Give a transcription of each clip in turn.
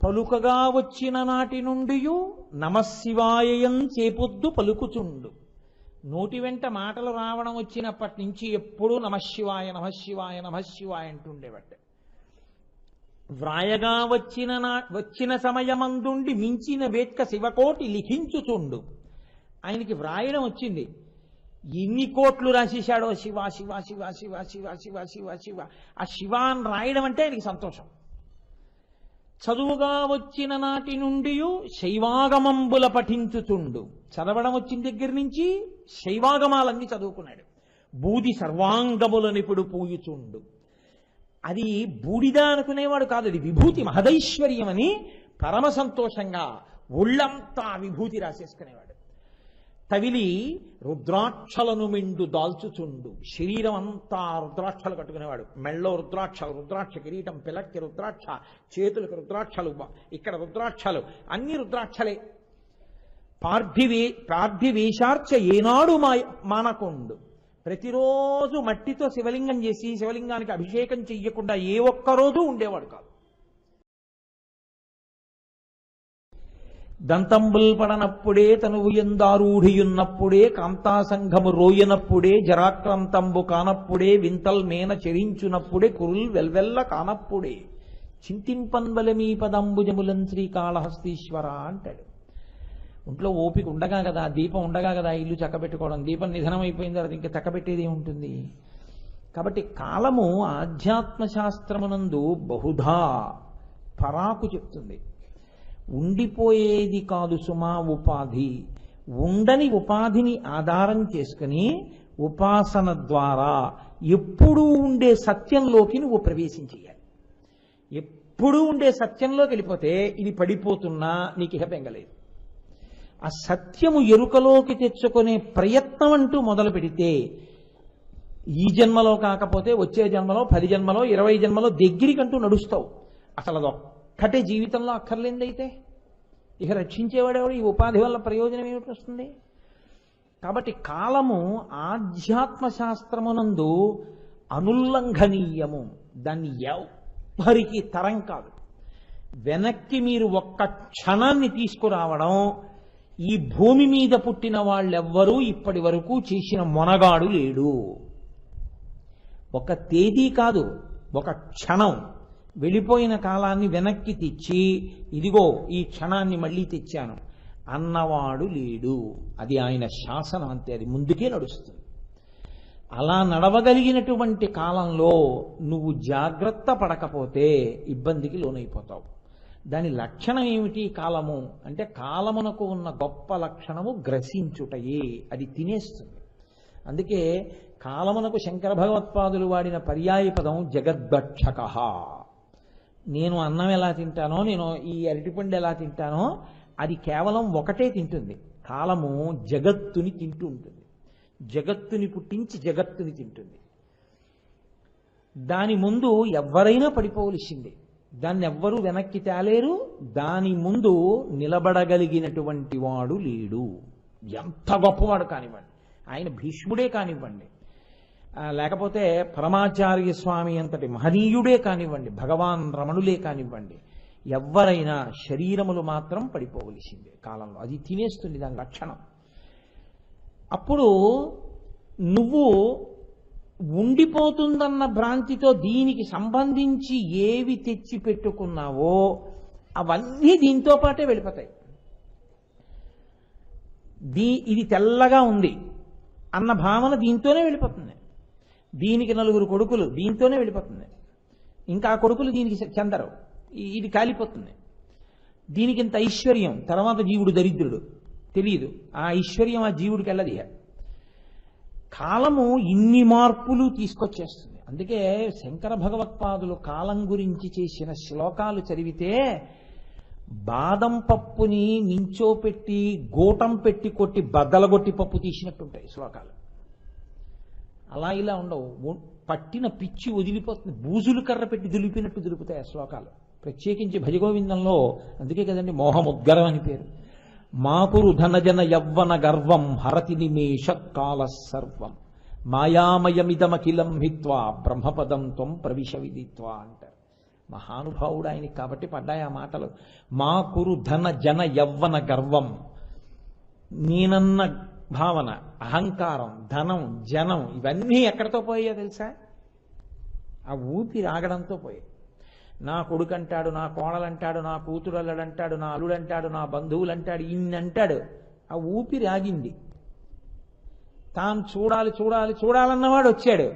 పలుకగా వచ్చిన నాటి నుండి నమశివాయయం చేపొద్దు పలుకుచుండు. నోటి వెంట మాటలు రావడం వచ్చినప్పటి నుంచి ఎప్పుడూ నమశివాయ నమశివాయ నమశివాయ అంటుండేవాడు. వ్రాయగా వచ్చిన సమయమందుండి మించిన వేట్క శివకోటి లిఖించుచుండు. ఆయనకి వ్రాయడం వచ్చింది. ఎన్ని కోట్లు రాసేశాడో శివ శివ శివ శివ శివ శివ శివ శివ. ఆ శివ అని రాయడం అంటే ఆయనకి సంతోషం. చదువుగా వచ్చిన నాటి నుండి శైవాగమంబుల పఠించుచుండు. చదవడం వచ్చిన దగ్గర నుంచి శైవాగమాలన్నీ చదువుకున్నాడు. బూది సర్వాంగములనిప్పుడు పూయుచుండు. అది బూడిద అనుకునేవాడు కాదు, అది విభూతి మహదైశ్వర్యం అని పరమ సంతోషంగా ఒళ్ళంతా విభూతి రాసేసుకునేవాడు. తవిలి రుద్రాక్షలను మిండు దాల్చుచుండు. శరీరం అంతా రుద్రాక్షలు కట్టుకునేవాడు. మెళ్ళో రుద్రాక్షలు, రుద్రాక్ష కిరీటం, పిలక్కి రుద్రాక్ష, చేతులకు రుద్రాక్షలు, ఇక్కడ రుద్రాక్షలు, అన్ని రుద్రాక్షలే. పార్థివేశార్చ ఏనాడు మానకుండు. ప్రతిరోజు మట్టితో శివలింగం చేసి శివలింగానికి అభిషేకం చెయ్యకుండా ఏ ఒక్కరోజు ఉండేవాడు కాదు. దంతంబుల్ పడనప్పుడే తనువు ఎందారూఢియున్నప్పుడే కాంతాసంఘము రోయనప్పుడే జరాక్రాంతంబు కానప్పుడే వింతల్ మేన చెరించునప్పుడే కురుల్ వెల్వెల్ల కానప్పుడే చింతింపన్వల మీ పదంబుజములం శ్రీకాళహస్తీశ్వర అంటాడు. ఒంట్లో ఓపిక ఉండగా కదా, దీపం ఉండగా కదా ఇల్లు చక్కబెట్టుకోవడం. దీపం నిధనం అయిపోయిన తర్వాత ఇంకా చక్కబెట్టేది ఏముంటుంది? కాబట్టి కాలము ఆధ్యాత్మశాస్త్రమునందు బహుధా పరాకు చెప్తుంది. ఉండిపోయేది కాదు సుమా ఉపాధి. ఉండని ఉపాధిని ఆధారం చేసుకుని ఉపాసన ద్వారా ఎప్పుడూ ఉండే సత్యంలోకి నువ్వు ప్రవేశించేయాలి. ఎప్పుడూ ఉండే సత్యంలోకి వెళ్ళిపోతే ఇది పడిపోతున్నా నీకు ఇహ బెంగలేదు. ఆ సత్యము ఎరుకలోకి తెచ్చుకునే ప్రయత్నం అంటూ మొదలు పెడితే ఈ జన్మలో కాకపోతే వచ్చే జన్మలో 10 జన్మలో 20 జన్మలో దగ్గరికంటూ నడుస్తావు. అసలు అదొక్కటే జీవితంలో అక్కర్లేదైతే ఇక రక్షించేవాడెవడు? ఈ ఉపాధి వల్ల ప్రయోజనం ఏమిటి వస్తుంది? కాబట్టి కాలము ఆధ్యాత్మశాస్త్రమునందు అనుల్లంఘనీయము. దాన్ని ఎవ్వరికి తరం కాదు. వెనక్కి మీరు ఒక్క క్షణాన్ని తీసుకురావడం ఈ భూమి మీద పుట్టిన వాళ్ళెవ్వరూ ఇప్పటి వరకు చేసిన మొనగాడు లేడు. ఒక తేదీ కాదు, ఒక క్షణం వెళ్ళిపోయిన కాలాన్ని వెనక్కి తెచ్చి ఇదిగో ఈ క్షణాన్ని మళ్ళీ తెచ్చాను అన్నవాడు లేడు. అది ఆయన శాసనం అంతే, అది ముందుకే నడుస్తుంది. అలా నడవగలిగినటువంటి కాలంలో నువ్వు జాగ్రత్త పడకపోతే ఇబ్బందికి లోనైపోతావు. దాని లక్షణం ఏమిటి? కాలము అంటే కాలమునకు ఉన్న గొప్ప లక్షణము గ్రసించుటయే, అది తినేస్తుంది. అందుకే కాలమునకు శంకర భగవత్పాదులు వాడిన పర్యాయ పదం జగద్భక్షక. నేను అన్నం ఎలా తింటానో, నేను ఈ అరటిపండు ఎలా తింటానో అది కేవలం ఒకటే తింటుంది. కాలము జగత్తుని తింటూ ఉంటుంది. జగత్తుని పుట్టించి జగత్తుని తింటుంది. దాని ముందు ఎవరైనా పడిపోవలసిందే. దాన్ని ఎవ్వరూ వెనక్కి తేలేరు. దాని ముందు నిలబడగలిగినటువంటి వాడు లేడు. ఎంత గొప్పవాడు కానివ్వండి, ఆయన భీష్ముడే కానివ్వండి, లేకపోతే పరమాచార్య స్వామి అంతటి మహనీయుడే కానివ్వండి, భగవాన్ రమణులే కానివ్వండి, ఎవరైనా శరీరములు మాత్రం పడిపోవలసిందే కాలంలో. అది తినేస్తుంది దాని లక్షణం. అప్పుడు నువ్వు ఉండిపోతుందన్న భ్రాంతితో దీనికి సంబంధించి ఏవి తెచ్చి పెట్టుకున్నావో అవన్నీ దీంతో పాటే వెళ్ళిపోతాయి. ఇది తెల్లగా ఉంది అన్న భావన దీంతోనే వెళ్ళిపోతుంది. దీనికి 4 కొడుకులు దీంతోనే వెళ్ళిపోతుంది. ఇంకా ఆ కొడుకులు దీనికి చెందరు, ఇది కాలిపోతుంది. దీనికి ఇంత ఐశ్వర్యం, తర్వాత జీవుడు దరిద్రుడు, తెలియదు. ఆ ఐశ్వర్యం ఆ జీవుడికి వెళ్ళదు. కాలము ఇన్ని మార్పులు తీసుకొచ్చేస్తుంది. అందుకే శంకర భగవత్పాదులు కాలం గురించి చేసిన శ్లోకాలు చదివితే బాదం పప్పుని నించోపెట్టి గోటం పెట్టి కొట్టి బద్దలగొట్టి పప్పు తీసినట్టుంటాయి శ్లోకాలు. అలా ఇలా ఉండవు. పట్టిన పిచ్చి వదిలిపోతుంది. బూజులు కర్ర పెట్టి దులిపినట్టు దులుపుతాయి ఆ శ్లోకాలు. ప్రత్యేకించి భజగోవిందంలో అందుకే కదండి మోహముద్గరం అని పేరు. మాకురు ధనజన యవ్వన గర్వం హరతి నిమేష కాల సర్వం మాయామయమిదమఖిలం హిత్వా బ్రహ్మపదం త్వం ప్రవిశ విదిత్వా అంటారు. మహానుభావుడు ఆయనకి కాబట్టి పడ్డాయి ఆ మాటలు. మా కురు ధన జన యవ్వన గర్వం. నేనన్న భావన, అహంకారం, ధనం, జనం ఇవన్నీ ఎక్కడితో పోయాయో తెలుసా? ఆ ఊపిరి ఆగడంతో పోయాయి. నా కొడుకు అంటాడు, నా కోడలంటాడు, నా కూతురు అల్లుడంటాడు, నా అల్లుడంటాడు, నా బంధువులు అంటాడు, ఇన్ని అంటాడు. ఆ ఊపిరి ఆగింది. తాను చూడాలి చూడాలి చూడాలన్నవాడు వచ్చాడు,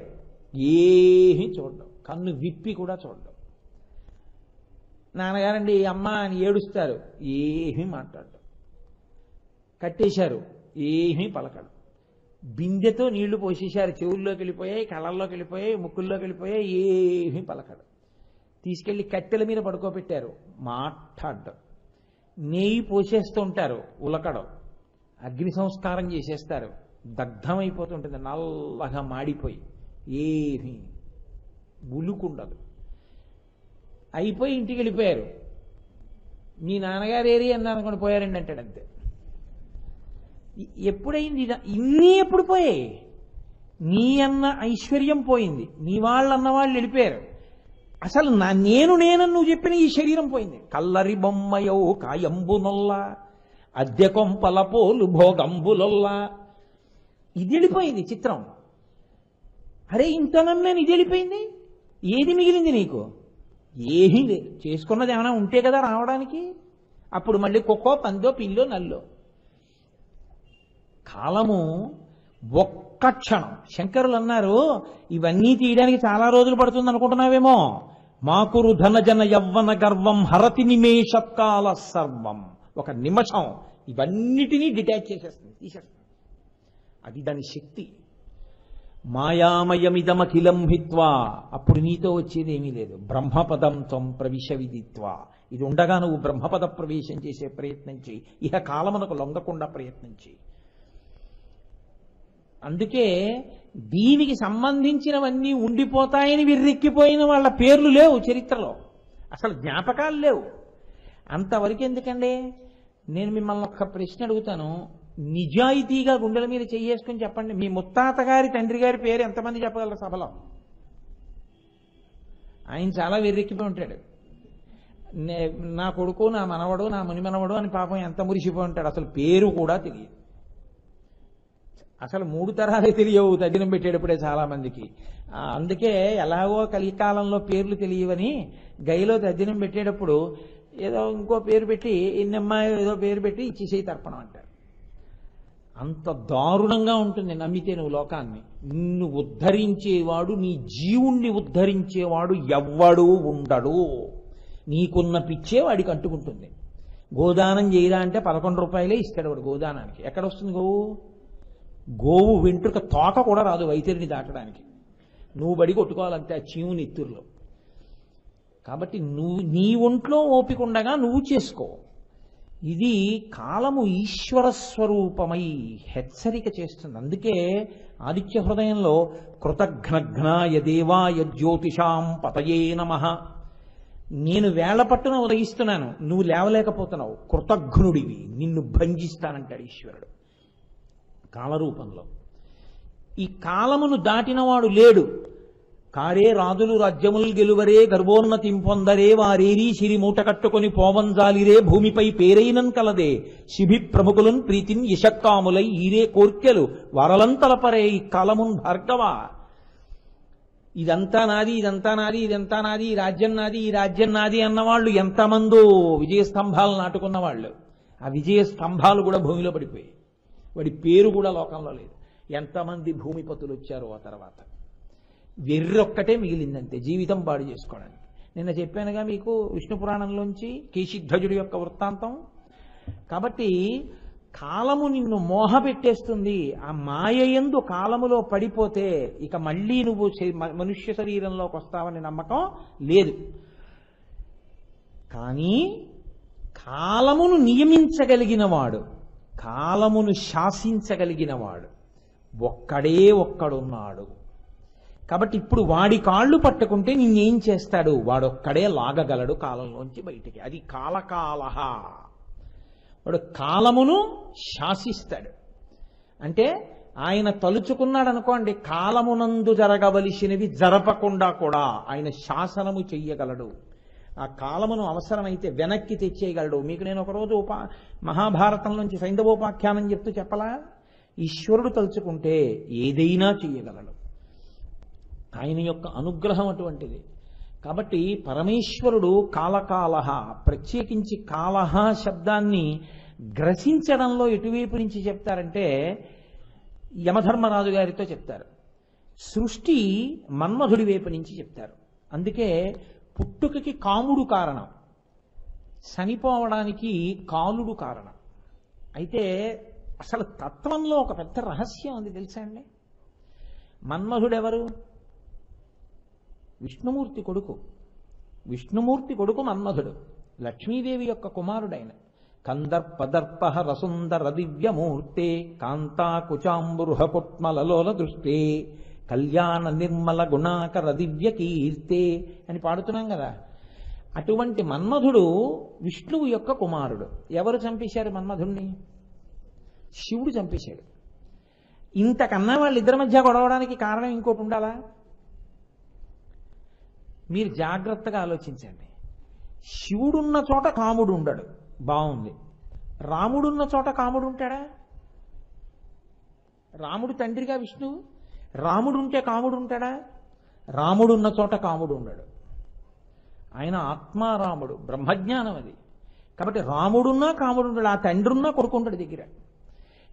ఏమీ చూడడం, కన్ను విప్పి కూడా చూడడం. నాన్నగారండి అమ్మ అని ఏడుస్తారు, ఏమీ మాట్లాడడం. కట్టేశారు, ఏమీ పలకడం. బిందెతో నీళ్లు పోసేశారు, చెవుల్లోకి వెళ్ళిపోయాయి, కళ్ళల్లోకి వెళ్ళిపోయాయి, ముక్కుల్లోకి వెళ్ళిపోయాయి, ఏమీ పలకడం. తీసుకెళ్లి కట్టెల మీద పడుకోబెట్టారు, మాట్లాడడం. నెయ్యి పోసేస్తూ ఉంటారు, ఉలకడం. అగ్ని సంస్కారం చేసేస్తారు, దగ్ధమైపోతుంటుంది, నల్లగా మాడిపోయి, ఏమీ ఉలుకుండదు. అయిపోయి ఇంటికి వెళ్ళిపోయారు. మీ నాన్నగారు ఏరి అన్నారు అనుకోండి, పోయారండి అంటాడు అంతే. ఎప్పుడైంది ఇన్ని? ఎప్పుడు పోయాయి? నీ అన్న ఐశ్వర్యం పోయింది, నీ వాళ్ళన్న వాళ్ళు వెళ్ళిపోయారు. అసలు నేనని నువ్వు చెప్పిన ఈ శరీరం పోయింది. కల్లరి బొమ్మయో కాయంబునొల్ల అద్దె కొంపల పోలు భోగంబులొల్ల. ఇది వెళ్ళిపోయింది చిత్రం. అరే ఇంతనన్నా ఇది వెళ్ళిపోయింది, ఏది మిగిలింది నీకు? ఏమీ లేదు. చేసుకున్నది ఏమైనా ఉంటే కదా రావడానికి. అప్పుడు మళ్ళీ కుక్కో పందో పిల్లో నల్లో. కాలము ఒక్క క్షణం. శంకరులు అన్నారు, ఇవన్నీ తీయడానికి చాలా రోజులు పడుతుంది అనుకుంటున్నావేమో. మాకురు ధనజన యవ్వన గర్వం హరతి నిమేషత్కాల సర్వం. ఒక నిమిషం ఇవన్నిటినీ డిటాచ్ చేసేస్తుంది, తీసేస్తుంది. అది దాని శక్తి. మాయామయమిదమఖిలం హిత్వా. అప్పుడు నీతో వచ్చేది ఏమీ లేదు. బ్రహ్మపదం త్వం ప్రవిశ విదిత్వా. ఇది ఉండగా నువ్వు బ్రహ్మపద ప్రవేశం చేసే ప్రయత్నం చేయి. ఇహ కాలమునకు లొంగకుండా ప్రయత్నం చేయి. అందుకే దీనికి సంబంధించినవన్నీ ఉండిపోతాయని విర్రెక్కిపోయిన వాళ్ళ పేర్లు లేవు చరిత్రలో, అసలు జ్ఞాపకాలు లేవు. అంతవరకు ఎందుకండి? నేను మిమ్మల్ని ఒక్క ప్రశ్న అడుగుతాను, నిజాయితీగా గుండెల మీద చెయ్యేసుకుని చెప్పండి, మీ ముత్తాత గారి తండ్రి గారి పేరు ఎంతమంది చెప్పగలరు సభలో? ఆయన చాలా వెర్రెక్కిపోయి ఉంటాడు. నా కొడుకు, నా మనవడు, నా మునిమనవడు అని పాపం ఎంత మురిసిపోయి ఉంటాడు. అసలు పేరు కూడా తెలియదు. అసలు 3 తరాలే తెలియవు తద్దినం పెట్టేటప్పుడే చాలా మందికి. అందుకే ఎలాగో కలికాలంలో పేర్లు తెలియవని గైలో తద్దినం పెట్టేటప్పుడు ఏదో ఇంకో పేరు పెట్టి, ఎన్నమ్మా ఏదో పేరు పెట్టి ఇచ్చేసేయి తర్పణం అంటారు. అంత దారుణంగా ఉంటుంది నమ్మితే నువ్వు లోకాన్ని. నిన్ను ఉద్ధరించేవాడు, నీ జీవుణ్ణి ఉద్ధరించేవాడు ఎవ్వడూ ఉండడు. నీకున్న పిచ్చే వాడికి అంటుకుంటుంది. గోదానం చేయరా అంటే 11 రూపాయలే ఇస్తాడు వాడు గోదానానికి. ఎక్కడ వస్తుంది గోవు? గోవు వెంట్రుక తోక కూడా రాదు వైతరిని దాటడానికి. నువ్వు బడి కొట్టుకోవాలంటే ఆ చీము నెత్తుర్లో. కాబట్టి నీ ఒంట్లో ఓపిక ఉండగా నువ్వు చేసుకో. ఇది కాలము ఈశ్వర స్వరూపమై హెచ్చరిక చేస్తుంది. అందుకే ఆదిత్య హృదయంలో కృతఘ్నఘ్నాయ దేవాయ జ్యోతిషాం పతయే నమః. నేను వేళ్ల పట్టున ఉదయిస్తున్నాను, నువ్వు లేవలేకపోతున్నావు, కృతఘ్నుడివి, నిన్ను భంజిస్తానంటాడు ఈశ్వరుడు కాలరూపంలో. ఈ కాలమును దాటినవాడు లేడు. కారే రాజులు రాజ్యములు గెలువరే గర్భోన్నతిం పొందరే వారేరీ సిరి మూట కట్టుకొని పోవంజాలిరే భూమిపై పేరైనన్ కలదే శిభి ప్రముఖులున్ ప్రీతిన్ యశక్కాములై ఈరే కోర్కెలు వరలంతలపరే ఈ కాలమున్ భార్గవ. ఇదంతా నాది, ఇదంతా నాది, ఇదంతా నాది, ఈ రాజ్యం నాది, ఈ రాజ్యం నాది అన్నవాళ్ళు ఎంతమందో విజయ స్తంభాలు నాటుకున్న వాళ్ళు. ఆ విజయ స్తంభాలు కూడా భూమిలో పడిపోయాయి. వాడి పేరు కూడా లోకంలో లేదు. ఎంతమంది భూమిపతులు వచ్చారో ఆ తర్వాత. వెర్రొక్కటే మిగిలిందంతే జీవితం పాడు చేసుకోవడానికి. నిన్న చెప్పానుగా మీకు విష్ణు పురాణంలోంచి కేశిధ్వజుడి యొక్క వృత్తాంతం. కాబట్టి కాలము నిన్ను మోహ పెట్టేస్తుంది. ఆ మాయయందు కాలములో పడిపోతే ఇక మళ్ళీ నువ్వు మనుష్య శరీరంలోకి వస్తావని నమ్మకం లేదు. కానీ కాలమును నియమించగలిగినవాడు, కాలమును శాసించగలిగినవాడు ఒక్కడే ఒక్కడున్నాడు. కాబట్టి ఇప్పుడు వాడి కాళ్ళు పట్టుకుంటే నిన్నేం చేస్తాడు? వాడొక్కడే లాగగలడు కాలంలోంచి బయటికి. అది కాలకాలహ. వాడు కాలమును శాసిస్తాడు. అంటే ఆయన తలుచుకున్నాడు అనుకోండి, కాలమునందు జరగవలసినవి జరపకుండా కూడా ఆయన శాసనము చెయ్యగలడు. ఆ కాలమును అవసరమైతే వెనక్కి తెచ్చేయగలడు. మీకు నేను ఒకరోజు మహాభారతం నుంచి సైంధవోపాఖ్యానం చెప్తూ చెప్పలా, ఈశ్వరుడు తలుచుకుంటే ఏదైనా చెయ్యగలడు. ఆయన యొక్క అనుగ్రహం అటువంటిది. కాబట్టి పరమేశ్వరుడు కాలకాలహ, ప్రత్యేకించి కాలహ శబ్దాన్ని గ్రసించడంలో ఎటువైపు నుంచి చెప్తారంటే యమధర్మరాజు గారితో చెప్తారు. సృష్టి మన్మధుడి వైపు నుంచి చెప్తారు. అందుకే పుట్టుకకి కాముడు కారణం, చనిపోవడానికి కాలుడు కారణం. అయితే అసలు తత్వంలో ఒక పెద్ద రహస్యం ఉంది తెలుసా అండి. మన్మధుడెవరు? విష్ణుమూర్తి కొడుకు. విష్ణుమూర్తి కొడుకు మన్మధుడు, లక్ష్మీదేవి యొక్క కుమారుడైన. కందర్పదర్ప రసుందర దివ్యమూర్తే కాంతాకుచాంబురుహ పుట్మలలోల దృష్టే కళ్యాణ నిర్మల గుణాకర దివ్య కీర్తే అని పాడుతున్నాం కదా. అటువంటి మన్మధుడు విష్ణువు యొక్క కుమారుడు. ఎవరు చంపేశారు మన్మధుణ్ణి? శివుడు చంపేశాడు. ఇంతకన్నా వాళ్ళిద్దరి మధ్య గొడవడానికి కారణం ఇంకోటి ఉండాలా? మీరు జాగ్రత్తగా ఆలోచించండి. శివుడున్న చోట కాముడు ఉండడు, బాగుంది. రాముడున్న చోట కాముడు ఉంటాడా? రాముడు తండ్రిగా విష్ణువు. రాముడుంటే కాముడు ఉంటాడా? రాముడున్న చోట కాముడు ఉండడు. ఆయన ఆత్మారాముడు, బ్రహ్మజ్ఞానం అది. కాబట్టి రాముడున్నా కాముడు ఉండడు, ఆ తండ్రి ఉన్నా కొడుకు ఉండడు దగ్గర.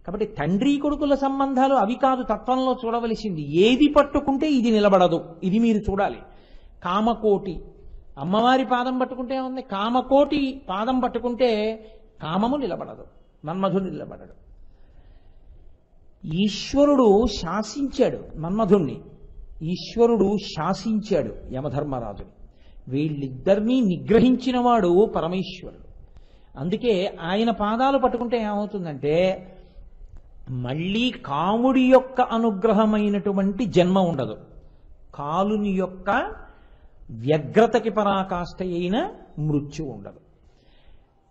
కాబట్టి తండ్రి కొడుకుల సంబంధాలు అవి కాదు తత్వంలో చూడవలసింది. ఏది పట్టుకుంటే ఇది నిలబడదు, ఇది మీరు చూడాలి. కామకోటి, అమ్మవారి పాదం పట్టుకుంటే ఉంది. కామకోటి పాదం పట్టుకుంటే కామము నిలబడదు, మన్మధుడు నిలబడడు. ఈశ్వరుడు శాసించాడు మన్మధుణ్ణి, ఈశ్వరుడు శాసించాడు యమధర్మరాజుని. వీళ్ళిద్దరినీ నిగ్రహించిన వాడు పరమేశ్వరుడు. అందుకే ఆయన పాదాలు పట్టుకుంటే ఏమవుతుందంటే మళ్ళీ కాముడి యొక్క అనుగ్రహమైనటువంటి జన్మ ఉండదు, కాలుని యొక్క వ్యగ్రతకి పరాకాష్ఠ అయిన మృత్యు ఉండదు.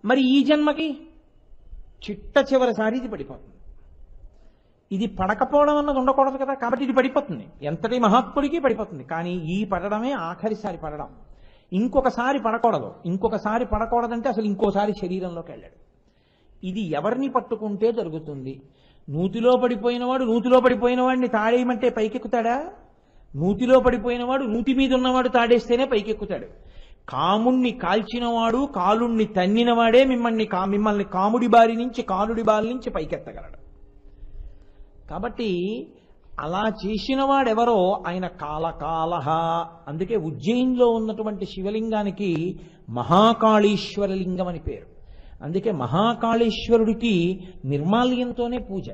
మరి ఈ జన్మకి చిట్ట చివరిసారి ఇది పడిపోతుంది. ఇది పడకపోవడం అన్నది ఉండకూడదు కదా, కాబట్టి ఇది పడిపోతుంది. ఎంతటి మహాత్ముడికి పడిపోతుంది. కానీ ఈ పడడమే ఆఖరిసారి పడడం. ఇంకొకసారి పడకూడదు. ఇంకొకసారి పడకూడదంటే అసలు ఇంకోసారి శరీరంలోకి వెళ్ళాడు. ఇది ఎవరిని పట్టుకుంటే జరుగుతుంది. నూతిలో పడిపోయినవాడు నూతిలో పడిపోయిన వాడిని తాడేయమంటే పైకెక్కుతాడా? నూతిలో పడిపోయినవాడు నూతి మీద ఉన్నవాడు తాడేస్తేనే పైకెక్కుతాడు. కాముణ్ణి కాల్చినవాడు కాలుణ్ణి తన్నినవాడే మిమ్మల్ని కాముడి బారి నుంచి కాలుడి బారి నుంచి పైకెత్తగలడు. కాబట్టి అలా చేసిన వాడెవరో ఆయన కాలకాలహ. అందుకే ఉజ్జయిన్లో ఉన్నటువంటి శివలింగానికి మహాకాళేశ్వర లింగం అని పేరు. అందుకే మహాకాళేశ్వరుడికి నిర్మాల్యంతోనే పూజ.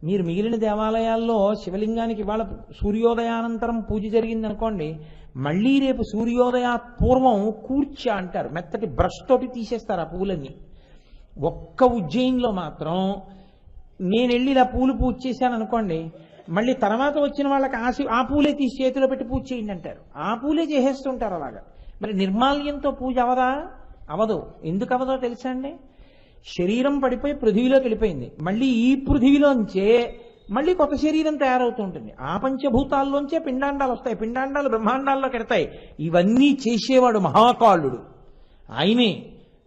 మీరు మిగిలిన దేవాలయాల్లో శివలింగానికి ఇవాళ సూర్యోదయానంతరం పూజ జరిగింది అనుకోండి, మళ్ళీ రేపు సూర్యోదయ పూర్వం కూర్చ అంటారు, మెత్తటి బ్రష్ తోటి తీసేస్తారు ఆ పూలన్నీ. ఒక్క ఉజ్జయిన్లో మాత్రం నేను వెళ్ళి ఇలా పూలు పూజ చేశాను అనుకోండి, మళ్ళీ తర్వాత వచ్చిన వాళ్ళకి ఆ పూలే తీసి చేతిలో పెట్టి పూజ చేయండి అంటారు. ఆ పూలే చేసేస్తుంటారు అలాగా. మరి నిర్మాల్యంతో పూజ అవదా? అవదు. ఎందుకు అవదో తెలుసా అండి? శరీరం పడిపోయి పృథివీలోకి వెళ్ళిపోయింది. మళ్ళీ ఈ పృథివీలోంచే మళ్ళీ కొత్త శరీరం తయారవుతూ ఉంటుంది. ఆ పంచభూతాల్లోంచే పిండాండాలు వస్తాయి, పిండాండాలు బ్రహ్మాండాల్లోకి ఎడతాయి. ఇవన్నీ చేసేవాడు మహాకాళుడు.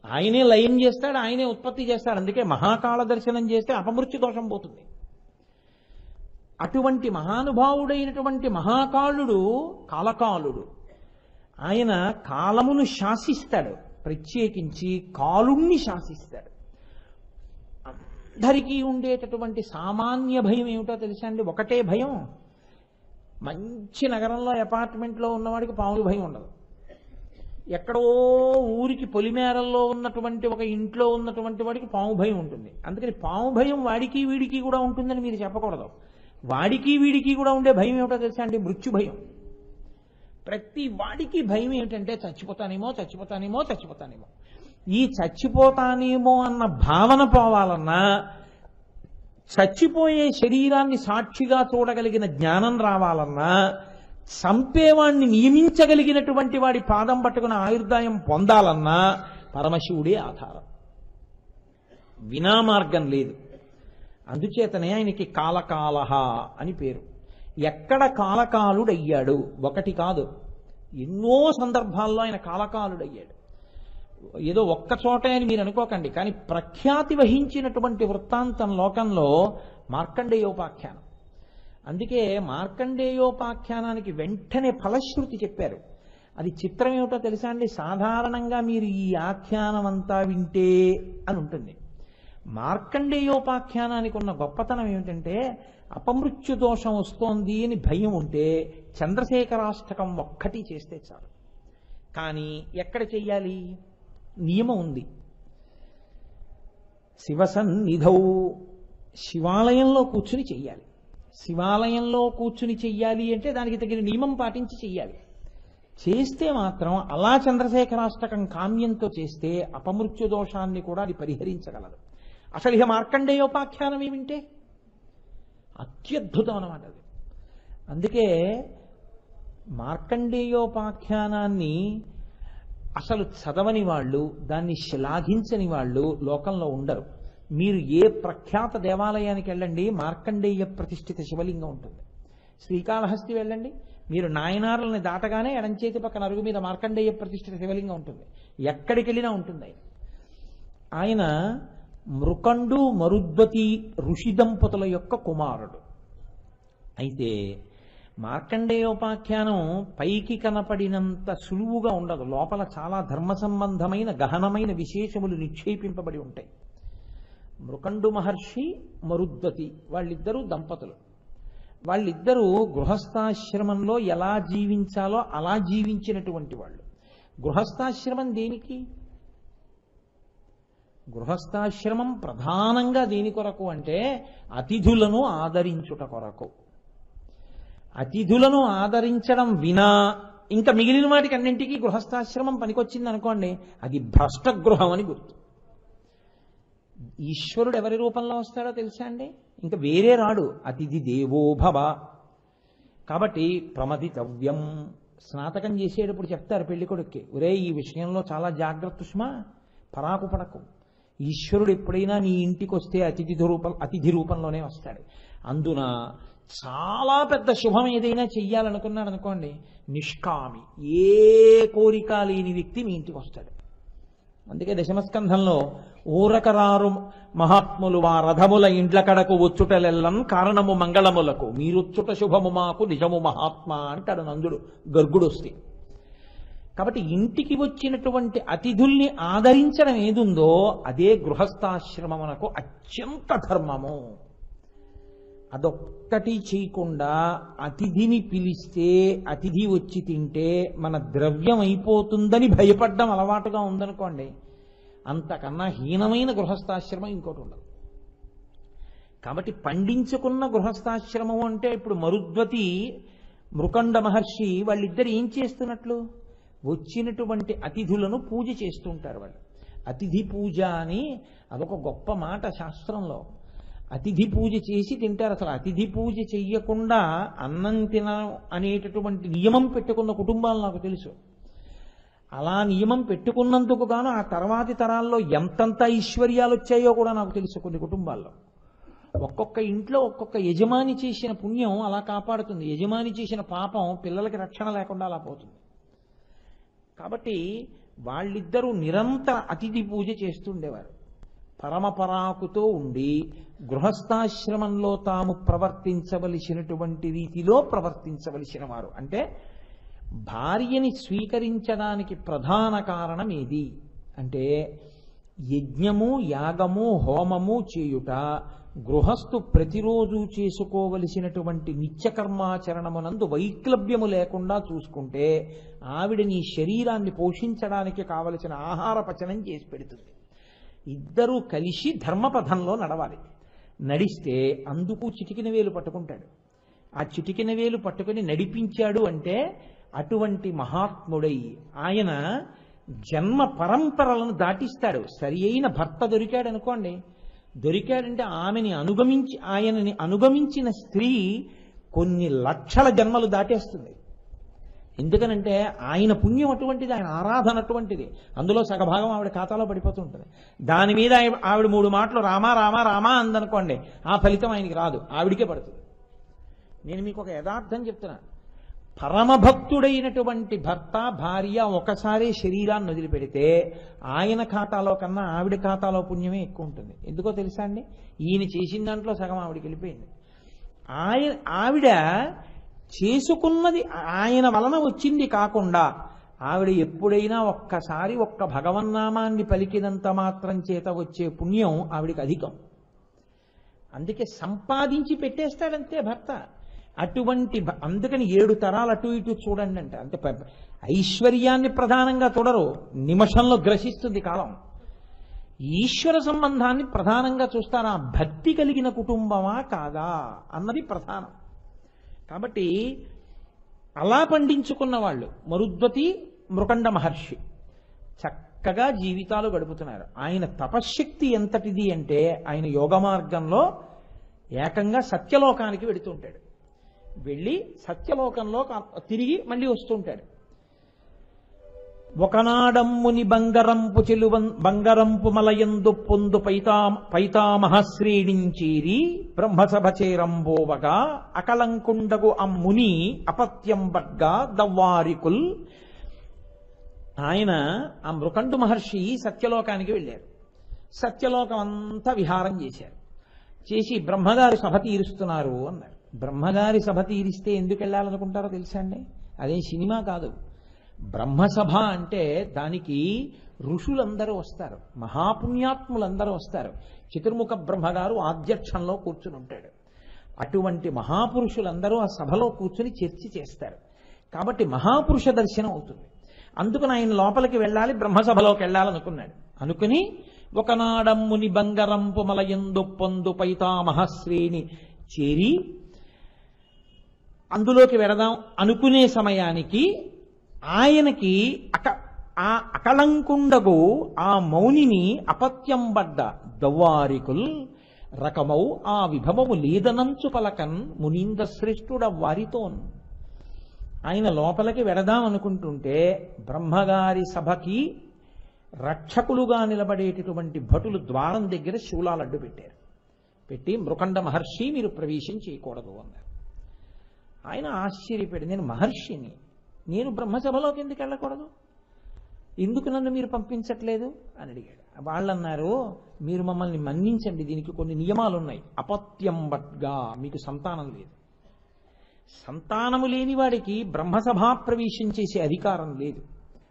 ఆయనే లయం చేస్తాడు, ఆయనే ఉత్పత్తి చేస్తాడు. అందుకే మహాకాళ దర్శనం చేస్తే అపమృత్యు దోషం పోతుంది. అటువంటి మహానుభావుడైనటువంటి మహాకాళుడు కాలకాలుడు. ఆయన కాలమును శాసిస్తాడు, ప్రత్యేకించి కాలుణ్ణి శాసిస్తాడు. అందరికీ ఉండేటటువంటి సామాన్య భయం ఏమిటో తెలుసా అండి? ఒకటే భయం. మంచి నగరంలో అపార్ట్మెంట్లో ఉన్నవాడికి పాముల భయం ఉండదు. ఎక్కడో ఊరికి పొలిమేరల్లో ఉన్నటువంటి ఒక ఇంట్లో ఉన్నటువంటి వాడికి పాము భయం ఉంటుంది. అందుకని పాము భయం వాడికి వీడికి కూడా ఉంటుందని మీరు చెప్పకూడదు. వాడికి వీడికి కూడా ఉండే భయం ఏమిటో తెలుసా అండి? మృత్యు భయం. ప్రతి వాడికి భయం ఏమిటంటే చచ్చిపోతానేమో చచ్చిపోతానేమో చచ్చిపోతానేమో. ఈ చచ్చిపోతానేమో అన్న భావన పోవాలన్నా, చచ్చిపోయే శరీరాన్ని సాక్షిగా చూడగలిగిన జ్ఞానం రావాలన్నా, చంపేవాణ్ణి నియమించగలిగినటువంటి వాడి పాదం పట్టుకున్న ఆయుర్దాయం పొందాలన్నా పరమశివుడే ఆధారం. వినా మార్గం లేదు. అందుచేతనే ఆయనకి కాలకాలహ అని పేరు. ఎక్కడ కాలకాలుడయ్యాడు? ఒకటి కాదు, ఎన్నో సందర్భాల్లో ఆయన కాలకాలుడయ్యాడు. ఏదో ఒక్క చోటే అని మీరు అనుకోకండి, కానీ ప్రఖ్యాతి వహించినటువంటి వృత్తాంతం లోకంలో మార్కండేయోపాఖ్యానం. అందుకే మార్కండేయోపాఖ్యానానికి వెంటనే ఫలశ్రుతి చెప్పారు. అది చిత్రం ఏమిటో తెలుసా అండి? సాధారణంగా మీరు ఈ ఆఖ్యానం అంతా వింటే అని ఉంటుంది. మార్కండేయోపాఖ్యానానికి ఉన్న గొప్పతనం ఏమిటంటే, అపమృత్యు దోషం వస్తోంది అని భయం ఉంటే చంద్రశేఖరాష్టకం ఒక్కటి చేస్తే చాలు. కానీ ఎక్కడ చెయ్యాలి? నియమం ఉంది. శివసన్నిధౌ, శివాలయంలో కూర్చుని చెయ్యాలి. శివాలయంలో కూర్చుని చెయ్యాలి అంటే దానికి తగిన నియమం పాటించి చెయ్యాలి. చేస్తే మాత్రం అలా చంద్రశేఖరాష్టకం కామ్యంతో చేస్తే అపమృత్యు దోషాన్ని కూడా అది పరిహరించగలదు. అసలు ఇక మార్కండేయోపాఖ్యానం ఏమింటే అత్యద్భుతం అన్నమాట అది. అందుకే మార్కండేయోపాఖ్యానాన్ని అసలు చదవని వాళ్ళు, దాన్ని శ్లాఘించని వాళ్ళు లోకంలో ఉండరు. మీరు ఏ ప్రఖ్యాత దేవాలయానికి వెళ్ళండి, మార్కండేయ ప్రతిష్ఠిత శివలింగం ఉంటుంది. శ్రీకాళహస్తి వెళ్ళండి, మీరు నాయనారులని దాటగానే ఎడంచేతి పక్కన అరుగు మీద మార్కండేయ ప్రతిష్ఠిత శివలింగం ఉంటుంది. ఎక్కడికి వెళ్ళినా ఉంటుంది. ఆయన మృకండు మరుద్వతి ఋషి దంపతుల యొక్క కుమారుడు. అయితే మార్కండేయోపాఖ్యానం పైకి కనపడినంత సులువుగా ఉండదు. లోపల చాలా ధర్మ సంబంధమైన గహనమైన విశేషములు నిక్షేపింపబడి ఉంటాయి. మృకండు మహర్షి, మరుద్వతి వాళ్ళిద్దరూ దంపతులు. వాళ్ళిద్దరూ గృహస్థాశ్రమంలో ఎలా జీవించాలో అలా జీవించినటువంటి వాళ్ళు. గృహస్థాశ్రమం దేనికి? గృహస్థాశ్రమం ప్రధానంగా దేని కొరకు అంటే అతిథులను ఆదరించుట కొరకు. అతిథులను ఆదరించడం వినా ఇంకా మిగిలిన వాటికి అన్నింటికీ గృహస్థాశ్రమం పనికొచ్చింది అనుకోండి, అది భ్రష్టగృహం అని గుర్తు. ఈశ్వరుడు ఎవరి రూపంలో వస్తాడో తెలుసా అండి? ఇంకా వేరే రాడు. అతిథి దేవో భవ. కాబట్టి ప్రమదితవ్యం. స్నాతకం చేసేటప్పుడు చెప్తారు పెళ్లి కొడుక్కి, ఒరే ఈ విషయంలో చాలా జాగ్రత్త సుమా, పరాకు పడకు. ఈశ్వరుడు ఎప్పుడైనా నీ ఇంటికి వస్తే అతిథి రూపంలోనే వస్తాడు. అందున చాలా పెద్ద శుభం ఏదైనా చెయ్యాలనుకున్నాడు అనుకోండి, నిష్కామి, ఏ కోరిక లేని వ్యక్తి మీ ఇంటికి వస్తాడు. అందుకే దశమస్కంధంలో ఊరకరారు మహాత్ములు వా రథముల ఇండ్ల కడకు వచ్చుటలెల్లం కారణము మంగళములకు మీరొచ్చుట శుభము మాకు నిజము మహాత్మా అంటాడు నందుడు గర్గుడొస్తే. కాబట్టి ఇంటికి వచ్చినటువంటి అతిథుల్ని ఆదరించడం ఏదుందో అదే గృహస్థాశ్రమమునకు అత్యంత ధర్మము. అదొక్కటి చేయకుండా అతిథిని పిలిస్తే అతిథి వచ్చి తింటే మన ద్రవ్యం అయిపోతుందని భయపడ్డం అలవాటుగా ఉందనుకోండి, అంతకన్నా హీనమైన గృహస్థాశ్రమం ఇంకోటి ఉండదు. కాబట్టి పండించుకున్న గృహస్థాశ్రమం అంటే ఇప్పుడు మరుద్వతి, మృకండ మహర్షి వాళ్ళిద్దరు ఏం చేస్తున్నట్లు? వచ్చినటువంటి అతిథులను పూజ చేస్తుంటారు వాళ్ళు. అతిథి పూజ అని అదొక గొప్ప మాట శాస్త్రంలో. అతిథి పూజ చేసి తింటారు. అసలు అతిథి పూజ చెయ్యకుండా అన్నం తిన అనేటటువంటి నియమం పెట్టుకున్న కుటుంబాలు నాకు తెలుసు. అలా నియమం పెట్టుకున్నందుకు గాను ఆ తర్వాతి తరాల్లో ఎంతంత ఐశ్వర్యాలు వచ్చాయో కూడా నాకు తెలుసు. కొన్ని కుటుంబాల్లో ఒక్కొక్క ఇంట్లో ఒక్కొక్క యజమాని చేసిన పుణ్యం అలా కాపాడుతుంది, యజమాని చేసిన పాపం పిల్లలకి రక్షణ లేకుండా అలా పోతుంది. కాబట్టి వాళ్ళిద్దరూ నిరంతర అతిథి పూజ చేస్తుండేవారు. పరమపరాకుతో ఉండి గృహస్థాశ్రమంలో తాము ప్రవర్తించవలసినటువంటి రీతిలో ప్రవర్తించవలసిన వారు. అంటే భార్యని స్వీకరించడానికి ప్రధాన కారణం ఏది అంటే యజ్ఞము, యాగము, హోమము చేయుట గృహస్థు ప్రతిరోజు చేసుకోవలసినటువంటి నిత్యకర్మాచరణమునందు వైక్లభ్యము లేకుండా చూసుకుంటే ఆవిడ నీ శరీరాన్ని పోషించడానికి కావలసిన ఆహార పచనం చేసి పెడుతుంది. ఇద్దరూ కలిసి ధర్మపథంలో నడవాలి. నడిస్తే అందుకు చిటికిన వేలు పట్టుకుంటాడు. ఆ చిటికిన వేలు పట్టుకుని నడిపించాడు అంటే అటువంటి మహాత్ముడై ఆయన జన్మ పరంపరలను దాటిస్తాడు. సరి అయిన భర్త దొరికాడు అనుకోండి, దొరికాడంటే ఆమెని ఆయనని అనుగమించిన స్త్రీ కొన్ని లక్షల జన్మలు దాటేస్తుంది. ఎందుకనంటే ఆయన పుణ్యం అటువంటిది, ఆయన ఆరాధన అటువంటిది. అందులో సగభాగం ఆవిడ ఖాతాలో పడిపోతుంటుంది. దాని మీద ఆవిడ 3 మాటలు రామా రామా రామా అందనుకోండి, ఆ ఫలితం ఆయనకి రాదు, ఆవిడికే పడుతుంది. నేను మీకు ఒక యథార్థం చెప్తున్నా. పరమభక్తుడైనటువంటి భర్త భార్య ఒకసారి శరీరాన్ని వదిలిపెడితే ఆయన ఖాతాలో కన్నా ఆవిడ ఖాతాలో పుణ్యమే ఎక్కువ ఉంటుంది. ఎందుకో తెలుసా అండి? ఈయన చేసిన దాంట్లో సగం ఆవిడికి వెళ్ళిపోయింది. ఆవిడ చేసుకున్నది ఆయన వలన వచ్చింది కాకుండా ఆవిడ ఎప్పుడైనా ఒక్కసారి ఒక్క భగవన్నామాన్ని పలికినంత మాత్రం చేత వచ్చే పుణ్యం ఆవిడికి అధికం. అందుకే సంపాదించి పెట్టేస్తాడంతే భర్త. అటువంటి అందుకని 7 తరాలు అటు ఇటు చూడండి అంట. అంటే ఐశ్వర్యాన్ని ప్రధానంగా చూడరు, నిమిషంలో గ్రసిస్తుంది కాలం. ఈశ్వర సంబంధాన్ని ప్రధానంగా చూస్తారా, భక్తి కలిగిన కుటుంబమా కాదా అన్నది ప్రధానం. కాబట్టి అలా పండించుకున్న వాళ్ళు మరుద్వతి, మృకండ మహర్షి చక్కగా జీవితాలు గడుపుతున్నారు. ఆయన తపశ్శక్తి ఎంతటిది అంటే ఆయన యోగ మార్గంలో ఏకంగా సత్యలోకానికి వెడుతుంటాడు. వెళ్ళి సత్యలోకంలో తిరిగి మళ్ళీ వస్తుంటాడు. ఒకనాడమ్ముని బంగరంపు మలయందు పొందు పైతామహశ్రేణించేరి బ్రహ్మసభ చేరంబోవగా అకలంకుండగు అమ్ముని అపత్యం బగ్గా దవ్వారికుల్. ఆయన ఆ మృకండు మహర్షి సత్యలోకానికి వెళ్ళారు. సత్యలోకం అంతా విహారం చేశారు. చేసి బ్రహ్మగారి సభ తీరుస్తున్నారు అన్నారు. బ్రహ్మగారి సభ తీరిస్తే ఎందుకు వెళ్ళాలనుకుంటారో తెలుసా అండి? అదేం సినిమా కాదు. బ్రహ్మసభ అంటే దానికి ఋషులందరూ వస్తారు, మహాపుణ్యాత్ములందరూ వస్తారు. చతుర్ముఖ బ్రహ్మగారు ఆధ్యక్షంలో కూర్చుని ఉంటాడు. అటువంటి మహాపురుషులందరూ ఆ సభలో కూర్చుని చర్చ చేస్తారు. కాబట్టి మహాపురుష దర్శనం అవుతుంది. అందుకని ఆయన లోపలికి వెళ్ళాలి, బ్రహ్మసభలోకి వెళ్ళాలనుకున్నాడు. అనుకుని ఒకనాడమ్ముని బంగరంపు మలయందు పొందు పైతామహశ్రేణి చేరి అందులోకి వెడదాం అనుకునే సమయానికి ఆయనకి ఆ అకళంకుండగు ఆ మౌనిని అపత్యం బడ్డ దవ్వారికుల్ రకమౌ ఆ విభవము లేదనంచు పలకన్ మునీంద్ర శ్రేష్ఠుడ వారితోన్. ఆయన లోపలికి వెడదాం అనుకుంటుంటే బ్రహ్మగారి సభకి రక్షకులుగా నిలబడేటటువంటి భటులు ద్వారం దగ్గర శూలాలు అడ్డు పెట్టారు. పెట్టి మృకండ మహర్షి మీరు ప్రవేశం చేయకూడదు అన్నారు. ఆయన ఆశ్చర్యపడి, నేను మహర్షిని, నేను బ్రహ్మసభలోకి ఎందుకు వెళ్ళకూడదు, ఎందుకు నన్ను మీరు పంపించట్లేదు అని అడిగాడు. వాళ్ళన్నారు, మీరు మమ్మల్ని మన్నించండి, దీనికి కొన్ని నియమాలు ఉన్నాయి. అపత్యం బట్గా మీకు సంతానం లేదు. సంతానము లేని వాడికి బ్రహ్మసభా ప్రవేశం చేసే అధికారం లేదు.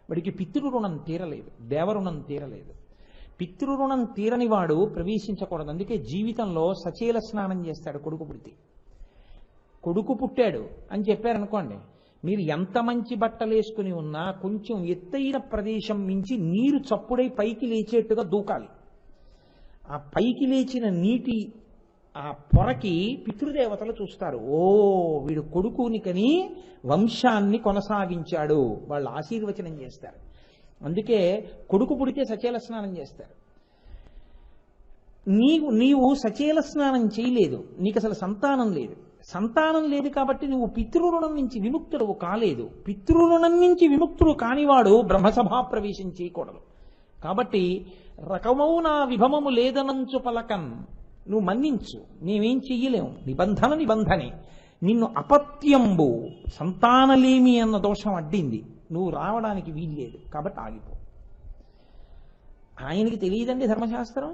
వాడికి పితృరుణం తీరలేదు, దేవరుణం తీరలేదు. పితృరుణం తీరని వాడు ప్రవేశించకూడదు. అందుకే జీవితంలో సచేల స్నానం చేస్తాడు కొడుకు పుడితే. కొడుకు పుట్టాడు అని చెప్పారనుకోండి, మీరు ఎంత మంచి బట్టలు వేసుకుని ఉన్నా కొంచెం ఎత్తైన ప్రదేశం మించి నీరు చప్పుడై పైకి లేచేట్టుగా దూకాలి. ఆ పైకి లేచిన నీటి ఆ పొరకి పితృదేవతలు చూస్తారు, ఓ వీడు కొడుకుని కని వంశాన్ని కొనసాగించాడు, వాళ్ళు ఆశీర్వచనం చేస్తారు. అందుకే కొడుకు పుడితే సచేల స్నానం చేస్తారు. నీవు సచేల స్నానం చేయలేదు, నీకు అసలు సంతానం లేదు. సంతానం లేదు కాబట్టి నువ్వు పితృరుణం నుంచి విముక్తుడు కాలేదు. పితృరుణం నుంచి విముక్తుడు కానివాడు బ్రహ్మసభా ప్రవేశం చేయకూడదు. కాబట్టి రకమౌ నా విభమము లేదనంచు పలకన్, నువ్వు మన్నించు, మేమేం చెయ్యలేము, నిబంధనే. నిన్ను అపత్యంబు సంతానలేమి అన్న దోషం అడ్డింది, నువ్వు రావడానికి వీల్లేదు, కాబట్టి ఆగిపో. ఆయనకి తెలియదండి ధర్మశాస్త్రం.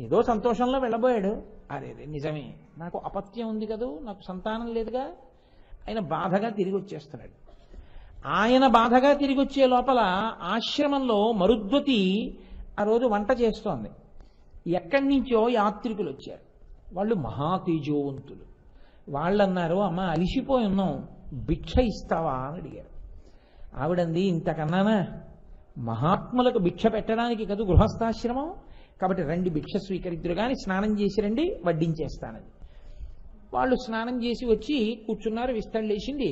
ఏదో సంతోషంలో వెళ్ళబోయాడు. అదే నిజమే, నాకు అపత్యం ఉంది కదూ, నాకు సంతానం లేదుగా. ఆయన బాధగా తిరిగి వచ్చేస్తున్నాడు. ఆయన బాధగా తిరిగి వచ్చే లోపల ఆశ్రమంలో మరుద్వతి ఆ రోజు వంట చేస్తోంది. ఎక్కడి నుంచో యాత్రికులు వచ్చారు. వాళ్ళు మహాతేజోవంతులు. వాళ్ళు అన్నారు, అమ్మ అలిసిపోయి ఉన్నాం, భిక్ష ఇస్తావా అని అడిగారు. ఆవిడంది, ఇంతకన్నానా, మహాత్ములకు భిక్ష పెట్టడానికి కదా గృహస్థాశ్రమం, కాబట్టి రండి భిక్ష స్వీకరిద్దురు కానీ స్నానం చేసి రండి, వడ్డించేస్తానని. వాళ్ళు స్నానం చేసి వచ్చి కూర్చున్నారు. విస్తళ్ళేసింది.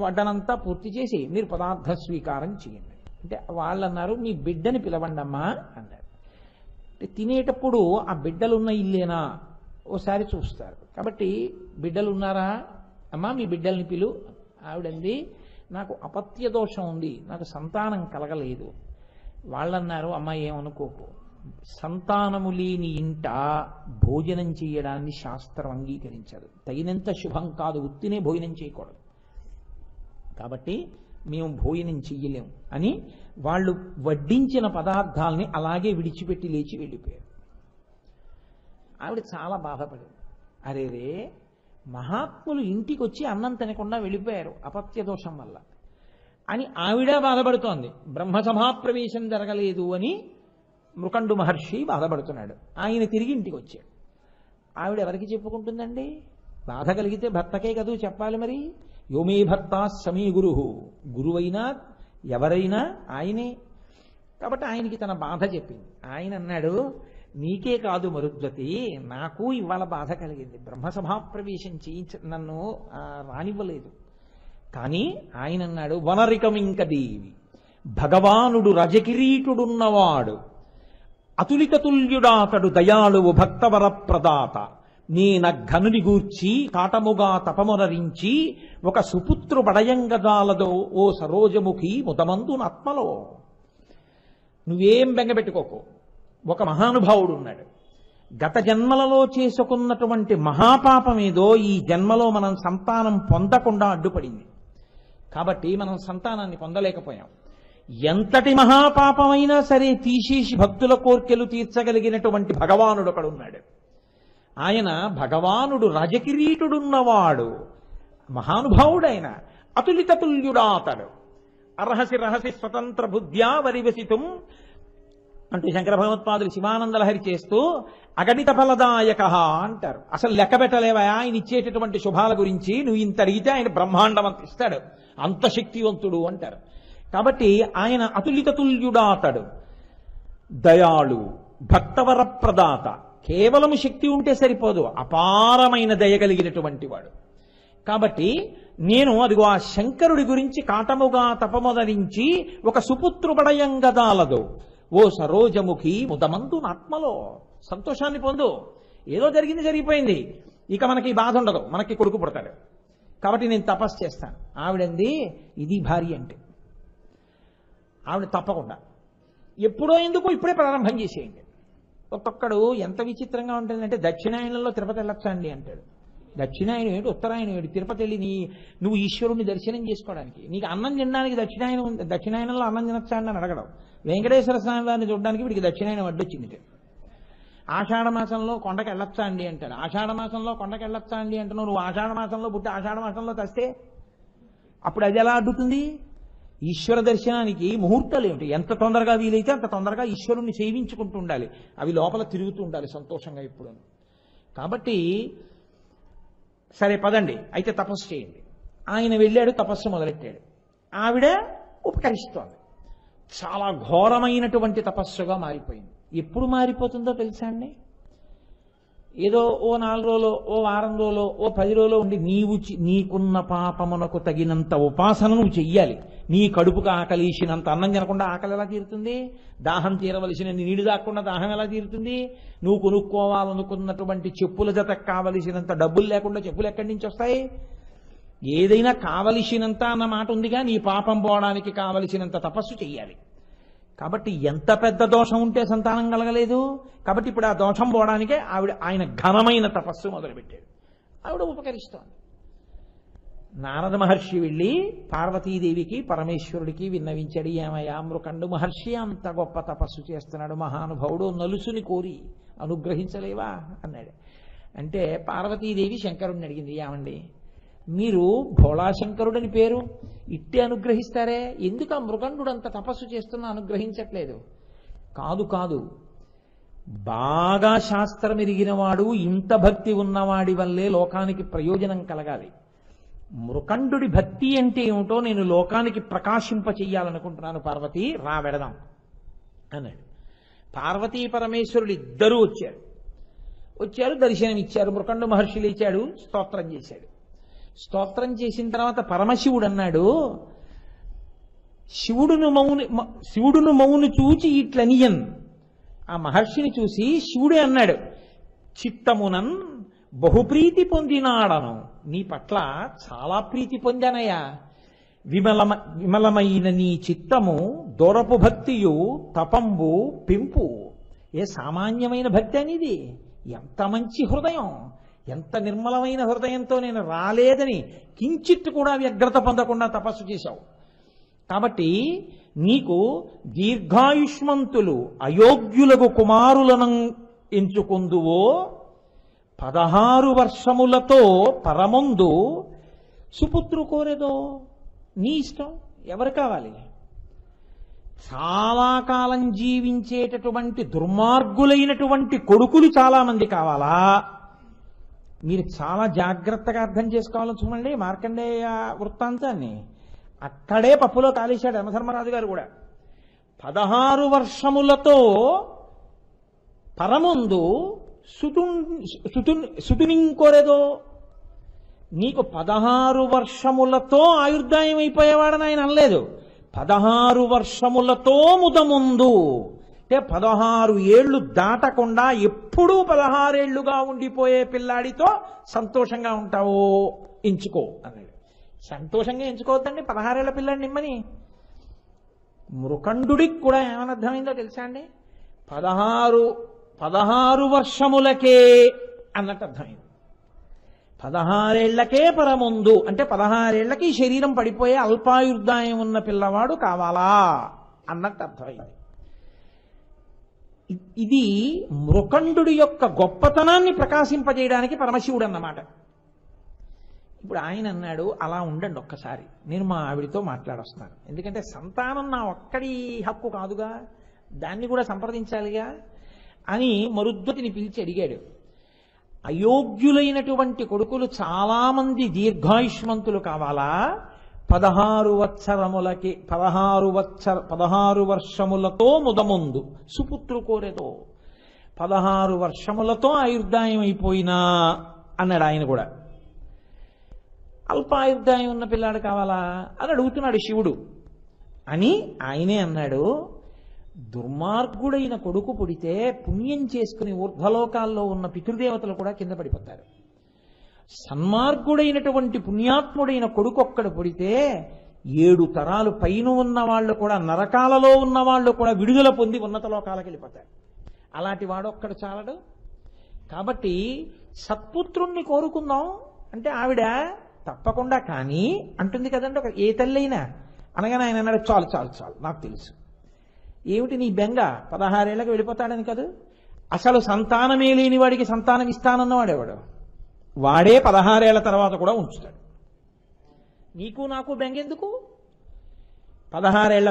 వడ్డనంతా పూర్తి చేసి మీరు పదార్థ స్వీకారం చేయండి అంటే వాళ్ళు అన్నారు, మీ బిడ్డని పిలవండమ్మా అన్నారు. తినేటప్పుడు ఆ బిడ్డలున్న ఇల్లేనా ఓసారి చూస్తారు. కాబట్టి బిడ్డలు ఉన్నారా అమ్మా, మీ బిడ్డల్ని పిలు. ఆవిడంది, నాకు అపత్య దోషం ఉంది, నాకు సంతానం కలగలేదు. వాళ్ళన్నారు, అమ్మ ఏమనుకోకు, సంతానము లేని ఇంట భోజనం చేయడాన్ని శాస్త్రం అంగీకరించదు. తగినంత శుభం కాదు, ఉత్తినే భోజనం చేయకూడదు. కాబట్టి మేము భోజనం చెయ్యలేం అని వాళ్ళు వడ్డించిన పదార్థాలని అలాగే విడిచిపెట్టి లేచి వెళ్ళిపోయారు. ఆవిడ చాలా బాధపడింది. అరేరే, మహాత్ములు ఇంటికి వచ్చి అన్నం తినకుండా వెళ్ళిపోయారు అపత్య దోషం వల్ల అని ఆవిడ బాధపడుతోంది. బ్రహ్మసభాప్రవేశం జరగలేదు అని మృకండు మహర్షి బాధపడుతున్నాడు. ఆయన తిరిగి ఇంటికి వచ్చాడు. ఆవిడ ఎవరికి చెప్పుకుంటుందండి? బాధ కలిగితే భర్తకే కదూ చెప్పాలి. మరి యోమే భర్త సమీ గురు, గురువైనా ఎవరైనా ఆయనే. కాబట్టి ఆయనకి తన బాధ చెప్పింది. ఆయన అన్నాడు, నీకే కాదు మరుద్వతి, నాకు ఇవాళ బాధ కలిగింది. బ్రహ్మసభాప్రవేశం నన్ను రానివ్వలేదు. కానీ ఆయన అన్నాడు, వనరికమింక దేవి, భగవానుడు రజకిరీటుడున్నవాడు, అతులితతుల్యుడాతడు, దయాళువు భక్తవర ప్రదాత, నేన ఘనుని గూర్చి కాటముగా తపమునరించి ఒక సుపుత్రు బడయంగదాలదో ఓ సరోజముఖి ముదమందు ఆత్మలో. నువ్వేం బెంగపెట్టుకోకు. ఒక మహానుభావుడు ఉన్నాడు. గత జన్మలలో చేసుకున్నటువంటి మహాపాపం ఏదో ఈ జన్మలో మనం సంతానం పొందకుండా అడ్డుపడింది. కాబట్టి మనం సంతానాన్ని పొందలేకపోయాం. ఎంతటి మహాపాపమైనా సరే తీసేసి భక్తుల కోర్కెలు తీర్చగలిగినటువంటి భగవానుడు ఒకడున్నాడు. ఆయన భగవానుడు రజకిరీటుడున్నవాడు, మహానుభావుడైన అతులితతుల్యుడాతడు, అర్హసి రహసి స్వతంత్ర బుద్ధ్యా వరివసితుం అంటూ శంకర భగవత్పాదులు శివానందలహరి చేస్తూ అగణిత ఫలదాయక అంటారు. అసలు లెక్క పెట్టలేవా ఆయన ఇచ్చేటటువంటి శుభాల గురించి? నువ్వు ఇంత అడిగితే ఆయన బ్రహ్మాండం అంత ఇస్తాడు, అంత శక్తివంతుడు అంటారు. కాబట్టి ఆయన అతులితతుల్యుడాతడు, దయాళు, భక్తవర ప్రదాత. కేవలం శక్తి ఉంటే సరిపోదు, అపారమైన దయ కలిగినటువంటి వాడు. కాబట్టి నేను అదిగో ఆ శంకరుడి గురించి కాటముగా తపముదరించి ఒక సుపుత్రుబడయంగదాలదు ఓ సరోజముఖి ముదమందు ఆత్మలో. సంతోషాన్ని పొందు. ఏదో జరిగింది జరిగిపోయింది, ఇక మనకి బాధ ఉండదు, మనకి కొడుకు పుడతాడు. కాబట్టి నేను తపస్సు చేస్తాను. ఆవిడంది, ఇది భార్య అంటే. ఆవిడ తప్పకుండా ఎప్పుడో ఎందుకు ఇప్పుడే ప్రారంభం చేసేయండి. ఒక్కొక్కడు ఎంత విచిత్రంగా ఉంటుందంటే, దక్షిణాయనంలో తిరుపతి వెళ్ళొచ్చా అండి అంటాడు. దక్షిణాయనం ఏడు, ఉత్తరాయణం ఏడు. తిరుపతి వెళ్ళి నువ్వు ఈశ్వరుణ్ణి దర్శనం చేసుకోవడానికి, నీకు అన్నం తినడానికి దక్షిణాయనంలో అన్నం తినొచ్చా అని అడగడం. వెంకటేశ్వర స్వామి వారిని చూడడానికి వీడికి దక్షిణాయనం అడ్డొచ్చింది. ఆషాఢ మాసంలో కొండకి వెళ్ళొచ్చా అండి అంటాడు. ఆషాఢ మాసంలో కొండకి వెళ్ళొచ్చా అండి అంటున్నావు. నువ్వు ఆషాఢ మాసంలో పుట్టి ఆషాఢ మాసంలో తెస్తే అప్పుడు అది ఎలా అడ్డుతుంది? ఈశ్వర దర్శనానికి ముహూర్తాలు ఏమిటి? ఎంత తొందరగా వీలైతే అంత తొందరగా ఈశ్వరుణ్ణి సేవించుకుంటూ ఉండాలి. అవి లోపల తిరుగుతూ ఉండాలి సంతోషంగా ఎప్పుడు. కాబట్టి సరే పదండి, అయితే తపస్సు చేయండి. ఆయన వెళ్ళాడు, తపస్సు మొదలెట్టాడు. ఆవిడ ఉపకరిస్తోంది. చాలా ఘోరమైనటువంటి తపస్సుగా మారిపోయింది. ఎప్పుడు మారిపోతుందో తెలుసా అండి? ఏదో ఓ 4 రోజులో, ఓ వారం రోజులో, ఓ 10 రోజులో ఉండి నీకున్న పాపమునకు తగినంత ఉపాసన నువ్వు చెయ్యాలి. నీ కడుపుకు ఆకలిసినంత అన్నం తినకుండా ఆకలి ఎలా తీరుతుంది? దాహం తీరవలసిన నీడు దాక్కుండా దాహం ఎలా తీరుతుంది? నువ్వు కొనుక్కోవాలనుకున్నటువంటి చెప్పుల జతకు కావలసినంత డబ్బులు లేకుండా చెప్పులు ఎక్కడి నుంచి వస్తాయి? ఏదైనా కావలసినంత అన్న మాట ఉందిగా, నీ పాపం పోవడానికి కావలసినంత తపస్సు చెయ్యాలి. కాబట్టి ఎంత పెద్ద దోషం ఉంటే సంతానం కలగలేదు. కాబట్టి ఇప్పుడు ఆ దోషం పోవడానికే ఆయన ఘనమైన తపస్సు మొదలుపెట్టాడు. ఆవిడ ఉపకరిస్తోంది. నారద మహర్షి వెళ్ళి పార్వతీదేవికి పరమేశ్వరుడికి విన్నవించాడు. ఏమయ్యా, మృకండు మహర్షి అంత గొప్ప తపస్సు చేస్తున్నాడు, మహానుభావుడు, నలుసుని కోరి అనుగ్రహించలేవా అన్నాడు. అంటే పార్వతీదేవి శంకరుడిని అడిగింది, ఏమండి మీరు భోళాశంకరుడని పేరు, ఇట్టే అనుగ్రహిస్తారే, ఎందుకు ఆ మృగండు అంత తపస్సు చేస్తున్నా అనుగ్రహించట్లేదు? కాదు కాదు, బాగా శాస్త్రం ఎరిగినవాడు, ఇంత భక్తి ఉన్నవాడి వల్లే లోకానికి ప్రయోజనం కలగాలి. మృకండు భక్తి అంటే ఏమిటో నేను లోకానికి ప్రకాశింప చెయ్యాలనుకుంటున్నాను. పార్వతి రా వెడదాం అన్నాడు. పార్వతీ పరమేశ్వరుడు ఇద్దరూ వచ్చారు, దర్శనం ఇచ్చారు. మృకండు మహర్షి లేచాడు, స్తోత్రం చేశాడు. స్తోత్రం చేసిన తర్వాత పరమశివుడు అన్నాడు, శివుడును మౌను చూచి ఇట్లనియన్. ఆ మహర్షిని చూసి శివుడే అన్నాడు, చిత్తమునన్ బహుప్రీతి పొందినాడను, నీ పట్ల చాలా ప్రీతి పొందానయ్యా. విమలమైన నీ చిత్తము దూరపు భక్తియు తపంబు పెంపు. ఏ సామాన్యమైన భక్తి అనేది, ఎంత మంచి హృదయం, ఎంత నిర్మలమైన హృదయంతో నేను రాలేదని కించిత్ కూడా వ్యగ్రత పొందకుండా తపస్సు చేశావు. కాబట్టి నీకు దీర్ఘాయుష్మంతులు అయోగ్యులకు కుమారులను ఎంచుకొందువో 16 వర్షములతో పరమందు సుపుత్రు కోరేదో. నీ ఇష్టం, ఎవరు కావాలి? చాలా కాలం జీవించేటటువంటి దుర్మార్గులైనటువంటి కొడుకులు చాలా మంది కావాలా? మీరు చాలా జాగ్రత్తగా అర్థం చేసుకోవాలని చూడండి మార్కండేయ వృత్తాంతాన్ని. అక్కడే పప్పులో కాలేశాడు యమధర్మరాజు గారు కూడా. 16 వర్షములతో పరముందు సుతునింకోరేదో. నీకు 16 వర్షములతో ఆయుర్దాయం అయిపోయేవాడని ఆయన అనలేదు. 16 వర్షములతో ముదముందు అంటే 16 ఏళ్లు దాటకుండా ఎప్పుడూ 16 ఏళ్లుగా ఉండిపోయే పిల్లాడితో సంతోషంగా ఉంటావో ఎంచుకో అన్నాడు. సంతోషంగా ఎంచుకోవద్దండి 16 ఏళ్ల పిల్లాడిని ఇమ్మని. మృకండుడికి కూడా ఏమని అర్థమైందో తెలుసా అండి? 16 వర్షములకే అన్నట్టు అర్థమైంది. 16 ఏళ్లకే పరముందు అంటే 16 ఏళ్లకి శరీరం పడిపోయే అల్పాయుర్దాయం ఉన్న పిల్లవాడు కావాలా అన్నట్టు అర్థమైంది. ఇది మృకండుడి యొక్క గొప్పతనాన్ని ప్రకాశింపజేయడానికి పరమశివుడు అన్నమాట. ఇప్పుడు ఆయన అన్నాడు, అలా ఉండండి ఒక్కసారి, నేను మా ఆవిడితో మాట్లాడొస్తాను. ఎందుకంటే సంతానం నా ఒక్కడి హక్కు కాదుగా, దాన్ని కూడా సంప్రదించాలిగా అని మరుద్వతిని పిలిచి అడిగాడు. అయోగ్యులైనటువంటి కొడుకులు చాలా మంది దీర్ఘాయుష్మంతులు కావాలా? 16 వర్షములతో ముదముందు సుపుత్రు కోరేదో. 16 వర్షములతో ఆయుర్దాయం అయిపోయినా అన్నాడు ఆయన కూడా. అల్పాయుర్దాయం ఉన్న పిల్లాడు కావాలా అని అడుగుతున్నాడు శివుడు అని ఆయనే అన్నాడు. దుర్మార్గుడైన కొడుకు పుడితే పుణ్యం చేసుకుని ఊర్ధ్వలోకాల్లో ఉన్న పితృదేవతలు కూడా కింద పడిపోతారు. సన్మార్గుడైనటువంటి పుణ్యాత్ముడైన కొడుకు ఒక్కడు పుడితే 7 తరాలు పైన ఉన్న వాళ్ళు కూడా, నరకాలలో ఉన్న వాళ్ళు కూడా విడుదల పొంది ఉన్నత లోకాలకు వెళ్ళిపోతారు. అలాంటి వాడు ఒక్కడు చాలడు. కాబట్టి సత్పుత్రుణ్ణి కోరుకుందాం అంటే ఆవిడ తప్పకుండా కానీ అంటుంది కదండి. ఏ తల్లైనా అనగానే ఆయన అన్నాడు, చాలు చాలు చాలు నాకు తెలుసు. ఏమిటి నీ బెంగ? 16 ఏళ్ళకి వెళ్ళిపోతాడని కాదు. అసలు సంతానమే లేని వాడికి సంతానం ఇస్తానన్నవాడేవాడు. వాడే 16 ఏళ్ల తర్వాత కూడా ఉంచుతాడు. నీకు నాకు బెంగెందుకు? 16 ఏళ్ల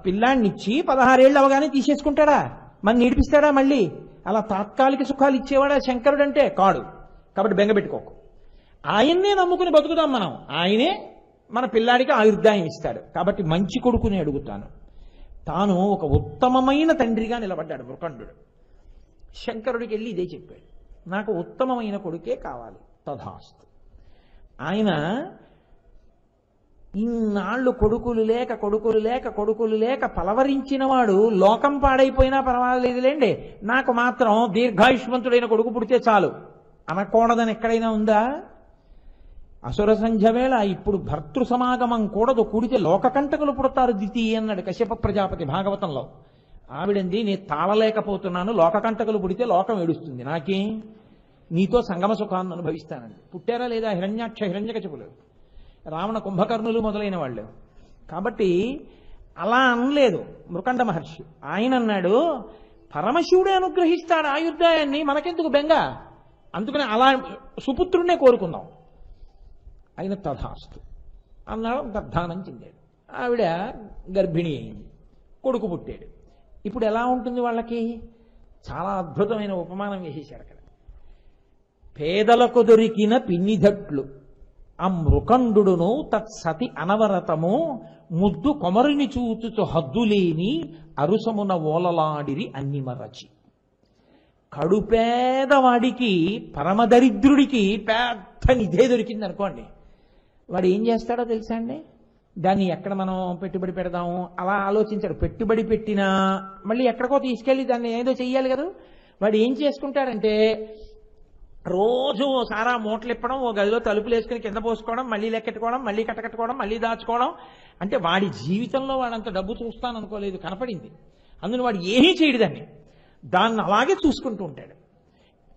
పిల్లాన్నిచ్చి 16 ఏళ్ళు అవగానే తీసేసుకుంటాడా? మన నేర్పిస్తాడా మళ్ళీ? అలా తాత్కాలిక సుఖాలు ఇచ్చేవాడా శంకరుడు అంటే? కాడు. కాబట్టి బెంగ పెట్టుకోకు. ఆయన్నే నమ్ముకుని బతుకుదాం మనం. ఆయనే మన పిల్లాడికి ఆయుర్దాయం ఇస్తాడు. కాబట్టి మంచి కొడుకుని అడుగుతాను. తాను ఒక ఉత్తమమైన తండ్రిగా నిలబడ్డాడు మృకండుడు. శంకరుడికి వెళ్ళి ఇదే చెప్పాడు, నాకు ఉత్తమమైన కొడుకే కావాలి. తథాస్తు. ఆయన ఇన్నాళ్ళు కొడుకులు లేక పలవరించిన వాడు లోకం పాడైపోయినా పర్వాలేదులేండి, నాకు మాత్రం దీర్ఘాయుష్మంతుడైన కొడుకు పుడితే చాలు అనకూడదని ఎక్కడైనా ఉందా? అసుర సంధ్య వేళ ఇప్పుడు భర్తృ సమాగమం కూడదు, కూడితే లోకకంటకులు పుడతారు దితి అన్నాడు కశ్యప ప్రజాపతి భాగవతంలో. ఆవిడంది, నేను తాళలేకపోతున్నాను, లోకకంటకులు పుడితే లోకం ఏడుస్తుంది, నాకేం, నీతో సంగమ సుఖాన్ని అనుభవిస్తానండి. పుట్టారా లేదా హిరణ్యాక్ష హిరణ్యకశిపులు, రావణ కుంభకర్ణులు మొదలైన వాళ్ళు. కాబట్టి అలా అనలేదు మృకండ మహర్షి. ఆయన అన్నాడు, పరమశివుడే అనుగ్రహిస్తాడు ఆయుర్దాయాన్ని, మనకెందుకు బెంగ, అందుకని అలా సుపుత్రుడినే కోరుకుందాం. ఆయన తథాస్తు అన్నాడు. గర్ధానం చెందాడు. ఆవిడ గర్భిణి అయింది, కొడుకు పుట్టాడు. ఇప్పుడు ఎలా ఉంటుంది వాళ్ళకి? చాలా అద్భుతమైన ఉపమానం వేసేశారు అక్కడ. పేదలకు దొరికిన పిన్నిధట్లు ఆ మృకండును తత్సతి అనవరతము ముద్దు కొమరిని చూచుచు హద్దులేని అరుసమున ఓలలాడిరి అన్ని మరచి. కడుపేదవాడికి పరమదరిద్రుడికి పెద్ద నిధే దొరికింది అనుకోండి, వాడు ఏం చేస్తాడో తెలుసా అండి? దాన్ని ఎక్కడ మనం పెట్టుబడి పెడదాము అలా ఆలోచించాడు. పెట్టుబడి పెట్టినా మళ్ళీ ఎక్కడికో తీసుకెళ్ళి దాన్ని ఏదో చెయ్యాలి కదా. వాడు ఏం చేసుకుంటాడంటే రోజు సారా మూటలు ఇప్పడం, ఓ గదిలో తలుపులు వేసుకుని కింద పోసుకోవడం, మళ్ళీ లెక్కెట్టుకోవడం, మళ్ళీ కట్టకట్టుకోవడం, మళ్ళీ దాచుకోవడం. అంటే వాడి జీవితంలో వాడంత డబ్బు చూస్తాననుకోలేదు, కనపడింది. అందులో వాడు ఏమీ చేయడు, దాన్ని అలాగే చూసుకుంటూ ఉంటాడు.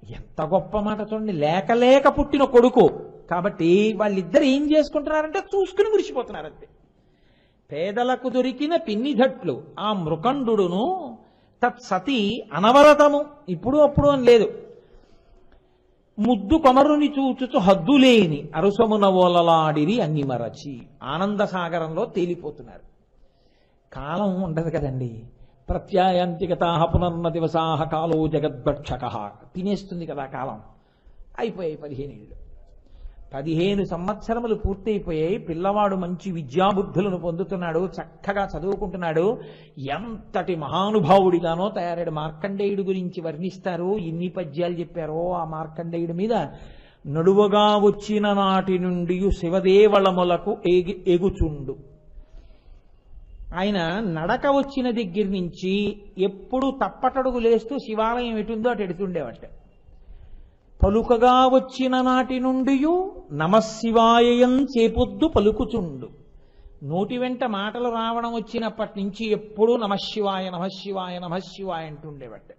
ఎంత గొప్ప మాట చూడండి. లేక లేక పుట్టిన కొడుకు కాబట్టి వాళ్ళిద్దరు ఏం చేసుకుంటున్నారంటే చూసుకుని మురిసిపోతున్నారు అంతే. పేదలకు దొరికిన పిన్నిధట్లు ఆ మృకండును తత్సతి అనవరతము, ఇప్పుడు అప్పుడు అని లేదు, ముద్దు కొమరుని చూచుచు హద్దులేని అరుసమున ఓలలాడిరి అన్ని మరచి ఆనంద సాగరంలో తేలిపోతున్నారు. కాలం ఉండదు కదండి. ప్రత్యాయాంతికతాహ పునర్న దివసాహ కాలో జగద్భక్షక, తినేస్తుంది కదా కాలం. అయిపోయాయి 15 ఏళ్ళు. 15 సంవత్సరములు పూర్తయిపోయాయి. పిల్లవాడు మంచి విద్యాబుద్ధులను పొందుతున్నాడు, చక్కగా చదువుకుంటున్నాడు. ఎంతటి మహానుభావుడిగానో తయారాడు. మార్కండేయుడి గురించి వర్ణిస్తారు. ఇన్ని పద్యాలు చెప్పారో ఆ మార్కండేయుడి మీద. నడువగా వచ్చిన నాటి నుండి శివదేవళములకు ఎగుచుండు. ఆయన నడక వచ్చిన దగ్గర నుంచి ఎప్పుడు తప్పటడుగు లేస్తూ శివాలయం ఎటుందో అటు ఎడుతుండేవట. పలుకగా వచ్చిన నాటి నుండి నమశివాయయం చేపొద్దు పలుకుచుండు. నోటి వెంట మాటలు రావడం వచ్చినప్పటి నుంచి ఎప్పుడూ నమశివాయ నమశివాయ నమశివాయ అంటుండేవట.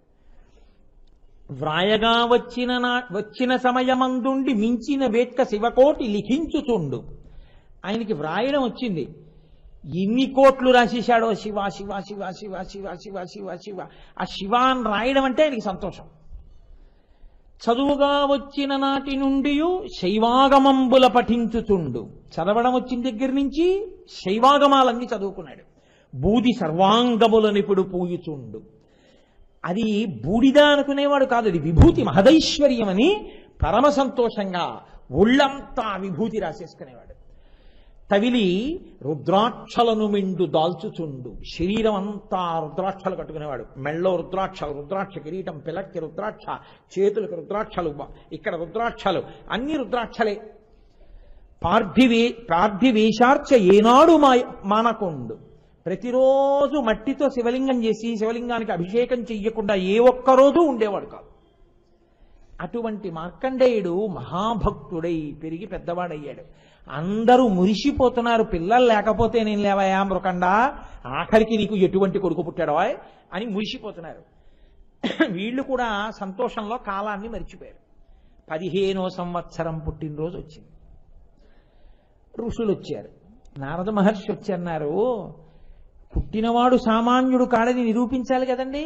వ్రాయగా వచ్చిన సమయమందుండి మించిన వేట్క శివకోటి లిఖించుచుండు. ఆయనకి వ్రాయడం వచ్చింది. ఎన్ని కోట్లు రాసేశాడో శివ శివ శివ శివ శివ శివ శివ శివ. ఆ శివ అని రాయడం అంటే ఆయనకి సంతోషం. చదువుగా వచ్చిన నాటి నుండి శైవాగమంబుల పఠించుచుండు. చదవడం వచ్చిన దగ్గర నుంచి శైవాగమాలన్నీ చదువుకున్నాడు. బూది సర్వాంగములనిప్పుడు పూయుచుండు. అది బూడిద అనుకునేవాడు కాదు, అది విభూతి మహదైశ్వర్యం అని పరమ సంతోషంగా ఒళ్ళంతా విభూతి రాసేసుకునేవాడు. తవిలి రుద్రాక్షలను మిండు దాల్చుచుండు. శరీరం అంతా రుద్రాక్షలు కట్టుకునేవాడు. మెళ్ళో రుద్రాక్షలు, రుద్రాక్ష కిరీటం, పిలక్కి రుద్రాక్ష, చేతులకు రుద్రాక్షలు, ఇక్కడ రుద్రాక్షలు, అన్ని రుద్రాక్షలే. పార్థివేశార్చ ఏనాడు మానకుండు. ప్రతిరోజు మట్టితో శివలింగం చేసి శివలింగానికి అభిషేకం చెయ్యకుండా ఏ ఒక్కరోజు ఉండేవాడు కాదు. అటువంటి మార్కండేయుడు మహాభక్తుడై పెరిగి పెద్దవాడయ్యాడు. అందరూ మురిసిపోతున్నారు. పిల్లలు లేకపోతే నేను లేవయా మృకండా, ఆఖరికి నీకు ఎటువంటి కొడుకు పుట్టాడో అని మురిసిపోతున్నారు. వీళ్ళు కూడా సంతోషంలో కాలాన్ని మరిచిపోయారు. 15వ సంవత్సరం పుట్టినరోజు వచ్చింది. ఋషులు వచ్చారు. నారద మహర్షి వచ్చన్నారు. పుట్టినవాడు సామాన్యుడు కాడని నిరూపించాలి కదండి.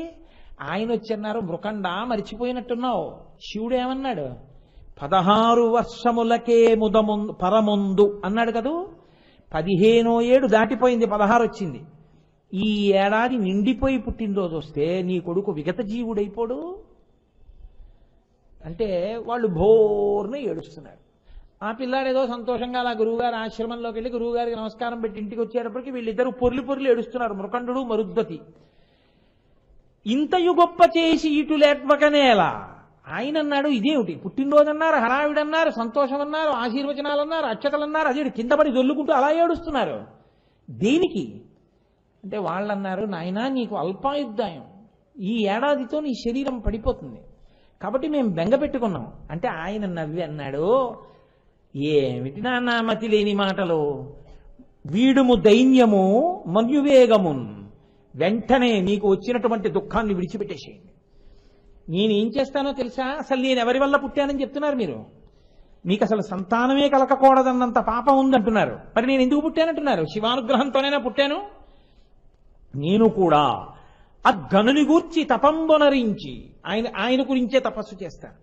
ఆయన వచ్చన్నారు. మృకండా మరిచిపోయినట్టున్నావు. శివుడు ఏమన్నాడు? 16 వర్షములకే పరముందు అన్నాడు కదూ. 15వ ఏడు దాటిపోయింది, 16 వచ్చింది. ఈ ఏడాది నిండిపోయి పుట్టినరోజు వస్తే నీ కొడుకు విగత జీవుడైపోడు అంటే వాళ్ళు భోర్న ఏడుస్తున్నారు. ఆ పిల్లాడేదో సంతోషంగా అలా గురువుగారు ఆశ్రమంలోకి వెళ్ళి గురువుగారికి నమస్కారం పెట్టి ఇంటికి వచ్చేటప్పటికి వీళ్ళిద్దరూ పొర్లి పొర్లి ఏడుస్తున్నారు, మృకండు మరుద్వతి. ఇంతయు గొప్ప చేసి ఇటులేట్వకనేలా. ఆయన అన్నాడు, ఇదేమిటి పుట్టినరోజు అన్నారు, హడావిడి అన్నారు, సంతోషం అన్నారు, ఆశీర్వచనాలు అన్నారు, అక్షతలు అన్నారు, అదే కింద పడి దొల్లుకుంటూ అలా ఏడుస్తున్నారు. దేనికి అంటే వాళ్ళు అన్నారు, నాయనా నీకు అల్పాయుద్ధాయం, ఈ ఏడాదితో నీ శరీరం పడిపోతుంది కాబట్టి మేము బెంగ పెట్టుకున్నాం అంటే ఆయన నవ్వి అన్నాడు, ఏమిటి నాన్న మతి లేని మాటలు, వీడుము దైన్యము మన్యువేగమున్, వెంటనే నీకు వచ్చినటువంటి దుఃఖాన్ని విడిచిపెట్టేసేయండి. నేనేం చేస్తానో తెలుసా? అసలు నేను ఎవరి వల్ల పుట్టానని చెప్తున్నారు మీరు. మీకు అసలు సంతానమే కలగకూడదన్నంత పాపం ఉందంటున్నారు. మరి నేను ఎందుకు పుట్టానంటున్నారు? శివానుగ్రహంతోనైనా పుట్టాను. నేను కూడా ఆ గనుని గూర్చి తపంబొనరించి ఆయన గురించే తపస్సు చేస్తాను.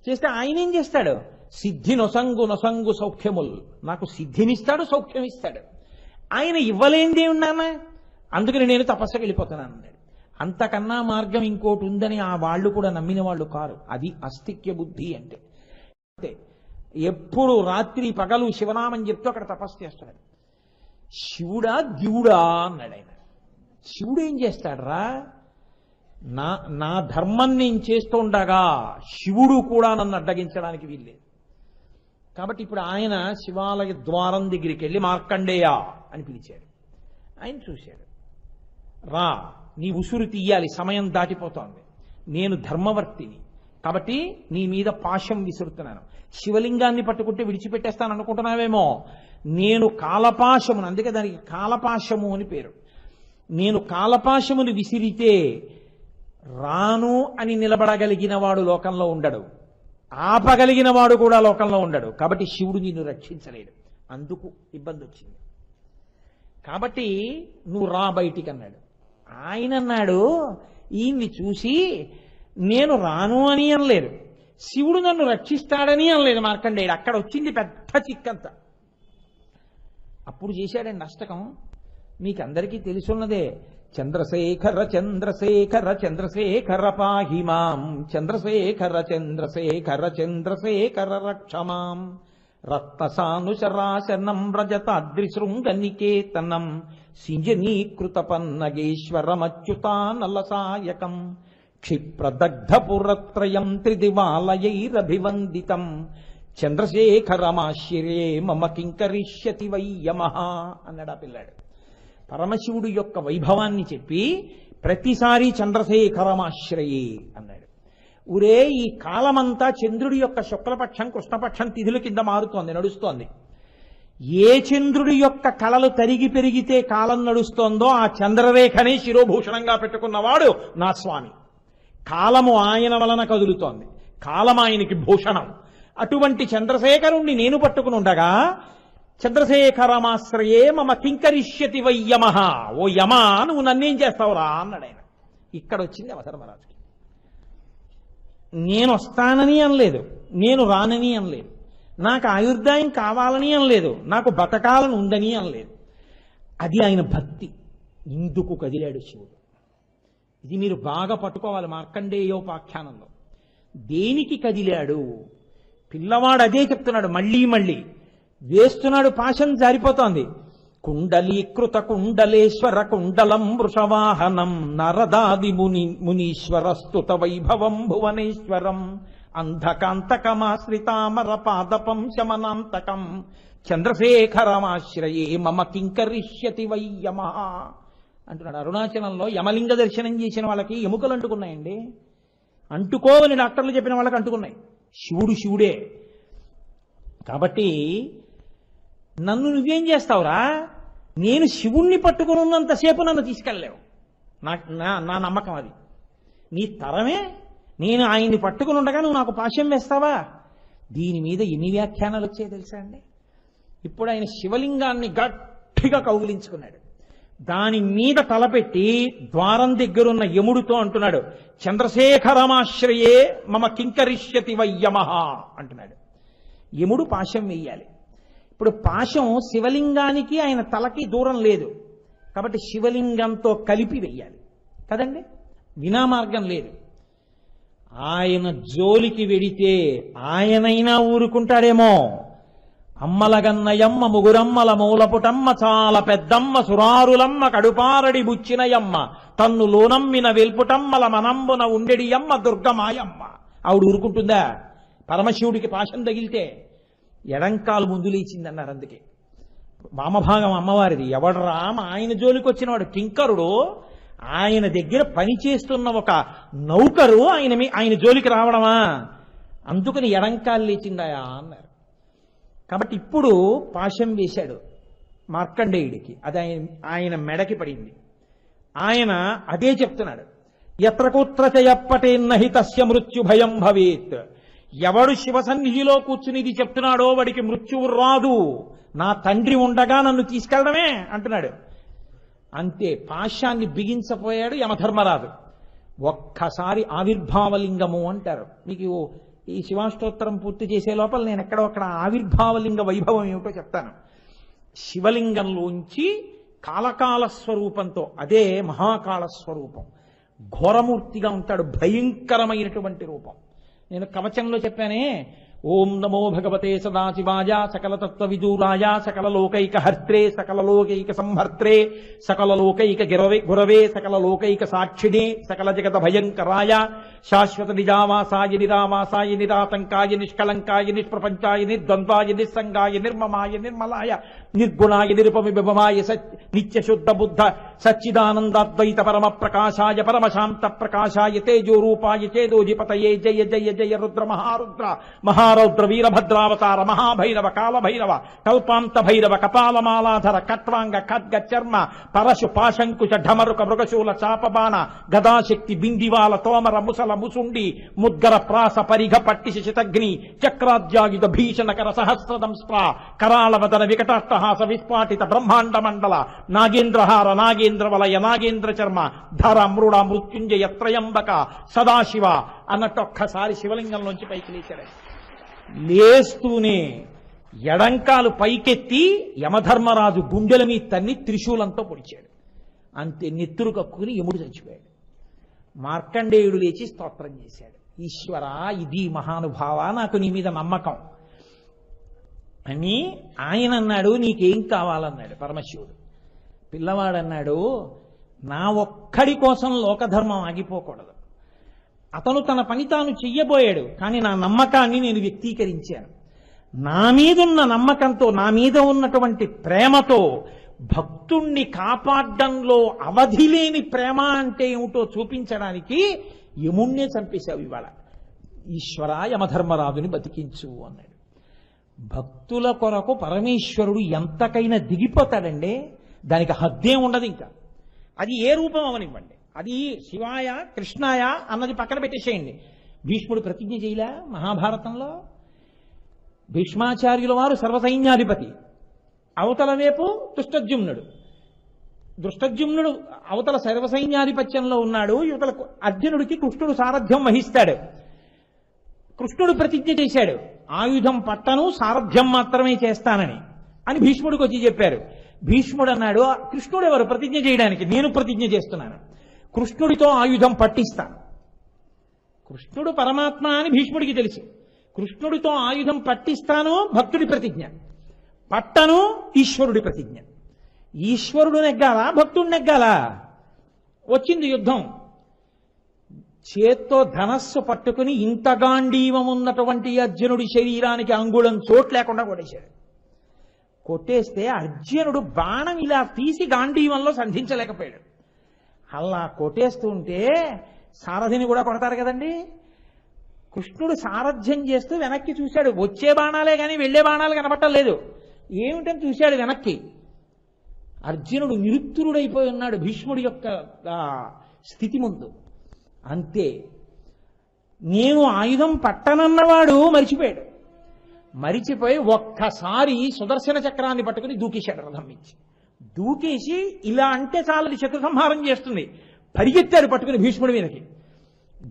చేస్తే ఆయన ఏం చేస్తాడు? సిద్ధి నొసంగు సౌఖ్యములు, నాకు సిద్ధినిస్తాడు, సౌఖ్యం ఇస్తాడు. ఆయన ఇవ్వలేందే ఉన్నానా, అందుకని నేను తపస్సుకి వెళ్ళిపోతున్నాను అన్నాడు. అంతకన్నా మార్గం ఇంకోటి ఉందని ఆ వాళ్ళు కూడా నమ్మిన వాళ్ళు కారు. అది అస్తిక్య బుద్ధి అంటే. ఎప్పుడు రాత్రి పగలు శివనామని చెప్తూ అక్కడ తపస్సు చేస్తున్నాడు. శివుడా దివుడా అన్నాడు ఆయన. శివుడు ఏం చేస్తాడరా? నా ధర్మం నేను చేస్తుండగా శివుడు కూడా నన్ను అడ్డగించడానికి వీల్లేదు. కాబట్టి ఇప్పుడు ఆయన శివాలయ ద్వారం దగ్గరికి వెళ్ళి మార్కండేయ అని పిలిచాడు. ఆయన చూశాడు. రా, నీ ఉసురు తీయాలి, సమయం దాటిపోతోంది. నేను ధర్మవర్తిని కాబట్టి నీ మీద పాశం విసురుతున్నాను. శివలింగాన్ని పట్టుకుంటే విడిచిపెట్టేస్తాను అనుకుంటున్నావేమో. నేను కాలపాశమును, అందుకే దానికి కాలపాశము అని పేరు. నేను కాలపాశమును విసిరితే రాను అని నిలబడగలిగిన వాడు లోకంలో ఉండడు, ఆపగలిగిన వాడు కూడా లోకంలో ఉండడు. కాబట్టి శివుడు నిన్ను రక్షించలేడు, అందుకు ఇబ్బంది వచ్చింది. కాబట్టి నువ్వు రా బయటికి అన్నాడు. ఆయన అన్నాడు, ఈయన్ని చూసి నేను రాను అని అనలేదు, శివుడు నన్ను రక్షిస్తాడని అనలేదు మార్కండేయుడు. అక్కడ వచ్చింది పెద్ద చిక్కంత. అప్పుడు చేశాడండి అష్టకం. మీకు అందరికీ తెలుసున్నదే, చంద్రశేఖర చంద్రశేఖర చంద్రశేఖర పాహిమాం, చంద్రశేఖర చంద్రశేఖర చంద్రశేఖర రక్షమాం, రత్నసానుశరాశనం రజతాద్రిశృంగనికేతనం, సింజనీకృత పన్నగేశ్వరమచ్యుతానలసాయకం, క్షిప్రదగ్ధపురత్రయం త్రిదివాలయైరభివందితం, చంద్రశేఖరమాశ్చర్యే మమ కింకరిష్యతి వై యమః అన్నాడు ఆ పిల్లాడు. పరమశివుడు యొక్క వైభవాన్ని చెప్పి ప్రతిసారి చంద్రశేఖరమాశ్రయే అన్నాడు. ఊరే ఈ కాలమంతా చంద్రుడి యొక్క శుక్లపక్షం కృష్ణపక్షం తిథుల కింద మారుతోంది, నడుస్తోంది. ఏ చంద్రుడి యొక్క కళలు తరిగి పెరిగితే కాలం నడుస్తోందో ఆ చంద్రరేఖనే శిరోభూషణంగా పెట్టుకున్నవాడు నా స్వామి. కాలము ఆయన వలన కదులుతోంది, కాలం ఆయనకి భూషణం. అటువంటి చంద్రశేఖరుణ్ణి నేను పట్టుకుని ఉండగా చంద్రశేఖరమాశ్రయే మమ కింకరిష్యతి వై యమః, ఓ యమ నువ్వు నన్నేం చేస్తావురా అన్నాడు ఆయన. ఇక్కడ వచ్చింది యమధర్మరాజుకి. నేను వస్తానని అనలేదు, నేను రానని అనలేదు, నాకు ఆయుర్దాయం కావాలని అనలేదు, నాకు బతకాలని ఉందని అనలేదు. అది ఆయన భక్తి. ఇందుకు కదిలాడు శివుడు. ఇది మీరు బాగా పట్టుకోవాలి మార్కండేయోపాఖ్యానంలో. దేనికి కదిలాడు? పిల్లవాడు అదే చెప్తున్నాడు, మళ్ళీ మళ్ళీ వేస్తున్నాడు, పాశం జారిపోతోంది. కుండలీకృత కుండలేశ్వర కుండలం వృషవాహనం, నరదాది మునీశ్వర స్తుత వైభవం భువనేశ్వరం, అంధకాంతకమాశ్రితామర పాదపం శమనాంతకం, చంద్రశేఖరమాశ్రయే మమ కింకరిష్యతి వై యమః అంటున్నాడు. అరుణాచలంలో యమలింగ దర్శనం చేసిన వాళ్ళకి ఎముకలు అంటుకున్నాయండి. అంటుకోవని డాక్టర్లు చెప్పిన వాళ్ళకి అంటుకున్నాయి. శివుడు శివుడే. కాబట్టి నన్ను నువ్వేం చేస్తావురా? నేను శివుణ్ణి పట్టుకుని ఉన్నంతసేపు నన్ను తీసుకెళ్ళలేవు. నా నమ్మకం అది. నీ తరమే. నేను ఆయన్ని పట్టుకుని ఉండగా నువ్వు నాకు పాశం వేస్తావా? దీని మీద ఎన్ని వ్యాఖ్యానాలు వచ్చాయో తెలుసా అండి. ఇప్పుడు ఆయన శివలింగాన్ని గట్టిగా కౌగిలించుకున్నాడు. దాని మీద తలపెట్టి ద్వారం దగ్గరున్న యముడితో అంటున్నాడు, చంద్రశేఖరమాశ్రయే మమ కింకరిష్యతి వై యమః అంటున్నాడు. యముడు పాశం వెయ్యాలి. ఇప్పుడు పాశం శివలింగానికి ఆయన తలకి దూరం లేదు కాబట్టి శివలింగంతో కలిపి వెయ్యాలి కదండి, వినా మార్గం లేదు. ఆయన జోలికి వెడితే ఆయనైనా ఊరుకుంటాడేమో. అమ్మలగన్నయమ్మ ముగురమ్మల మూలపుటమ్మ చాలా పెద్దమ్మ సురారులమ్మ కడుపారడి బుచ్చినయమ్మ తన్ను లోనమ్మిన వెల్పుటమ్మల మనంబున ఉండెడియమ్మ దుర్గమాయమ్మ. ఆవిడ ఊరుకుంటుందా? పరమశివుడికి పాశం తగిలితే ఎడంకాలు ముందు లేచిందన్నారు. అందుకే వామభాగం అమ్మవారిది. ఎవడరా ఆయన జోలికి వచ్చినవాడు? కింకరుడు. ఆయన దగ్గర పనిచేస్తున్న ఒక నౌకరు ఆయన జోలికి రావడమా? అందుకని ఎడంకాలు లేచిందాయా అన్నారు. కాబట్టి ఇప్పుడు పాశం వేశాడు మార్కండేయుడికి. అది ఆయన మెడకి పడింది. ఆయన అదే చెప్తున్నాడు, ఎత్ర కుత్ర చయప్పటేన్నహి తస్య మృత్యు భయం భవేత్. ఎవడు శివ సన్నిధిలో కూర్చుని ఇది చెప్తున్నాడో వాడికి మృత్యువు రాదు. నా తండ్రి ఉండగా నన్ను తీసుకెళ్ళడమే అంటున్నాడు. అంతే, పాశాన్ని బిగించపోయాడు యమధర్మరాజు. ఒక్కసారి ఆవిర్భావలింగము అంటారు. మీకు ఈ శివాష్టోత్తరం పూర్తి చేసే లోపల నేను ఎక్కడో అక్కడ ఆవిర్భావలింగ వైభవం ఏమిటో చెప్తాను. శివలింగంలోంచి కాలకాల స్వరూపంతో, అదే మహాకాళ స్వరూపం, ఘోరమూర్తిగా ఉంటాడు, భయంకరమైనటువంటి రూపం. నేను కవచంలో చెప్పానే, ఓం నమో భగవతే సదాశివాయ సకల తత్వ విదూరాయ సకల లోకైక హర్త్రే సకల లోకైక సంహర్త్రే సకల లోకైక గురవే సకల లోకైక సాక్షిణే సకల జగత భయంకరాయ శాశ్వత నిజావాసాయ నిరావాసాయ నిరాతంకాయ నిష్కలంకాయ నిష్ప్రపంచాయ నిర్ద్వంద్వాయ నిస్సంగాయ నిర్మమాయ నిర్మలాయ నిర్గుణాయ నిరుపమిబమాయ నిత్యశుద్ధ బుద్ధ సచ్చిదానందాద్వైత పరమ ప్రకాశాయ పరమశాంత ప్రకాశాయ తేజోరూపాయ చేదోజిపతయే జయ జయ జయ రుద్ర మహారుద్ర మహా మహారౌద్ర వీరభద్రావతార మహాభైరవ కాలభైరవ కల్పాంత భైరవ కపాలమాలాధర కట్వాంగ ఖడ్గ చర్మ పరశు పాశంకుశ ఢమరుక మృగశూల చాపబాణ గదాశక్తి బిందివాల తోమర ముసల ముసుండి ముద్గర ప్రాస పరిఘ పట్టి శతగ్ని చక్రాద్యాయుధ భీషణకర సహస్రదంస్ట్ర కరాళవదన వికటాట్టహాస విస్ఫాటిత బ్రహ్మాండ మండల నాగేంద్రహార నాగేంద్ర వలయ నాగేంద్ర చర్మ ధర మృడ మృత్యుంజయ త్రయంబక సదాశివ అన్నట్టు ఒక్కసారి శివలింగంలోంచి పైకి లేచాడు. లేస్తూనే ఎడంకాలు పైకెత్తి యమధర్మరాజు గుండెల మీద తన్ని త్రిశూలంతో పొడిచాడు. అంతే నెత్తురు కక్కుని యముడు చచ్చిపోయాడు. మార్కండేయుడు లేచి స్తోత్రం చేశాడు. ఈశ్వర, ఇది మహానుభావ, నాకు నీ మీద నమ్మకం అని ఆయన అన్నాడు. నీకేం కావాలన్నాడు పరమశివుడు. పిల్లవాడన్నాడు, నా ఒక్కడి కోసం లోకధర్మం ఆగిపోకూడదు. అతను తన పని తాను చెయ్యబోయాడు, కానీ నా నమ్మకాన్ని నేను వ్యక్తీకరించాను. నా మీదున్న నమ్మకంతో, నా మీద ఉన్నటువంటి ప్రేమతో భక్తుణ్ణి కాపాడడంలో అవధి లేని ప్రేమ అంటే ఏమిటో చూపించడానికి యముణ్ణే చంపేశావు ఇవాళ. ఈశ్వర, యమధర్మరాజుని బతికించు అన్నాడు. భక్తుల కొరకు పరమేశ్వరుడు ఎంతకైనా దిగిపోతాడండి. దానికి హద్దే ఉండదు. ఇంకా అది ఏ రూపం అవనివ్వండి, అది శివాయ కృష్ణాయ అన్నది పక్కన పెట్టేసేయండి. భీష్ముడు ప్రతిజ్ఞ చేయలే మహాభారతంలో? భీష్మాచార్యుల వారు సర్వసైన్యాధిపతి, అవతల వైపు దుష్టజుమ్నుడు. దుష్టజుమ్నుడు అవతల సర్వసైన్యాధిపత్యంలో ఉన్నాడు, యువతల అర్జునుడికి కృష్ణుడు సారథ్యం వహిస్తాడు. కృష్ణుడు ప్రతిజ్ఞ చేశాడు, ఆయుధం పట్టను, సారథ్యం మాత్రమే చేస్తానని. అని భీష్ముడికి వచ్చి చెప్పారు. భీష్ముడు అన్నాడు, కృష్ణుడు ఎవరు ప్రతిజ్ఞ చేయడానికి? నేను ప్రతిజ్ఞ చేస్తున్నాను, కృష్ణుడితో ఆయుధం పట్టిస్తాను. కృష్ణుడు పరమాత్మ అని భీష్ముడికి తెలుసు. కృష్ణుడితో ఆయుధం పట్టిస్తాను భక్తుడి ప్రతిజ్ఞ, పట్టను ఈశ్వరుడి ప్రతిజ్ఞ. ఈశ్వరుడు నెగ్గాలా, భక్తుడు నెగ్గాలా? వచ్చింది యుద్ధం. చేత్తో ధనస్సు పట్టుకుని ఇంత గాంధీవం ఉన్నటువంటి అర్జునుడి శరీరానికి అంగుళం చోటు లేకుండా కొట్టేశాడు. కొట్టేస్తే అర్జునుడు బాణం ఇలా తీసి గాంధీవంలో సంధించలేకపోయాడు. అలా కొట్టేస్తూ ఉంటే సారథిని కూడా కొడతారు కదండి. కృష్ణుడు సారథ్యం చేస్తూ వెనక్కి చూశాడు. వచ్చే బాణాలే కానీ వెళ్లే బాణాలు కనపట్టలేదు. ఏమిటని చూశాడు వెనక్కి. అర్జునుడు నిరుత్తరుడైపోయి ఉన్నాడు భీష్ముడి యొక్క స్థితి ముందు. అంతే, నేను ఆయుధం పట్టనన్నవాడు మరిచిపోయాడు. మరిచిపోయి ఒక్కసారి సుదర్శన చక్రాన్ని పట్టుకుని దూకేశాడు రథం మించి. దూకేసి ఇలా అంటే చాలది శత్రు సంహారం చేస్తుంది. పరిగెత్తాడు పట్టుకుని భీష్ముడి మీదకి.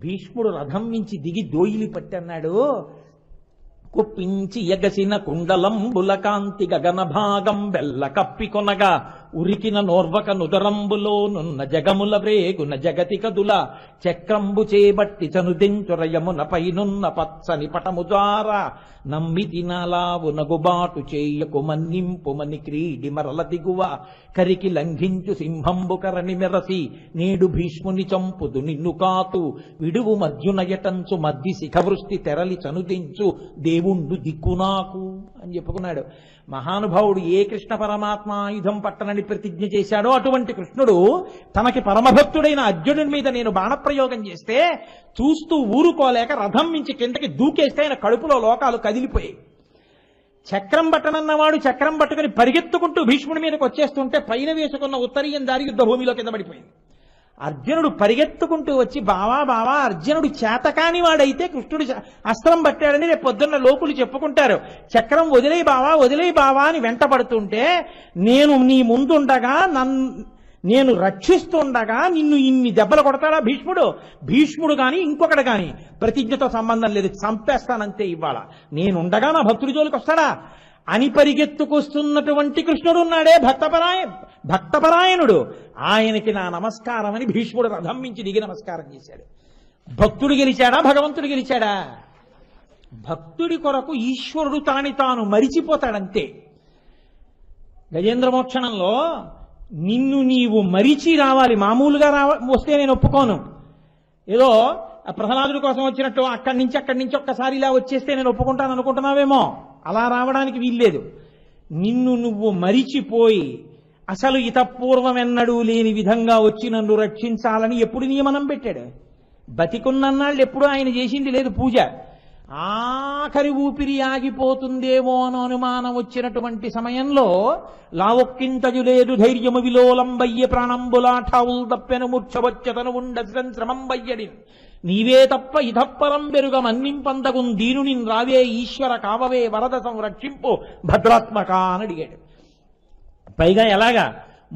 భీష్ముడు రథం మించి దిగి దోయిలి పట్టన్నాడు. కుప్పించి ఎగసిన కుండలంబుల కాంతి గగన భాగం బెల్ల కప్పి కొనగా ఉరికిన నోర్వక నుదరంబులో నున్న జగముల వ్రేగున జగతి కదుల చక్రంబు చేబట్టి చనుదెంచురయమున పైనున్న పచ్చని పటము ద్వారా నమ్మి తినలావు నగుబాటు చేయకు మన్నింపు మని క్రీడి మరల దిగువ కరికి లంఘించు సింహంబు కరణి మెరసి నేడు భీష్ముని చంపుదు నిన్ను కాతు విడువు మధ్యునయటంచు మద్ది శిఖవృష్టి తెరలి చనుదించు దేవుండు దిక్కు నాకు అని చెప్పుకున్నాడు. మహానుభావుడు ఏ కృష్ణ పరమాత్మ ఆయుధం పట్టనని ప్రతిజ్ఞ చేశాడో అటువంటి కృష్ణుడు తనకి పరమభక్తుడైన అర్జునుడి మీద నేను బాణప్రయోగం చేస్తే చూస్తూ ఊరుకోలేక రథం మించి కిందకి దూకేస్తే ఆయన కడుపులో లోకాలు కదిలిపోయాయి. చక్రం పట్టనన్నవాడు చక్రం పట్టుకుని పరిగెత్తుకుంటూ భీష్ముడి మీదకి వచ్చేస్తుంటే పైన వేసుకున్న ఉత్తరీయం దారి యుద్ధ భూమిలో కింద పడిపోయింది. అర్జునుడు పరిగెత్తుకుంటూ వచ్చి బావా బావా, అర్జునుడు చేతకాని వాడైతే కృష్ణుడు అస్త్రం పట్టాడని రేపు పొద్దున్న లోకులు చెప్పుకుంటారు. చక్రం వదిలేయి బావా అని వెంట పడుతుంటే నేను నీ ముందుండగా నేను రక్షిస్తుండగా నిన్ను ఇన్ని దెబ్బలు కొడతాడా భీష్ముడు? భీష్ముడు గాని ఇంకొకడు గాని ప్రతిజ్ఞతో సంబంధం లేదు, చంపేస్తానంతే. ఇవాళ నేనుండగా నా భక్తుడి జోలికి వస్తాడా అని పరిగెత్తుకొస్తున్నటువంటి కృష్ణుడు ఉన్నాడే భక్తపరాయణుడు, ఆయనకి నా నమస్కారం అని భీష్ముడు రథం మించి దిగి నమస్కారం చేశాడు. భక్తుడు గెలిచాడా, భగవంతుడు గెలిచాడా? భక్తుడి కొరకు ఈశ్వరుడు తాను మరిచిపోతాడంతే. గజేంద్ర మోక్షణంలో నిన్ను నీవు మరిచి రావాలి, మామూలుగా వస్తే నేను ఒప్పుకోను. ఏదో ప్రహ్లాదుడి కోసం వచ్చినట్టు అక్కడి నుంచి ఒక్కసారి ఇలా వచ్చేస్తే నేను ఒప్పుకుంటాను అనుకుంటున్నావేమో, అలా రావడానికి వీల్లేదు. నిన్ను నువ్వు మరిచిపోయి అసలు ఇతపూర్వమెన్నడూ లేని విధంగా వచ్చి నన్ను రక్షించాలని ఎప్పుడు నియమనం పెట్టాడు? బతికున్నన్నాళ్ళు ఎప్పుడు ఆయన చేసింది లేదు పూజ. ఆఖరి ఊపిరి ఆగిపోతుందేమో అని అనుమానం వచ్చినటువంటి సమయంలో లావొక్కింతజు లేదు ధైర్యము విలోలంబయ్య ప్రాణంబులాఠావుల్ తప్పెను మూర్ఛవచ్చతను ఉండశ్రం శ్రమంబయ్యడి నీవే తప్ప ఇధప్పరం బెరుగ మన్నింపందగుం దీనుని రావే ఈశ్వర కావవే వరద సంరక్షింపు భద్రాత్మక అని అడిగాడు. పైగా ఎలాగా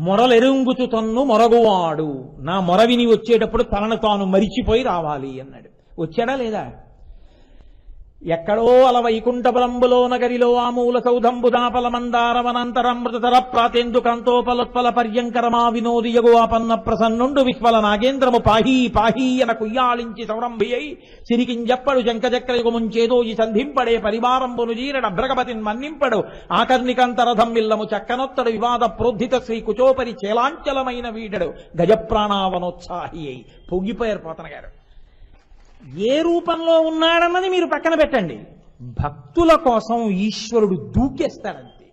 మొరలెరుంగుచు తన్ను మొరగువాడు, నా మొర విని వచ్చేటప్పుడు తనను తాను మరిచిపోయి రావాలి అన్నాడు. వచ్చాడా లేదా? ఎక్కడో అల వైకుంఠపురంబులో నగరిలో ఆమూల సౌధంబుదాపల మందారవనంతరమృతర ప్రాతేందుకాంతోపలోత్పల పర్యంకరమా వినోదియగు ఆపన్న ప్రసన్నుండు విశ్వల నాగేంద్రము పాహీ పాహీ అన కుయ్యాళించి సౌరంభియై సిరికింజప్పడు శంఖచక్రయుగు ముంచేదో ఈ సంధింపడే పరివారంబును జీరడ భ్రగపతిన్ మన్నింపడు ఆకర్ణికంతరథం మిల్లము చక్కనొత్తడు వివాద ప్రోద్ధిత శ్రీ కుచోపరి చేలాంచలమైన వీడడు గజప్రాణావనోత్సాహి అయి పొంగిపోయారు పోతన గారు. ఏ రూపంలో ఉన్నాడన్నది మీరు పక్కన పెట్టండి, భక్తుల కోసం ఈశ్వరుడు దూకేస్తాడంతే.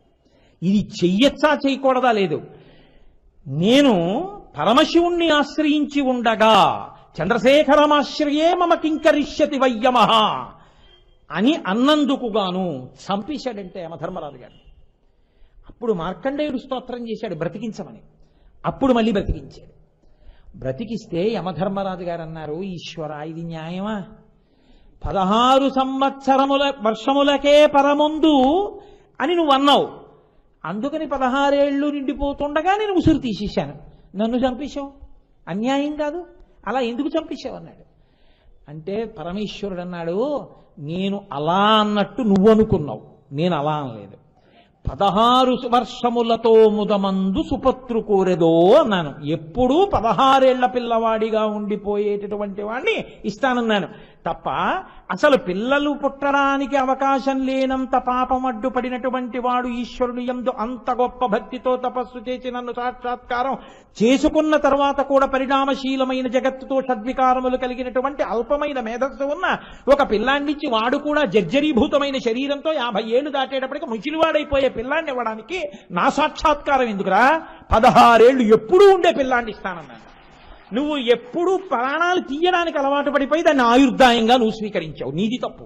ఇది చెయ్యొచ్చా చేయకూడదా లేదు. నేను పరమశివుణ్ణి ఆశ్రయించి ఉండగా చంద్రశేఖరమాశ్రయే మమ కింకరిష్యతి వయ్యమహ అని అన్నందుకుగాను చంపేశాడంటే యమధర్మరాజు గారు. అప్పుడు మార్కండేయుడు స్తోత్రం చేశాడు బ్రతికించమని, అప్పుడు మళ్ళీ బ్రతికించాడు. బ్రతికిస్తే యమధర్మరాజు గారు అన్నారు, ఈశ్వర ఇది న్యాయమా? 16 సంవత్సరముల వర్షములకే పరముందు అని నువ్వు అన్నావు, అందుకని 16 ఏళ్ళు నిండిపోతుండగా నేను ఉసురు తీసేశాను, నన్ను చంపేశావు, అన్యాయం కాదు, అలా ఎందుకు చంపేశావు అన్నాడు. అంటే పరమేశ్వరుడు అన్నాడు, నేను అలా అన్నట్టు నువ్వు అనుకున్నావు, నేను అలా అనలేదు. 16 వర్షములతో ముదమందు సుపత్రు కోరెదో అన్నాను. ఎప్పుడూ 16 ఏళ్ల పిల్లవాడిగా ఉండిపోయేటటువంటి వాడిని ఇస్తానన్నాను తప్ప అసలు పిల్లలు పుట్టడానికి అవకాశం లేనంత పాపం అడ్డుపడినటువంటి వాడు ఈశ్వరుని యందు అంత గొప్ప భక్తితో తపస్సు చేసి నన్ను సాక్షాత్కారం చేసుకున్న తర్వాత కూడా పరిణామశీలమైన జగత్తుతో షడ్వికారములు కలిగినటువంటి అల్పమైన మేధస్సు ఉన్న ఒక పిల్లాన్నిచ్చి వాడు కూడా జర్జరీభూతమైన శరీరంతో 50 ఏళ్లు దాటేటప్పటికి ముచిలివాడైపోయే పిల్లాన్ని ఇవ్వడానికి నా సాక్షాత్కారం ఎందుకురా? 16 ఏళ్లు ఎప్పుడూ ఉండే పిల్లాన్ని ఇస్తానన్నాను. నువ్వు ఎప్పుడూ ప్రాణాలు తీయడానికి అలవాటు పడిపోయి దాన్ని ఆయుర్దాయంగా నువ్వు స్వీకరించావు, నీది తప్పు.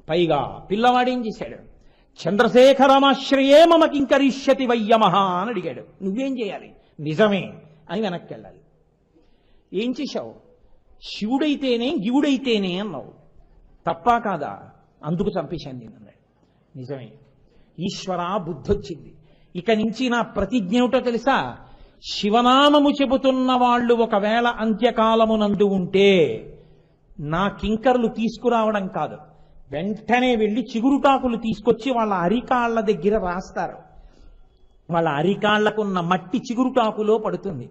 పైగా పిల్లవాడేం చేశాడు? చంద్రశేఖరమాశ్రయే మమ కింకరిష్యతి వయ్యమహ అని అడిగాడు. నువ్వేం చేయాలి? నిజమే అని వెనక్కి వెళ్ళాలి. ఏం చేశావు? శివుడైతేనే గివుడైతేనే అన్నావు, తప్పా కాదా? అందుకు చంపేశాను నేను అన్నాడు. నిజమే, ఈశ్వర బుద్ధొచ్చింది. ఇక నుంచి నా ప్రతిజ్ఞ ఏమిటో తెలుసా? శివనామము చెబుతున్న వాళ్ళు ఒకవేళ అంత్యకాలమునందు ఉంటే నా కింకర్లు తీసుకురావడం కాదు, వెంటనే వెళ్ళి చిగురుటాకులు తీసుకొచ్చి వాళ్ళ అరికాళ్ల దగ్గర రాస్తారు. వాళ్ళ అరికాళ్లకున్న మట్టి చిగురుటాకులో పడుతుంది.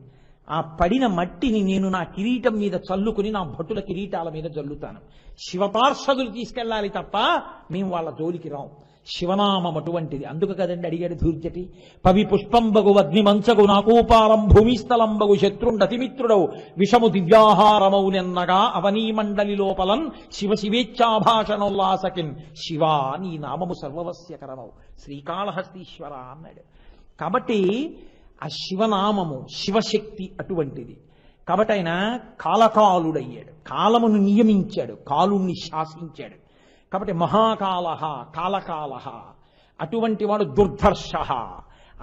ఆ పడిన మట్టిని నేను నా కిరీటం మీద చల్లుకుని నా భటుల కిరీటాల మీద జల్లుతాను. శివపార్షదులు తీసుకెళ్ళాలి తప్ప మేము వాళ్ళ జోలికి రాం. శివనామం అటువంటిది. అందుకు కదండి అడిగాడు ధూర్జటి, పవి పుష్పంబగు అగ్ని మంచగు నాకూపారం భూమిస్థలంబగు శత్రుండతిమిత్రుడవు విషము దివ్యాహారమౌ నెన్నగా అవనీ మండలి లోపలన్ శివ శివేచ్ఛాభాషణోల్లాసకిన్ శివా నీ నామము సర్వవస్యకరమవు శ్రీకాళహస్తీశ్వర అన్నాడు. కాబట్టి ఆ శివనామము శివశక్తి అటువంటిది. కాబట్టి ఆయన కాలకాలుడయ్యాడు, కాలమును నియమించాడు, కాలుణ్ణి శాసించాడు. కాబట్టి మహాకాలహ కాలకాలహ అటువంటి వాడు దుర్ధర్ష.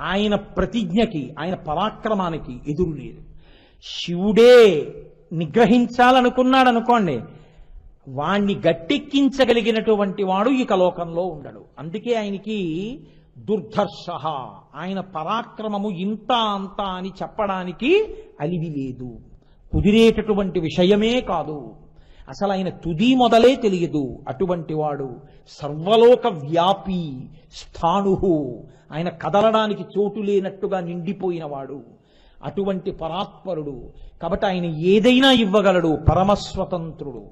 ఆయన ప్రతిజ్ఞకి ఆయన పరాక్రమానికి ఎదురు లేదు. శివుడే నిగ్రహించాలనుకున్నాడు అనుకోండి, వాణ్ణి గట్టెక్కించగలిగినటువంటి వాడు ఇక లోకంలో ఉండడు. అందుకే ఆయనకి దుర్ధర్ష, ఆయన పరాక్రమము ఇంత అంత అని చెప్పడానికి అలివి లేదు, కుదిరేటటువంటి విషయమే కాదు. అసలు ఆయన తుది మొదలే తెలియదు. అటువంటి వాడు సర్వలోక వ్యాపి స్థాణుహు, ఆయన కదలడానికి చోటు లేనట్టుగా నిండిపోయినవాడు, అటువంటి పరాత్పరుడు. కాబట్టి ఆయన ఏదైనా ఇవ్వగలడు. పరమస్వతంత్రుడు.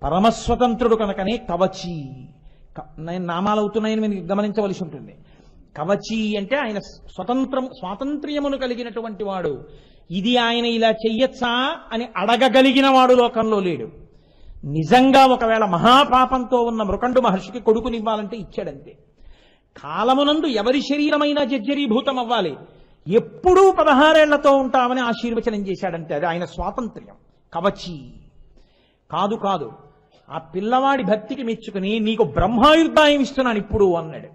పరమస్వతంత్రుడు కనుకనే కవచి. నేను నామాలు అవుతున్నాయని మీరు గమనించవలసి ఉంటుంది. కవచి అంటే ఆయన స్వాతంత్ర్యమును కలిగినటువంటి వాడు. ఇది ఆయన ఇలా చెయ్యొచ్చా అని అడగగలిగిన వాడు లోకంలో లేడు. నిజంగా ఒకవేళ మహాపాపంతో ఉన్న మృకండు మహర్షికి కొడుకునివ్వాలంటే ఇచ్చాడంతే. కాలమునందు ఎవరి శరీరమైనా జర్జరీభూతం అవ్వాలి, ఎప్పుడూ 16 ఏళ్లతో ఉంటామని ఆశీర్వచనం చేశాడంటే అది ఆయన స్వాతంత్ర్యం. కవచి కాదు కాదు, ఆ పిల్లవాడి భక్తికి మెచ్చుకుని నీకు బ్రహ్మాయుర్దాయం ఇస్తున్నాను ఇప్పుడు అన్నాడు.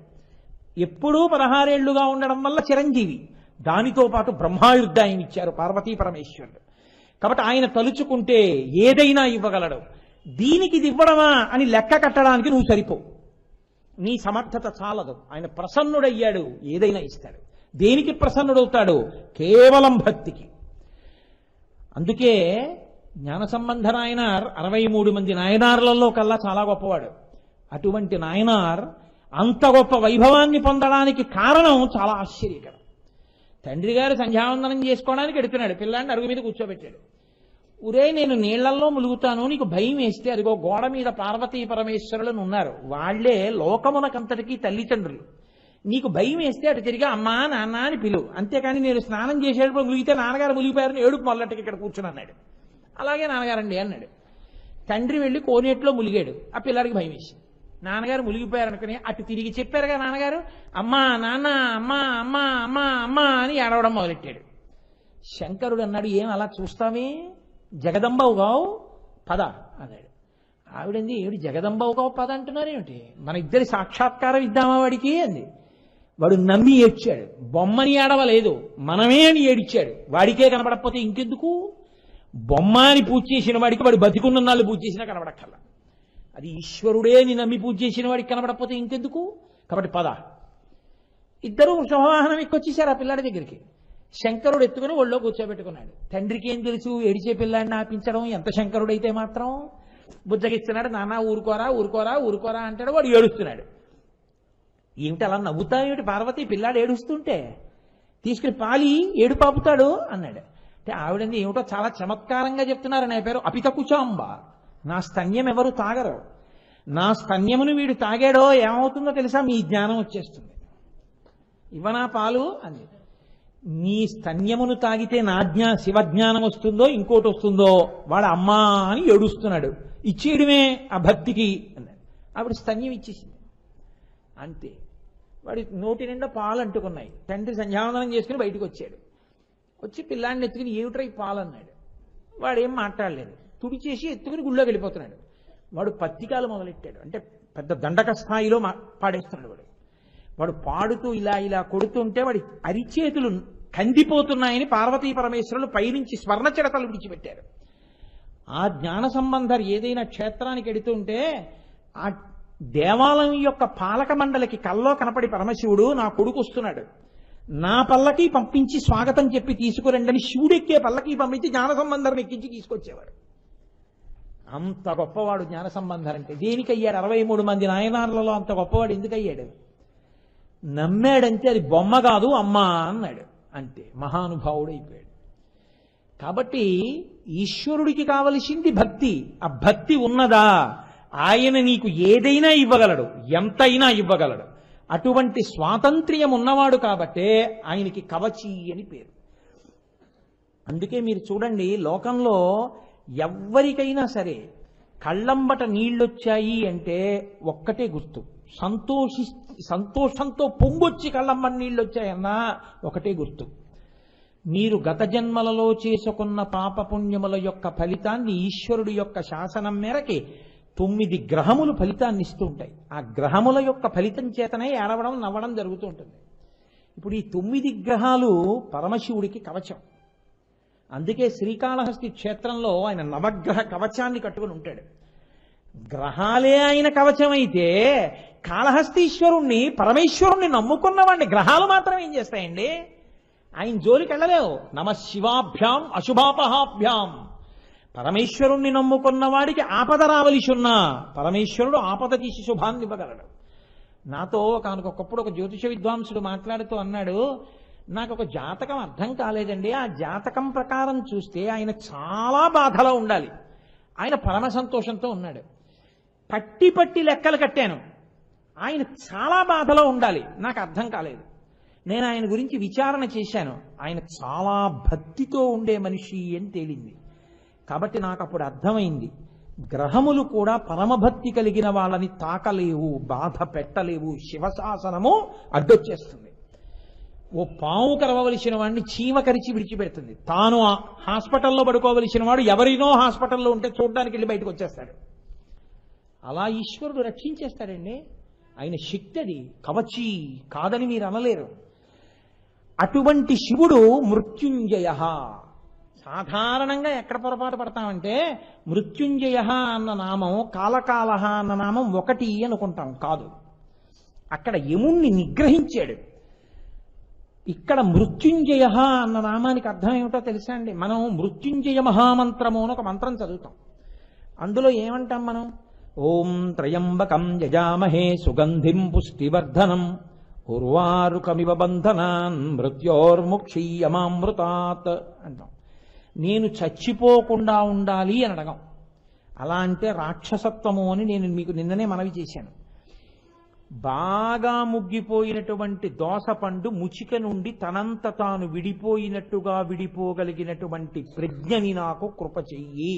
ఎప్పుడూ 16 ఏళ్లుగా ఉండడం వల్ల చిరంజీవి, దానితో పాటు బ్రహ్మాయుర్దాయం ఇచ్చారు పార్వతీ పరమేశ్వరుడు. కాబట్టి ఆయన తలుచుకుంటే ఏదైనా ఇవ్వగలడు. దీనికి ఇది ఇవ్వడమా అని లెక్క కట్టడానికి నువ్వు సరిపో, నీ సమర్థత చాలదు. ఆయన ప్రసన్నుడయ్యాడు, ఏదైనా ఇస్తాడు. దేనికి ప్రసన్నుడవుతాడు? కేవలం భక్తికి. అందుకే జ్ఞాన సంబంధ నాయనార్ 63 మంది నాయనార్లలో కల్లా చాలా గొప్పవాడు. అటువంటి నాయనార్ అంత గొప్ప వైభవాన్ని పొందడానికి కారణం చాలా ఆశ్చర్యకరం. తండ్రి గారు సంధ్యావందనం చేసుకోవడానికి ఎడుతున్నాడు, పిల్లాడిని అరుగు మీద కూర్చోబెట్టాడు. ఉరే నేను నీళ్లల్లో ములుగుతాను, నీకు భయం వేస్తే అదిగో గోడ మీద పార్వతీ పరమేశ్వరులను ఉన్నారు, వాళ్లే లోకమునకంతటికీ తల్లిదండ్రులు. నీకు భయం వేస్తే అటు తిరిగి అమ్మా నాన్న అని పిలువు, అంతేకాని నేను స్నానం చేసేటప్పుడు ములిగితే నాన్నగారు ములిగిపోయారని ఏడుపు మొదలెట్టకి ఇక్కడ కూర్చుని అన్నాడు. అలాగే నాన్నగారండి అన్నాడు. తండ్రి వెళ్ళి కోనేట్లో ములిగాడు, ఆ పిల్లాడికి భయం వేసింది. నాన్నగారు ములిగిపోయారనుకుని అటు తిరిగి చెప్పారుగా నాన్నగారు, అమ్మా నాన్న అమ్మా అమ్మా అమ్మా అమ్మా అని ఏడవడం మొదలెట్టాడు. శంకరుడు అన్నాడు, ఏం అలా చూస్తామే, జగదంబవుగావు పద అన్నాడు. ఆవిడంది, ఏమిటి జగదంబవుగావు పద అంటున్నారేమిటి, మన ఇద్దరి సాక్షాత్కారం ఇద్దామా వాడికి అంది. వాడు నమ్మి ఏడ్చాడు. బొమ్మని ఏడవలేదు, మనమే అని ఏడిచాడు. వాడికే కనపడకపోతే ఇంకెందుకు? బొమ్మ అని పూజ చేసిన వాడికి వాడు బతికున్న నాళ్ళు పూజ చేసినా కనబడక్కల్లా. అది ఈశ్వరుడే అని నమ్మి పూజ చేసిన వాడికి కనబడకపోతే ఇంకెందుకు? కాబట్టి పద. ఇద్దరు శుభవాహనం ఎక్కొచ్చేశారు ఆ పిల్లాడి దగ్గరికి. శంకరుడు ఎత్తుకుని ఒళ్ళో కూర్చోబెట్టుకున్నాడు. తండ్రికి ఏం తెలుసు ఏడిచే పిల్లాడిని ఆపించడం, ఎంత శంకరుడైతే మాత్రం. బుజ్జగిస్తున్నాడు, నాన్న ఊరుకోరా ఊరుకోరా ఊరుకోరా అంటాడు, వాడు ఏడుస్తున్నాడు. ఏమిటి అలా నవ్వుతాయేమిటి పార్వతి, పిల్లాడు ఏడుస్తుంటే తీసుకుని పాలి ఏడు పాపుతాడు అన్నాడు. అంటే ఆవిడంది, ఏమిటో చాలా చమత్కారంగా చెప్తున్నారు, నా పేరు అపిత కుచాంబ, నా స్తన్యం ఎవరు తాగరు, నా స్తన్యమును వీడు తాగాడో ఏమవుతుందో తెలుసా, మీ జ్ఞానం వచ్చేస్తుంది, ఇవ్వనా పాలు అంది. నీ స్తన్యమును తాగితే నా శివజ్ఞానం వస్తుందో ఇంకోటి వస్తుందో, వాడు అమ్మా అని ఏడుస్తున్నాడు, ఇచ్చేయడమే ఆ భక్తికి అన్నాడు. ఆవిడ స్తన్యం ఇచ్చేసింది అంతే. వాడి నోటి నిండా పాలు అంటుకున్నాయి. తండ్రి సంధ్యావందనం చేసుకుని బయటకు వచ్చాడు. వచ్చి పిల్లాడిని ఎత్తుకుని ఏమిట్రై పాలు అన్నాడు. వాడేం మాట్లాడలేదు, తుడిచేసి ఎత్తుకుని గుళ్ళోకి వెళ్ళిపోతున్నాడు. వాడు పత్తికాలు మొదలెట్టాడు, అంటే పెద్ద దండక స్థాయిలో పాడేస్తున్నాడు. వాడు పాడుతూ ఇలా ఇలా కొడుతుంటే వాడి అరిచేతులు కందిపోతున్నాయని పార్వతీ పరమేశ్వరులు పైనుంచి స్వర్ణ చిడతలు విడిచిపెట్టారు. ఆ జ్ఞాన సంబంధర్ ఏదైనా క్షేత్రానికి ఎడుతుంటే ఆ దేవాలయం యొక్క పాలక మండలికి కల్లో కనపడి పరమశివుడు, నా కొడుకు వస్తున్నాడు, నా పల్లకి పంపించి స్వాగతం చెప్పి తీసుకురండని శివుడెక్కే పల్లకి పంపించి జ్ఞాన సంబంధర్ని ఎక్కించి తీసుకొచ్చేవాడు. అంత గొప్పవాడు జ్ఞాన సంబంధర్ అంటే. దేనికయ్యాడు? 63 మంది నాయనార్లలో అంత గొప్పవాడు ఎందుకయ్యాడు? నమ్మాడంతే, అది బొమ్మ కాదు అమ్మా అన్నాడు అంతే, మహానుభావుడు అయిపోయాడు. కాబట్టి ఈశ్వరుడికి కావలసింది భక్తి. ఆ భక్తి ఉన్నదా, ఆయన నీకు ఏదైనా ఇవ్వగలడు, ఎంతైనా ఇవ్వగలడు. అటువంటి స్వాతంత్ర్యం ఉన్నవాడు కాబట్టే ఆయనకి కవచి అని పేరు. అందుకే మీరు చూడండి, లోకంలో ఎవ్వరికైనా సరే కళ్ళంబట నీళ్ళొచ్చాయి అంటే ఒక్కటే గుర్తు, సంతోషంతో పొంగొచ్చి కళ్ళంబట నీళ్ళు వచ్చాయన్నా ఒకటే గుర్తు. మీరు గత జన్మలలో చేసుకున్న పాపపుణ్యముల యొక్క ఫలితాన్ని ఈశ్వరుడు యొక్క శాసనం మేరకి 9 గ్రహములు ఫలితాన్ని ఇస్తూ ఉంటాయి. ఆ గ్రహముల యొక్క ఫలితం చేతనే ఏడవడం నవ్వడం జరుగుతూ ఉంటుంది. ఇప్పుడు ఈ 9 గ్రహాలు పరమశివుడికి కవచం. అందుకే శ్రీకాళహస్తి క్షేత్రంలో ఆయన నవగ్రహ కవచాన్ని కట్టుకుని ఉంటాడు. గ్రహాలే ఆయన కవచం అయితే కాళహస్తీశ్వరుణ్ణి పరమేశ్వరుణ్ణి నమ్ముకున్నవాడిని గ్రహాలు మాత్రం ఏం చేస్తాయండి? ఆయన జోలికి వెళ్ళలేవు. నమ శివాభ్యాం అశుభాపహాభ్యాం. పరమేశ్వరుణ్ణి నమ్ముకున్న వాడికి ఆపద రావలసి ఉన్నా పరమేశ్వరుడు ఆపద తీసి శుభాన్ని ఇవ్వగలడు. నాతో ఒకనకొకప్పుడు ఒక జ్యోతిష విద్వాంసుడు మాట్లాడుతూ అన్నాడు, నాకు ఒక జాతకం అర్థం కాలేదండి, ఆ జాతకం ప్రకారం చూస్తే ఆయన చాలా బాధలో ఉండాలి, ఆయన పరమ సంతోషంతో ఉన్నాడు. పట్టి పట్టి లెక్కలు కట్టాను, ఆయన చాలా బాధలో ఉండాలి, నాకు అర్థం కాలేదు. నేను ఆయన గురించి విచారణ చేశాను, ఆయన చాలా భక్తితో ఉండే మనిషి అని తేలింది. కాబట్టి నాకు అప్పుడు అర్థమైంది, గ్రహములు కూడా పరమభక్తి కలిగిన వాళ్ళని తాకలేవు, బాధ పెట్టలేవు. శివశాసనము అడ్డొచ్చేస్తుంది. ఓ పాము కరవలసిన వాడిని చీమ కరిచి విడిచిపెడుతుంది. తాను హాస్పిటల్లో పడుకోవలసిన వాడు ఎవరినో హాస్పిటల్లో ఉంటే చూడడానికి వెళ్ళి బయటకు వచ్చేస్తాడు. అలా ఈశ్వరుడు రక్షించేస్తాడండి. ఆయన శక్తి అది, కవచి కాదని మీరు అనలేరు. అటువంటి శివుడు మృత్యుంజయ. సాధారణంగా ఎక్కడ పొరపాటు పడతామంటే మృత్యుంజయ అన్న నామం కాలకాల అన్న నామం ఒకటి అనుకుంటాం. కాదు, అక్కడ యముణ్ణి నిగ్రహించాడు. ఇక్కడ మృత్యుంజయ అన్న నామానికి అర్థం ఏమిటో తెలుసా అండి? మనం మృత్యుంజయ మహామంత్రము అని ఒక మంత్రం చదువుతాం. అందులో ఏమంటాం మనం? ఓం త్రయంబకం యజామహే సుగంధిం పుష్టివర్ధనం ఉర్వారుకమివ బంధనాన్ మృత్యోర్ముక్షీయమామృతాత్ అంటాం. నేను చచ్చిపోకుండా ఉండాలి అని అడగం. అలా అంటే రాక్షసత్వము అని నేను మీకు నిన్ననే మనవి చేశాను. బాగా ముగ్గిపోయినటువంటి దోస పండు ముచిక నుండి తనంత తాను విడిపోయినట్టుగా విడిపోగలిగినటువంటి ప్రజ్ఞని నాకు కృప చెయ్యి.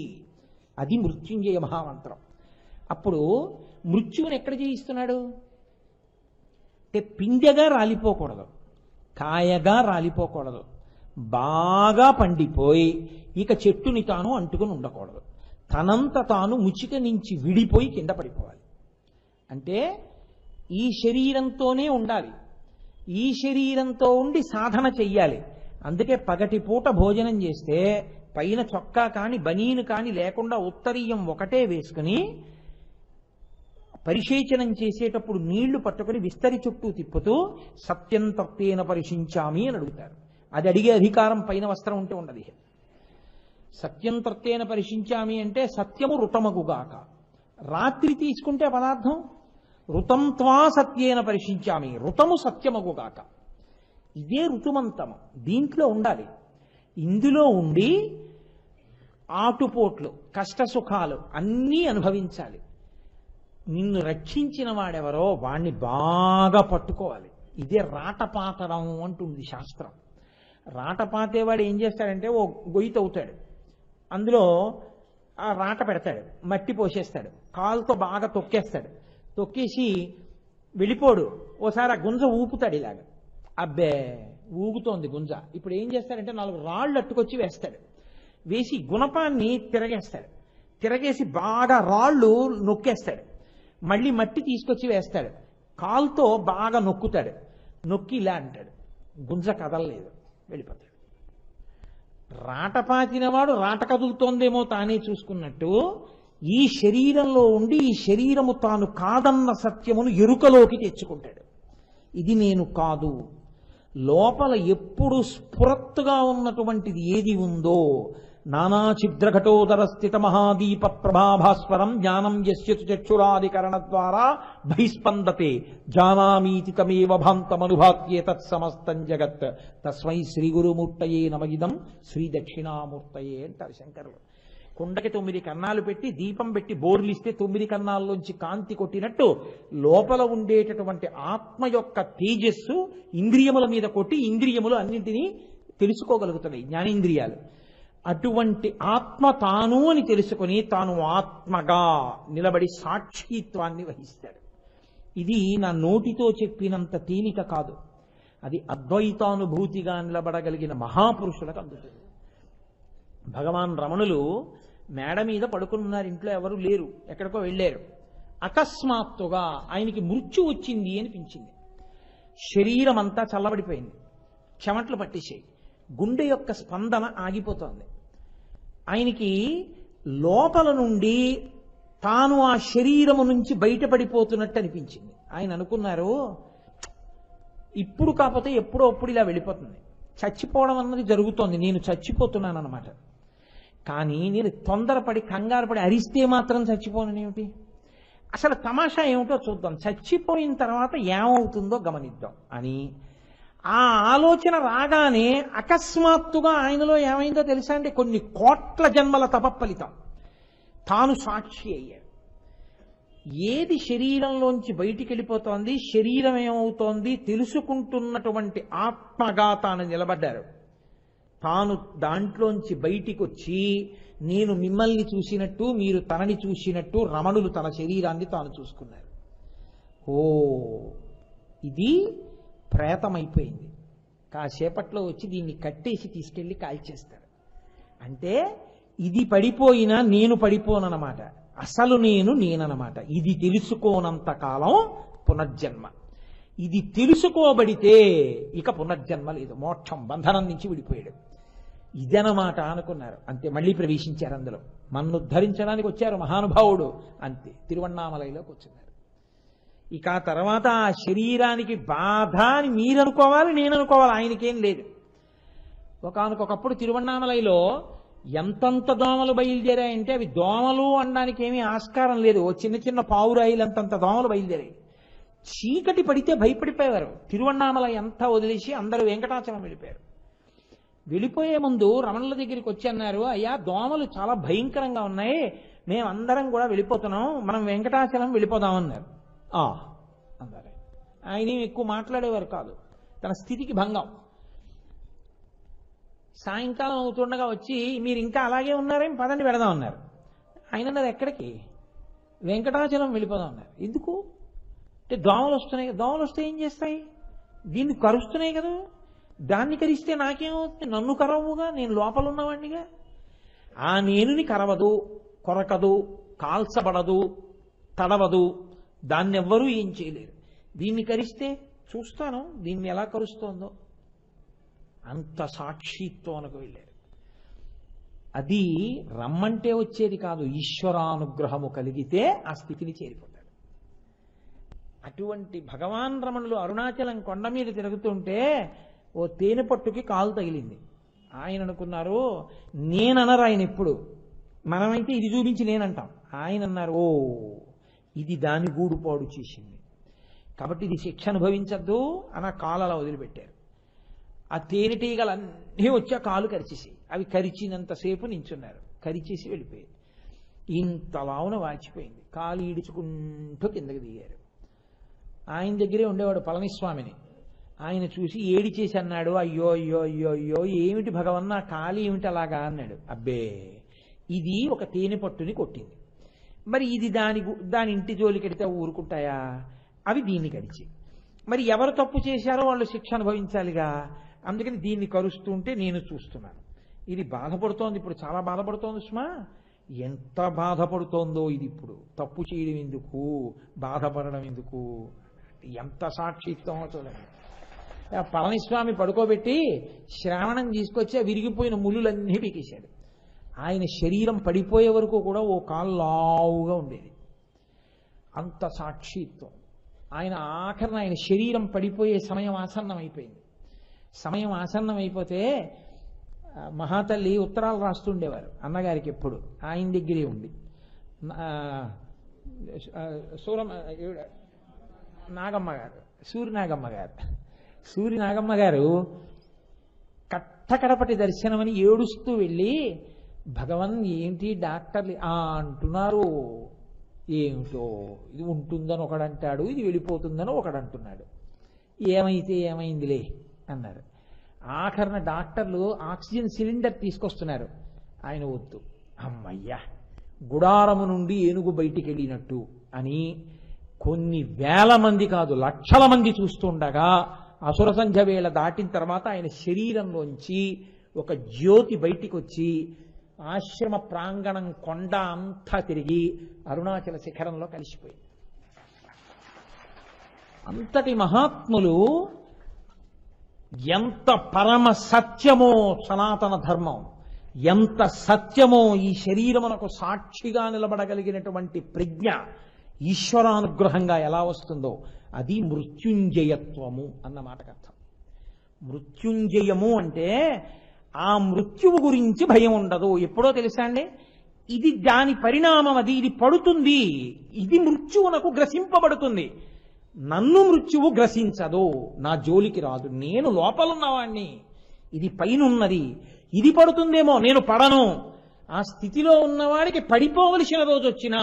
అది మృత్యుంజయ మహామంత్రం. అప్పుడు మృత్యువుని ఎక్కడ జయిస్తున్నాడు అంటే పిందెగా రాలిపోకూడదు, కాయగా రాలిపోకూడదు, బాగా పండిపోయి ఇక చెట్టుని తాను అంటుకుని ఉండకూడదు. తనంత తాను ముచిక నుంచి విడిపోయి కింద పడిపోవాలి. అంటే ఈ శరీరంతోనే ఉండాలి, ఈ శరీరంతో ఉండి సాధన చెయ్యాలి. అందుకే పగటి పూట భోజనం చేస్తే పైన చొక్కా కాని బనీను కాని లేకుండా ఉత్తరీయం ఒకటే వేసుకుని పరిశేచనం చేసేటప్పుడు నీళ్లు పట్టుకుని విస్తరి చుట్టూ తిప్పుతూ సత్యం తప్పేన పరిశించామి అని అడుగుతారు. అది అడిగే అధికారం పైన వస్త్రం ఉంటే ఉండదు. సత్యం తప్పేన పరిశించామి అంటే సత్యము ఋతమగుగాక. రాత్రి తీసుకుంటే పదార్థం ఋతం త్వా సత్యేన పరిశించామి, ఋతము సత్యమగుగాక. ఇదే ఋతుమంతము, దీంట్లో ఉండాలి. ఇందులో ఉండి ఆటుపోట్లు కష్టసుఖాలు అన్నీ అనుభవించాలి. నిన్ను రక్షించిన వాడెవరో వాణ్ణి బాగా పట్టుకోవాలి. ఇదే రాటపాతడం అంటుంది శాస్త్రం. రాటపాతేవాడు ఏం చేస్తాడంటే ఓ గొయ్యి తవ్వుతాడు, అందులో ఆ రాట పెడతాడు, మట్టి పోసేస్తాడు, కాలుతో బాగా తొక్కేస్తాడు, తొక్కేసి వెళ్ళిపోడు. ఓసారి ఆ గుంజ ఊపుతాడు ఇలాగ, అబ్బే ఊగుతోంది గుంజ. ఇప్పుడు ఏం చేస్తాడంటే 4 రాళ్ళు అట్టుకొచ్చి వేస్తాడు, వేసి గుణపాన్ని తిరగేస్తాడు, తిరగేసి బాగా రాళ్ళు నొక్కేస్తాడు, మళ్ళీ మట్టి తీసుకొచ్చి వేస్తాడు, కాలుతో బాగా నొక్కుతాడు, నొక్కి ఇలా అంటాడు, గుంజ కదలలేదు, వెళ్ళిపోతాడు. రాటపాతినవాడు రాట కదులుతోందేమో తానే చూసుకున్నట్టు ఈ శరీరంలో ఉండి ఈ శరీరము తాను కాదన్న సత్యమును ఎరుకలోకి తెచ్చుకుంటాడు. ఇది నేను కాదు. లోపల ఎప్పుడు స్ఫురత్తుగా ఉన్నటువంటిది ఏది ఉందో, నానా ఛిద్రఘటోదర స్థిత మహాదీప ప్రభాభాస్వరం జ్ఞానం యస్యతు చక్షురాదికరణ ద్వారా బహిస్పందతే జానామీతి తమేవ భాంతమనుభాత్యే తత్సమస్తం జగత్ తస్మై శ్రీ గురుమూర్తయే నమగిదం శ్రీ దక్షిణామూర్తయే అంటారు శంకరులు. కుండకి 9 కన్నాలు పెట్టి దీపం పెట్టి బోర్లిస్తే 9 కన్నాల్లోంచి కాంతి కొట్టినట్టు లోపల ఉండేటటువంటి ఆత్మ యొక్క తేజస్సు ఇంద్రియముల మీద కొట్టి ఇంద్రియములు అన్నింటినీ తెలుసుకోగలుగుతున్నాయి, జ్ఞానేంద్రియాలు. అటువంటి ఆత్మ తాను అని తెలుసుకుని తాను ఆత్మగా నిలబడి సాక్షిత్వాన్ని వహిస్తాడు. ఇది నా నోటితో చెప్పినంత తేలిక కాదు, అది అద్వైతానుభూతిగా నిలబడగలిగిన మహాపురుషులకు అందుతుంది. భగవాన్ రమణులు మేడ మీద పడుకున్నారు, ఇంట్లో ఎవరు లేరు, ఎక్కడికో వెళ్ళారు. అకస్మాత్తుగా ఆయనకి మృత్యు వచ్చింది అనిపించింది. శరీరం అంతా చల్లబడిపోయింది, చెమట్లు పట్టేసాయి, గుండె యొక్క స్పందన ఆగిపోతోంది. ఆయనకి లోపల నుండి తాను ఆ శరీరము నుంచి బయటపడిపోతున్నట్టు అనిపించింది. ఆయన అనుకున్నారు, ఇప్పుడు కాకపోతే ఎప్పుడో అప్పుడు ఇలా వెళ్ళిపోతుంది, చచ్చిపోవడం అన్నది జరుగుతోంది, నేను చచ్చిపోతున్నాను అన్నమాట. కానీ నేను తొందరపడి కంగారుపడి అరిస్తే మాత్రం చచ్చిపోనేమిటి, అసలు తమాషా ఏమిటో చూద్దాం, చచ్చిపోయిన తర్వాత ఏమవుతుందో గమనిద్దాం అని ఆ ఆలోచన రాగానే అకస్మాత్తుగా ఆయనలో ఏమైందో తెలుసా అండి? కొన్ని కోట్ల జన్మల తపఫలితం తాను సాక్షి అయ్యాడు. ఏది శరీరంలోంచి బయటికి వెళ్ళిపోతోంది, శరీరం ఏమవుతోంది తెలుసుకుంటున్నటువంటి ఆత్మగా తాను నిలబడ్డారు. తాను దాంట్లోంచి బయటికి వచ్చి నేను మిమ్మల్ని చూసినట్టు మీరు తనని చూసినట్టు రమణులు తన శరీరాన్ని తాను చూసుకున్నారు. ఓ, ఇది ప్రేతమైపోయింది, కాసేపట్లో వచ్చి దీన్ని కట్టేసి తీసుకెళ్లి కాల్చేస్తారు. అంటే ఇది పడిపోయినా నేను పడిపోనన్నమాట. అసలు నేననమాట. ఇది తెలుసుకోనంత కాలం పునర్జన్మ. ఇది తెలుసుకోబడితే ఇక పునర్జన్మ లేదు, మోక్షం, బంధనం నుంచి విడిపోయాడు. ఇదనమాట అనుకున్నారు. అంతే, మళ్ళీ ప్రవేశించారు అందులో. మన్ను ఉద్ధరించడానికి వచ్చారు మహానుభావుడు, అంతే తిరువణ్ణామలైలోకి వచ్చినారు. ఇక ఆ తర్వాత ఆ శరీరానికి బాధ అని మీరు అనుకోవాలి, నేను అనుకోవాలి, ఆయనకేం లేదు. ఒకానొకప్పుడు తిరువణ్ణామలైలో ఎంతంత దోమలు బయలుదేరాయంటే అవి దోమలు అనడానికి ఏమీ ఆస్కారం లేదు. ఓ చిన్న చిన్న పావురాయిలంతంత దోమలు బయలుదేరాయి. చీకటి పడితే భయపడిపోయేవారు. తిరువణ్ణామలై అంతా వదిలేసి అందరూ వెంకటాచలం వెళ్ళిపోయారు. వెళ్ళిపోయే ముందు రమణుల దగ్గరికి వచ్చి అన్నారు, అయ్యా దోమలు చాలా భయంకరంగా ఉన్నాయి, మేమందరం కూడా వెళ్ళిపోతున్నాం, మనం వెంకటాచలం వెళ్ళిపోదామన్నారు. అన్నారు. ఆయన ఎక్కువ మాట్లాడేవారు కాదు, తన స్థితికి భంగం. సాయంకాలం అవుతుండగా వచ్చి మీరు ఇంకా అలాగే ఉన్నారేం, పదండి వెళదాం అన్నారు. ఆయన అన్నారు, ఎక్కడికి? వెంకటాచలం వెళ్ళిపోదాం అన్నారు. ఎందుకు అంటే దోమలు వస్తున్నాయి. దోమలు వస్తే ఏం చేస్తాయి? దీన్ని కరుస్తున్నాయి కదా, దాన్ని కరిస్తే నాకేమవుతుంది? నన్ను కరవుగా, నేను లోపల ఉన్నవాడినిగా. ఆ నేనుని కరవదు, కొరకదు, కాల్చబడదు, తడవదు, దాన్నెవ్వరూ ఏం చేయలేరు. దీన్ని కరిస్తే చూస్తాను దీన్ని ఎలా కరుస్తోందో. అంత సాక్షిత్వానికి వెళ్ళారు. అది రమ్మంటే వచ్చేది కాదు, ఈశ్వరానుగ్రహము కలిగితే ఆ స్థితిని చేరిపోతాడు. అటువంటి భగవాన్ రమణులు అరుణాచలం కొండ మీద తిరుగుతుంటే ఓ తేనె పట్టుకి కాలు తగిలింది. ఆయన అనుకున్నారు, నేననరు ఆయన ఎప్పుడు, మనమైతే ఇది చూపించి నేనంటాం. ఆయన అన్నారు, ఓ ఇది దాని గూడుపాడు చేసింది కాబట్టి ఇది శిక్ష అనుభవించద్దు అని కాలు అలా వదిలిపెట్టారు. ఆ తేనెటీగలన్నీ వచ్చి ఆ కాలు కరిచేసి, అవి కరిచినంతసేపు నించున్నారు, కరిచేసి వెళ్ళిపోయాయి. ఇంతలావున వాచిపోయింది. కాలు ఈడుచుకుంటూ కిందకి దిగారు. ఆయన దగ్గరే ఉండేవాడు పళనిస్వామిని. ఆయన చూసి ఏడి చేసి అన్నాడు, అయ్యో అయ్యో అయ్యో అయ్యో ఏమిటి భగవన్, నా కాలు ఏమిటి అలాగా అన్నాడు. అబ్బే, ఇది ఒక తేనె పట్టుని కొట్టింది, మరి ఇది దాని ఇంటి జోలికెడితే ఊరుకుంటాయా? అవి దీన్ని కరిచి, మరి ఎవరు తప్పు చేశారో వాళ్ళు శిక్ష అనుభవించాలిగా, అందుకని దీన్ని కరుస్తుంటే నేను చూస్తున్నాను. ఇది బాధపడుతోంది, ఇప్పుడు చాలా బాధపడుతోంది సుమా. ఎంత బాధపడుతోందో ఇది ఇప్పుడు. తప్పు చేయడం ఎందుకు, బాధపడడం ఎందుకు, ఎంత సాక్షిత్వమో చూడండి. పళనిస్వామి పడుకోబెట్టి శ్రావణం తీసుకొచ్చి విరిగిపోయిన ముళ్ళులన్నీ పీకేశాడు. ఆయన శరీరం పడిపోయే వరకు కూడా ఓ కాలు లావుగా ఉండేది. అంత సాక్షిత్వం. ఆయన ఆఖరణ ఆయన శరీరం పడిపోయే సమయం ఆసన్నం అయిపోయింది. సమయం ఆసన్నం అయిపోతే మహాతల్లి ఉత్తరాలు రాస్తుండేవారు అన్నగారికి ఎప్పుడు, ఆయన దగ్గరే ఉండి. నాగమ్మ గారు, సూరి నాగమ్మ గారు కట్టకడపటి దర్శనమని ఏడుస్తూ వెళ్ళి, భగవన్ ఏంటి డాక్టర్లు అంటున్నారు, ఏమిటో ఇది ఉంటుందని ఒకడంటాడు, ఇది వెళ్ళిపోతుందని ఒకడంటున్నాడు, ఏమైతే ఏమైందిలే అన్నారు. ఆఖరణ డాక్టర్లు ఆక్సిజన్ సిలిండర్ తీసుకొస్తున్నారు. ఆయన వద్దు, అమ్మయ్యా గుడారము నుండి ఏనుగు బయటికి వెళ్ళినట్టు అని కొన్ని వేల మంది కాదు లక్షల మంది చూస్తుండగా అసుర సంధ్య వేళ దాటిన తర్వాత ఆయన శరీరంలోంచి ఒక జ్యోతి బయటికి వచ్చి ఆశ్రమ ప్రాంగణం కొండ అంతా తిరిగి అరుణాచల శిఖరంలో కలిసిపోయింది. అంతటి మహాత్ములు ఎంత పరమ సత్యమో సనాతన ధర్మం, ఎంత సత్యమో ఈ శరీరమునకు సాక్షిగా నిలబడగలిగినటువంటి ప్రజ్ఞ ఈశ్వరానుగ్రహంగా ఎలా వస్తుందో అది మృత్యుంజయత్వము అన్న మాటకు అర్థం. మృత్యుంజయము అంటే ఆ మృత్యువు గురించి భయం ఉండదు. ఎప్పుడో తెలుసా అండి, ఇది దాని పరిణామం, అది ఇది పడుతుంది, ఇది మృత్యువునకు గ్రసింపబడుతుంది. నన్ను మృత్యువు గ్రసించదు, నా జోలికి రాదు, నేను లోపలున్నవాణ్ణి, ఇది పైనున్నది, ఇది పడుతుందేమో నేను పడను. ఆ స్థితిలో ఉన్నవాడికి పడిపోవలసిన రోజు వచ్చినా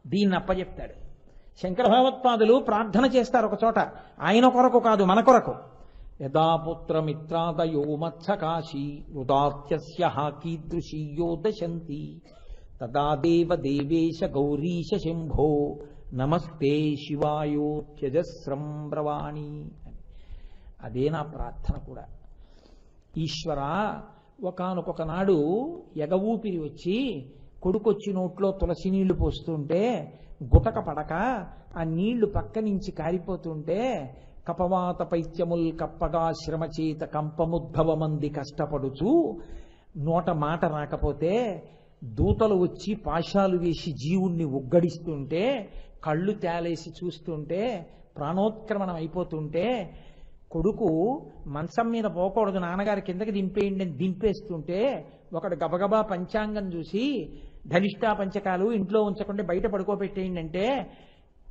దీన్ని అప్పచెప్తాడు. శంకర భగవత్పాదులు ప్రార్థన చేస్తారు ఒక చోట, ఆయన కొరకు కాదు మన కొరకు. యదాపుత్రమిత్రాదయో మత్సకాశీ ఉదాత్యస్య కీదృశీయో దశంతి తదా దేవ దేవేశ గౌరీశ శంభో నమస్తే శివాయోత్యజస్రం బ్రవాణి. అదే నా ప్రార్థన కూడా. ఈశ్వర, ఒకానొక నాడు ఎగ ఊపిరి వచ్చి కొడుకొచ్చి నోట్లో తులసి నీళ్లు పోస్తుంటే గుటక పడక ఆ నీళ్లు పక్క నుంచి కారిపోతుంటే కపవాత పైత్యముల్ కప్పగా శ్రమచేత కంపముద్భవమంది కష్టపడుచు నోట మాట రాకపోతే దూతలు వచ్చి పాశాలు వేసి జీవుణ్ణి ఉగ్గడిస్తుంటే కళ్ళు తేలేసి చూస్తుంటే ప్రాణోత్క్రమణం అయిపోతుంటే కొడుకు మంచం మీద పోకూడదు, నాన్నగారి కిందకి దింపేయండి అని దింపేస్తుంటే ఒకడు గబగబా పంచాంగం చూసి ధనిష్టా పంచకాలు ఇంట్లో ఉంచకుండా బయట పడుకోబెట్టేయండి అంటే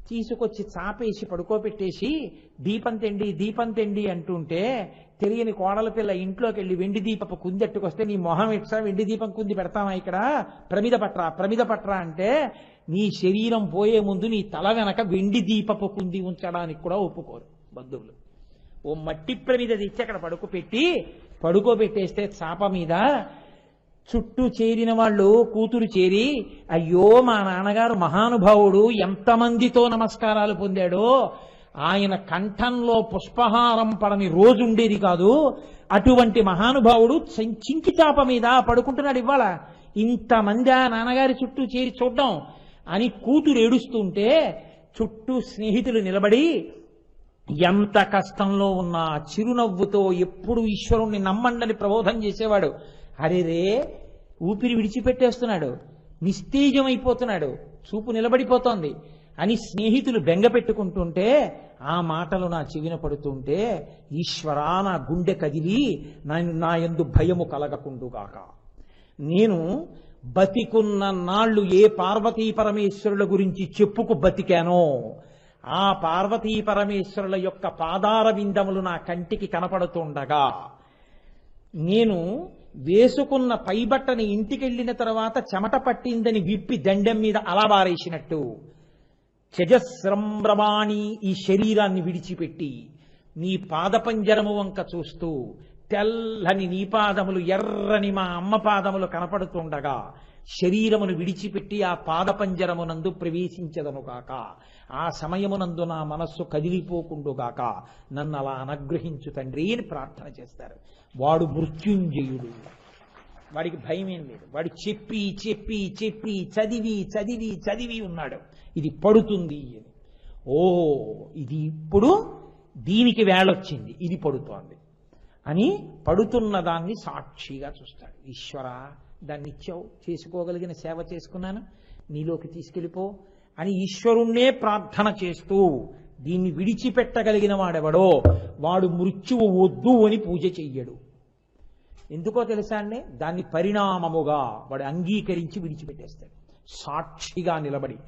తీసుకొచ్చి చాపేసి పడుకోబెట్టేసి దీపం తెండి అంటుంటే తెలియని కోడల పిల్ల ఇంట్లోకి వెళ్ళి వెండి దీపపు కుందెట్టుకొస్తే నీ మొహం ఎట్లా వెండి దీపం కుంది పెడతామా ఇక్కడ, ప్రమిద పట్రా అంటే నీ శరీరం పోయే ముందు నీ తల వెనక వెండి దీపపు కుంది ఉంచడానికి కూడా ఒప్పుకోరు బంధువులు. ఓ మట్టి ప్రమిద తెచ్చి అక్కడ పడుకోబెట్టేస్తే చాప మీద చుట్టూ చేరిన వాళ్ళు కూతురు చేరి, అయ్యో మా నాన్నగారు మహానుభావుడు, ఎంతమందితో నమస్కారాలు పొందాడో, ఆయన కంఠంలో పుష్పహారం పడని రోజు ఉండేది కాదు, అటువంటి మహానుభావుడు చింకి చాప మీద పడుకుంటున్నాడు ఇవాళ, ఇంతమంది ఆ నాన్నగారి చుట్టూ చేరి చూడ్డం అని కూతురు ఏడుస్తుంటే చుట్టూ స్నేహితులు నిలబడి ఎంత కష్టంలో ఉన్నా చిరునవ్వుతో ఎప్పుడు ఈశ్వరుణ్ణి నమ్మండని ప్రబోధం చేసేవాడు. అరేరే ఊపిరి విడిచిపెట్టేస్తున్నాడు, నిస్తేజమైపోతున్నాడు, చూపు నిలబడిపోతోంది అని స్నేహితులు బెంగ పెట్టుకుంటుంటే ఆ మాటలు నా చెవిన పడుతుంటే ఈశ్వరా నా గుండె కదిలి నా యందు భయము కలగకుండుగాక. నేను బతికున్న నాళ్లు ఏ పార్వతీ పరమేశ్వరుల గురించి చెప్పుకు బతికానో ఆ పార్వతీ పరమేశ్వరుల యొక్క పాదార విందములు నా కంటికి కనపడుతుండగా నేను వేసుకున్న పైబట్టని ఇంటికెళ్లిన తర్వాత చెమట పట్టిందని విప్పి దండెం మీద అలా బారేసినట్టు చజస్రంభ్రమాణి ఈ శరీరాన్ని విడిచిపెట్టి నీ పాదపంజరము వంక చూస్తూ తెల్లని నీ పాదములు ఎర్రని మా అమ్మ పాదములు కనపడుతుండగా శరీరమును విడిచిపెట్టి ఆ పాదపంజరమునందు ప్రవేశించదనుగాక. ఆ సమయమునందు నా మనస్సు కదిలిపోకుండుగాక, నన్ను అలా అనుగ్రహించు తండ్రి అని ప్రార్థన చేస్తారు. వాడు మృత్యుంజయుడు, వాడికి భయం ఏం లేదు. వాడు చెప్పి చెప్పి చెప్పి చదివి చదివి చదివి ఉన్నాడు ఇది పడుతుంది అని. ఓ ఇది ఇప్పుడు దీనికి వేళొచ్చింది, ఇది పడుతోంది అని పడుతున్న దాన్ని సాక్షిగా చూస్తాడు. ఈశ్వర దాన్ని ఇచ్చావు, చేసుకోగలిగిన సేవ చేసుకున్నాను, నీలోకి తీసుకెళ్ళిపో అని ఈశ్వరుణ్ణే ప్రార్థన చేస్తూ దీన్ని విడిచిపెట్టగలిగిన వాడెవడో వాడు మృత్యువు వద్దు అని పూజ చెయ్యడు. ఎందుకో తెలుసా అండి, దాన్ని పరిణామముగా వాడు అంగీకరించి విడిచిపెట్టేస్తాడు. సాక్షిగా నిలబడి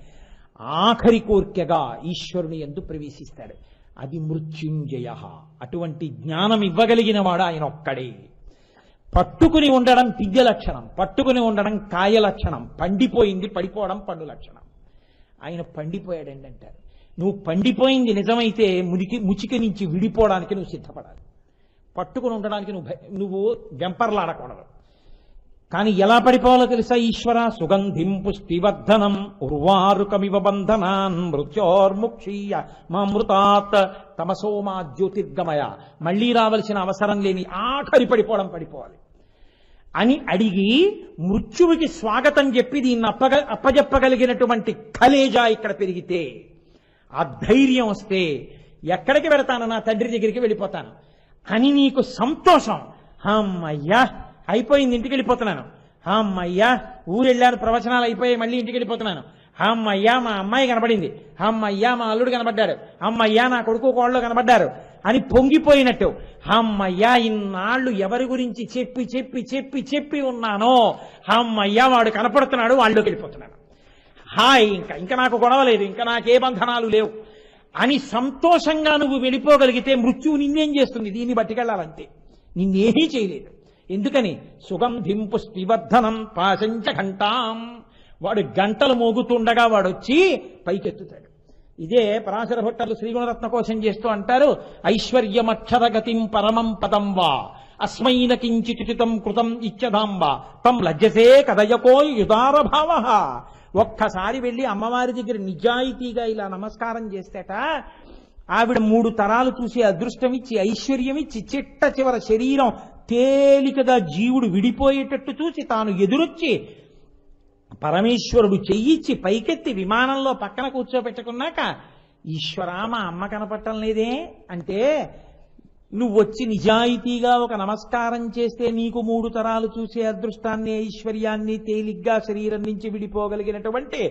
ఆఖరి కోర్కెగా ఈశ్వరుని యందు ప్రవేశిస్తాడు. అది మృత్యుంజయ. అటువంటి జ్ఞానం ఇవ్వగలిగిన వాడు ఆయన ఒక్కడే. పట్టుకుని ఉండడం పిద్య లక్షణం, పట్టుకుని ఉండడం కాయ లక్షణం, పండిపోయింది పడిపోవడం పండు లక్షణం. ఆయన పండిపోయాడండి అంటారు. నువ్వు పండిపోయింది నిజమైతే ముచిక నుంచి విడిపోవడానికి నువ్వు సిద్ధపడాలి. పట్టుకుని ఉండడానికి నువ్వు వెంపర్లాడకూడదు. కానీ ఎలా పడిపోవాలో తెలుసా? ఈశ్వర సుగంధిం పుష్టివర్ధనం ఉర్వారుకమివ బంధనాన్ మృత్యోర్ముక్షీయ మామృతాత్ తమసోమా జ్యోతిర్గమయ. మళ్లీ రావలసిన అవసరం లేని ఆఖరి పడిపోవాలి అని అడిగి మృత్యువుకి స్వాగతం చెప్పి దీన్ని అప్పజెప్పగలిగినటువంటి కలేజా ఇక్కడ పెరిగితే, ఆ ధైర్యం వస్తే ఎక్కడికి వెడతాను, నా తండ్రి దగ్గరికి వెళ్ళిపోతాను అని నీకు సంతోషం. అమ్మయ్యా అయిపోయింది, ఇంటికి వెళ్ళిపోతున్నాను. అమ్మయ్యా ఊరెళ్ళాను, ప్రవచనాలు అయిపోయాయి, మళ్ళీ ఇంటికి వెళ్ళిపోతున్నాను. అమ్మయ్యా మా అమ్మాయి కనబడింది, అమ్మయ్యా మా అల్లుడు కనబడ్డాడు, అమ్మయ్యా నా కొడుకు కోళ్ళు కనబడ్డారు అని పొంగిపోయినట్టు. అమ్మయ్యా ఇన్నాళ్ళు ఎవరి గురించి చెప్పి చెప్పి చెప్పి చెప్పి ఉన్నానో, అమ్మయ్యా వాడు కనపడుతున్నాడు, వాళ్ళలోకి వెళ్ళిపోతున్నాను. హాయ్ ఇంకా నాకు గొడవ లేదు, ఇంకా నాకే బంధనాలు లేవు అని సంతోషంగా నువ్వు వెళ్ళిపోగలిగితే మృత్యువు నిన్నేం చేస్తుంది? దీన్ని బట్టికెళ్ళాలంతే, నిన్నేమీ చేయలేదు. ఎందుకని? సుగంధిం పుష్టివర్ధనం పాశంచ ఘంటాం. వాడు గంటలు మోగుతుండగా వాడొచ్చి పైకెత్తుతాడు. ఇదే పరాశర భట్టర్లు శ్రీగుణరత్న కోసం చేస్తూ అంటారు, ఐశ్వర్యమక్షరగతిం పరమం పదం వా అస్మైన కించిటితం కృతం ఇచ్చదాంబ తం లజ్జసే కదయకో యుదార భావ. ఒక్కసారి వెళ్ళి అమ్మవారి దగ్గర నిజాయితీగా ఇలా నమస్కారం చేస్తేట ఆవిడ 3 తరాలు చూసి అదృష్టం ఇచ్చి ఐశ్వర్యం ఇచ్చి చిట్ట చివర శరీరం తేలికగా జీవుడు విడిపోయేటట్టు చూసి తాను ఎదురొచ్చి పరమేశ్వరుడు చెయ్యిచ్చి పైకెత్తి విమానంలో పక్కన కూర్చోబెట్టుకున్నాక ఈశ్వరా మా అమ్మ కనపడటం లేదే అంటే, నువ్వు వచ్చి నిజాయితీగా ఒక నమస్కారం చేస్తే నీకు 3 తరాలు చూసే అదృష్టాన్ని ఐశ్వర్యాన్ని తేలిగ్గా శరీరం నుంచి విడిపోగలిగినటువంటి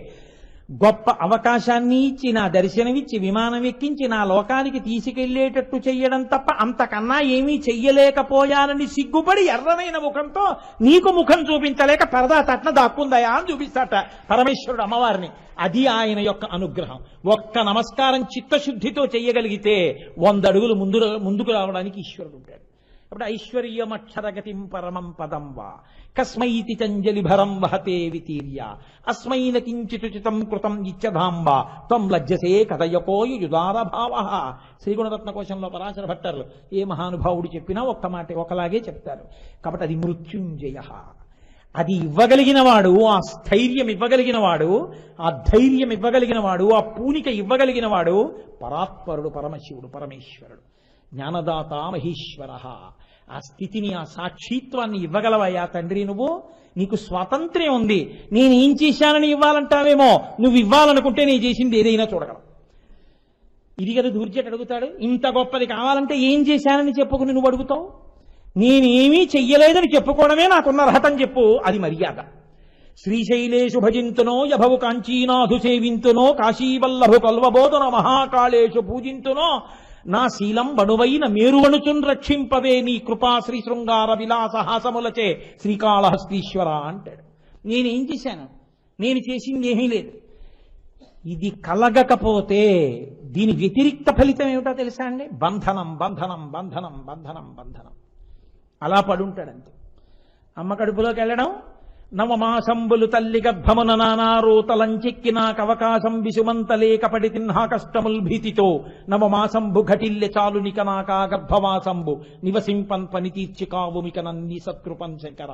గొప్ప అవకాశాన్ని ఇచ్చి నా దర్శనమిచ్చి విమానం ఎక్కించి నా లోకానికి తీసుకెళ్లేటట్టు చెయ్యడం తప్ప అంతకన్నా ఏమీ చెయ్యలేకపోయానని సిగ్గుపడి ఎర్రనైన ముఖంతో నీకు ముఖం చూపించలేక పరదా తట్న దాక్కుందయా అని చూపిస్తాట పరమేశ్వరుడు అమ్మవారిని. అది ఆయన యొక్క అనుగ్రహం. ఒక్క నమస్కారం చిత్తశుద్ధితో చెయ్యగలిగితే 100 అడుగులు ముందుకు రావడానికి ఈశ్వరుడు ఉంటాడు. అప్పుడు ఐశ్వర్యమక్షరగతిం పరమం పదం వా కస్మైతి చంజలి భరం వహతే వితీర్య అస్మైన కించితుచితం కృతం ఇచ్చధాంబ త్వం లజ్జసే కథయకోయుదార భావ. శ్రీగుణరత్న కోశంలో పరాశర భట్టర్లు ఏ మహానుభావుడు చెప్పినా ఒక్క మాట ఒకలాగే చెప్తారు. కాబట్టి అది మృత్యుంజయ. అది ఇవ్వగలిగిన వాడు, ఆ స్థైర్యం ఇవ్వగలిగిన వాడు, ఆ ధైర్యం ఇవ్వగలిగిన వాడు, ఆ పూనిక ఇవ్వగలిగిన వాడు పరాత్పరుడు, పరమశివుడు, పరమేశ్వరుడు, జ్ఞానదాత మహేశ్వర. ఆ స్థితిని, ఆ సాక్షిత్వాన్ని ఇవ్వగలవయ్యా తండ్రి నువ్వు. నీకు స్వాతంత్ర్యం ఉంది. నేను ఏం చేశానని ఇవ్వాలంటావేమో, నువ్వు ఇవ్వాలనుకుంటే నేను చేసింది ఏదైనా చూడగలవు. ఇది కదా దూర్జట్ అడుగుతాడు. ఇంత గొప్పది కావాలంటే ఏం చేశానని చెప్పుకుని నువ్వు అడుగుతావు. నేనేమీ చెయ్యలేదని చెప్పుకోవడమే నాకున్న అర్హతని చెప్పు. అది మర్యాద. శ్రీశైలేషు భజింతునో యభవు కాంచీనాథు సేవింతునో కాశీవల్లభు కల్వబోధన మహాకాళేషు పూజింతునో నా శీలం బణువైన మేరువణుచున్ రక్షింపవే నీ కృపా శ్రీ శృంగార విలాస హాసములచే శ్రీకాళహస్తీశ్వర అంటాడు. నేనేం చేశాను? నేను చేసింది ఏమీ లేదు. ఇది కలగకపోతే దీని వ్యతిరిక్త ఫలితం ఏమిటో తెలుసా అండి? బంధనం, బంధనం, బంధనం, బంధనం, బంధనం. అలా పడుంటాడంతే. అమ్మ కడుపులోకి వెళ్ళడం, నవమాసంబులు తల్లి గర్భమున నానారోతలంచెక్కినాక అవకాశం విసుమంతలేకపడి తిన్నా కష్టముల్ భీతితో నవమాసంబు ఘటిల్లె చాలునిక నాకా గర్భవాసంబు నివసింపన్ పని తీర్చి కావుమిక నంది సత్కృపం శంకర.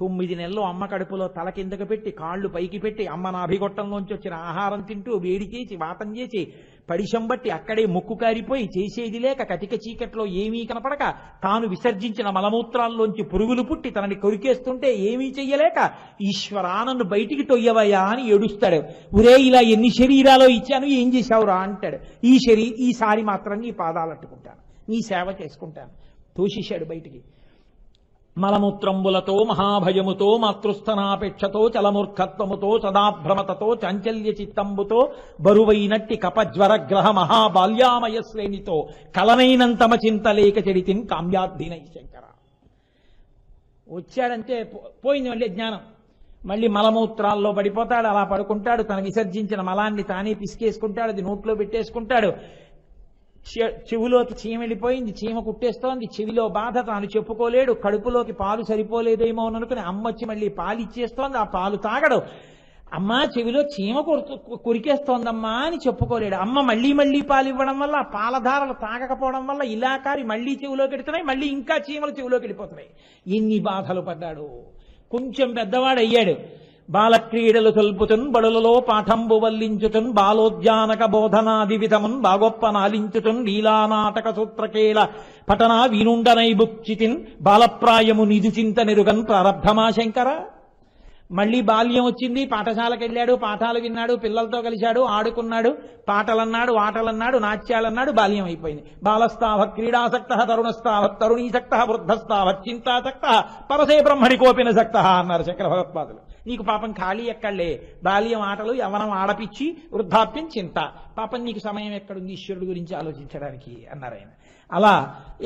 9 నెలలు అమ్మ కడుపులో తల కిందకు పెట్టి కాళ్ళు పైకి పెట్టి అమ్మ నాభిగొట్టంలోంచి వచ్చిన ఆహారం తింటూ వేడి చేసి వాతం చేసి పడిశం బట్టి అక్కడే ముక్కు కారిపోయి చేసేది లేక కటిక చీకట్లో ఏమీ కనపడక తాను విసర్జించిన మలమూత్రాల్లోంచి పురుగులు పుట్టి తనని కొరికేస్తుంటే ఏమీ చెయ్యలేక ఈశ్వరా నన్ను బయటికి తొయ్యవయ్యా అని ఏడుస్తాడు. ఒరే ఇలా ఎన్ని శరీరాలో ఇచ్చాను, ఏం చేశావురా అంటాడు. ఈసారి మాత్రం నీ పాదాలట్టుకుంటాను, నీ సేవ చేసుకుంటాను. తోసేశాడు బయటికి. మలమూత్రంబులతో మహాభయముతో మాతృస్థనాపేక్షతో చలమూర్ఖత్వముతో సదాభ్రమతతో చాంచల్య చిత్తంబుతో బరువైనట్టి కపజ్వరగ్రహ మహాబాల్యామయ శ్రేణితో కలనైనంతమ చింతలేక చెడితిన్ కామ్యార్థినై శంకర. వచ్చాడంటే పోయింది మళ్ళీ జ్ఞానం. మళ్ళీ మలమూత్రాల్లో పడిపోతాడు, అలా పడుకుంటాడు. తను విసర్జించిన మలాన్ని తానే పిసికేసుకుంటాడు, అది నోట్లో పెట్టేసుకుంటాడు. చెవులోకి చీమ వెళ్ళిపోయింది, చీమ కుట్టేస్తోంది, చెవిలో బాధ తాను చెప్పుకోలేడు. కడుపులోకి పాలు సరిపోలేదేమో అనుకుని అమ్మొచ్చి మళ్ళీ పాలు ఇచ్చేస్తోంది, ఆ పాలు తాగడు. అమ్మా చెవిలో చీమ కొరికేస్తోందమ్మా అని చెప్పుకోలేడు. అమ్మ మళ్ళీ మళ్ళీ పాలు ఇవ్వడం వల్ల ఆ పాలధారలు తాగకపోవడం వల్ల ఇలా కారి మళ్ళీ చెవిలోకి వెడుతున్నాయి, మళ్ళీ ఇంకా చీమలు చెవిలోకి వెళ్ళిపోతున్నాయి. ఎన్ని బాధలు పడ్డాడు. కొంచెం పెద్దవాడయ్యాడు. బాలక్రీడలు సల్పుతున్ బడులలో పాఠంబు వల్లించుతున్ బాలోద్యానక బోధనాది విధమున్ బాగొప్ప నాలించుతున్ లీలానాటక సూత్రకేల పఠనా వీనుండనై బుక్చితిన్ బాలప్రాయము నిధు చింత నిరుగన్ ప్రారబ్ధమా శంకర. మళ్ళీ బాల్యం వచ్చింది, పాఠశాలకు వెళ్ళాడు, పాఠాలు విన్నాడు, పిల్లలతో కలిశాడు, ఆడుకున్నాడు, పాటలన్నాడు, ఆటలన్నాడు, నాట్యాలన్నాడు, బాల్యం అయిపోయింది. బాలస్తావ క్రీడాసక్త తరుణస్తావ తరుణీసక్త వృద్ధస్తావ చింతాసక్త పరసే బ్రహ్మణి కోపిన సక్త అన్నారు శంకర భగవత్పాదులు. నీకు పాపం ఖాళీ ఎక్కడలే, బాల్యం ఆటలు, యవ్వనం ఆడపిచ్చి, వృద్ధాప్యం చింత. పాపం నీకు సమయం ఎక్కడుంది ఈశ్వరుడు గురించి ఆలోచించడానికి అన్నారు ఆయన. అలా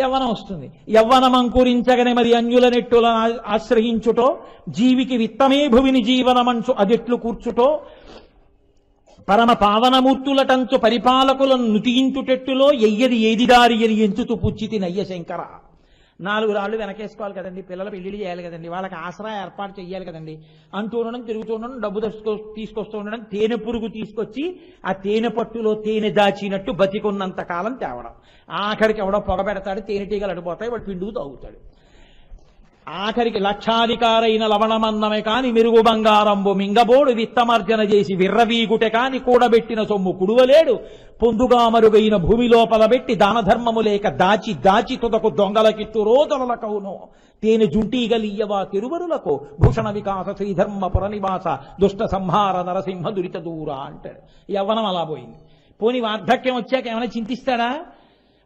యవ్వనం వస్తుంది. యవ్వనం అంకురించగనే మరి అన్యుల నెట్టుల ఆశ్రయించుటో జీవికి విత్తమే భువిని జీవనమంచు అదెట్లు కూర్చుటో పరమ పావనమూర్తులటంచు పరిపాలకులను నుతియించుటెట్టులో ఎయ్యది ఏది దారి అని ఎంచుతూ పుచ్చితి నయ్య శంకర. 4 రాళ్ళు వెనకేసుకోవాలి కదండి, పిల్లల పెళ్లిళ్ళు చేయాలి కదండి, వాళ్ళకి ఆసరా ఏర్పాటు చేయాలి కదండి. అంటూ ఉండడం, తిరుగుతూ ఉండడం, డబ్బు తీసుకొస్తూ ఉండడం, తేనె పురుగు తీసుకొచ్చి ఆ తేనె పట్టులో తేనె దాచినట్టు బతికున్నంత కాలం తేవడం. ఆఖరికి ఎవడో పొగ పెడతాడు, తేనెటీగలు అడిపోతాయి, వాడు పిండుకు తాగుతాడు. ఆఖరికి లక్షాధికారైన లవణమన్నమే కాని మిరుగు బంగారంబు మింగబోడు విత్తమర్జన చేసి విర్రవీగుటె కాని కూడబెట్టిన సొమ్ము కుడువలేడు పొందుగా మరుగైన భూమి లోపల పెట్టి దానధర్మము లేక దాచి దాచి తుదకు దొంగలకిత్తు రోజుల కవును తేనె జుంటీగలియ్యవా తిరువరులకు భూషణ వికాస శ్రీధర్మ పురనివాస దుష్ట సంహార నరసింహ దురిత దూర అంటాడు. యవ్వనం అలా పోయింది. పోని వార్ధక్యం వచ్చాక ఏమైనా చింతిస్తాడా?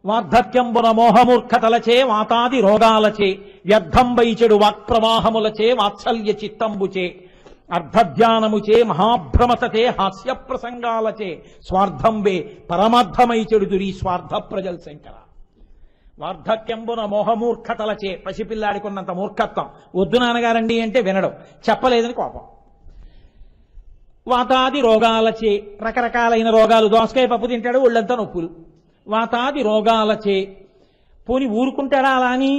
వార్ధక్యంబున మోహమూర్ఖతలచే వాతాది రోగాలచే వ్యర్థంబైచెడు వాక్ప్రవాహములచే వాత్సల్య చిత్తంబుచే అర్ధధ్యానముచే మహాభ్రమతచే హాస్య ప్రసంగాలచే స్వార్థంబే పరమార్థమై చెడుదురి స్వార్థ ప్రజల శంకర. వార్ధక్యంబున మోహమూర్ఖతలచే పసిపిల్లాడికున్నంత మూర్ఖత్వం. వద్దు నాన్నగారండి అంటే వినడం, చెప్పలేదని కోపం. వాతాది రోగాలచే రకరకాలైన రోగాలు, దోసకాయ పప్పు తింటాడు ఒళ్ళంతా నొప్పులు. వాతాది రోగాలచే పోని ఊరుకుంటాడా అలా అని?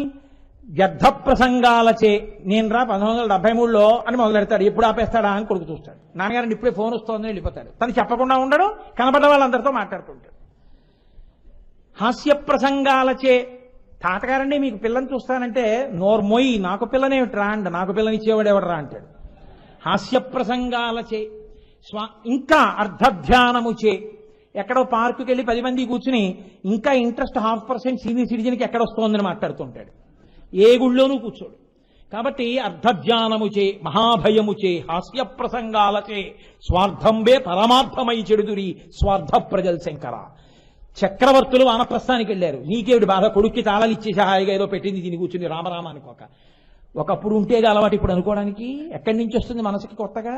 వ్యర్థ ప్రసంగాలచే నేను రా 1973లో అని మొదలెడతాడు. ఎప్పుడు ఆపేస్తాడా అని కొడుకు చూస్తాడు. నాన్నగారండి ఇప్పుడే ఫోన్ వస్తోందని వెళ్ళిపోతాడు. తను చెప్పకుండా ఉండడు, కనబడ్డ వాళ్ళందరితో మాట్లాడుతుంటాడు. హాస్య ప్రసంగాలచే తాతగారండి మీకు పిల్లని చూస్తానంటే నోర్మొయ్యి నాకు పిల్లనేమిట్రా అంట, నాకు పిల్లనిచ్చేవాడు ఎవడరా అంటాడు. హాస్య ప్రసంగాలచే ఇంకా అర్ధధ్యానముచే ఎక్కడో పార్కుకి వెళ్ళి 10 మంది కూర్చుని ఇంకా ఇంట్రెస్ట్ 0.5% సీనియర్ సిటిజన్కి ఎక్కడొస్తోందని మాట్లాడుతుంటాడు. ఏ గుళ్ళోనూ కూర్చోడు. కాబట్టి అర్ధధ్యానముచే మహాభయముచే హాస్య ప్రసంగాలచే స్వార్థంబే పరమార్థమై చెడుదురి స్వార్థ ప్రజల శంకర. చక్రవర్తులు వానప్రస్థానికి వెళ్ళారు. నీకేవిడి బాధ, కొడుక్కి తాళాలు ఇచ్చేసి హాయిగా ఏదో పెట్టింది దీని కూర్చుని రామరామ అనుకోక. ఒకప్పుడు ఉంటేగా అలవాటు, ఇప్పుడు అనుకోవడానికి ఎక్కడి నుంచి వస్తుంది మనసుకి కొత్తగా?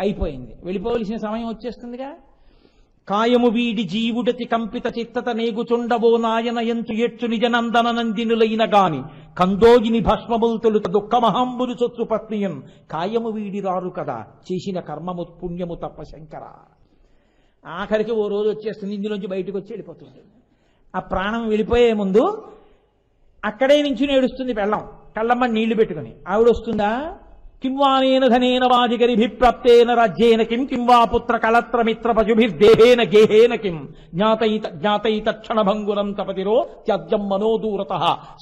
అయిపోయింది, వెళ్ళిపోవలసిన సమయం వచ్చేస్తుందిగా. కాయము వీడి జీవుడతి కంపిత చిత్తత నేగుచుండబో నాయన ఎంతు ఎచ్చు నిజనందన నందినులైన గాని కందోగిని భస్మములు తొలుత దుఃఖమహంబులు చొచ్చు పత్నియం కాయము వీడి రారు కదా చేసిన కర్మము పుణ్యము తప్ప శంకర. ఆఖరికి ఓ రోజు వచ్చేస్తుంది, ఇందులోంచి బయటకు వచ్చి వెళ్ళిపోతుంది. ఆ ప్రాణం వెళ్ళిపోయే ముందు అక్కడే నుంచి ఏడుస్తుంది పెళ్ళం, కళ్ళమ్మ నీళ్లు పెట్టుకుని. ఆవిడ వస్తుందా? కింవానేన ధనేన వాజిగరిభిప్రాప్తేన రాజ్యేన కిం కింవా పుత్ర కళత్ర మిత్ర పశుభిర్దేహేన గేహేన కిం జ్ఞాతైత క్షణభంగురం తపతిరో త్యాజ్యం మనోదూరత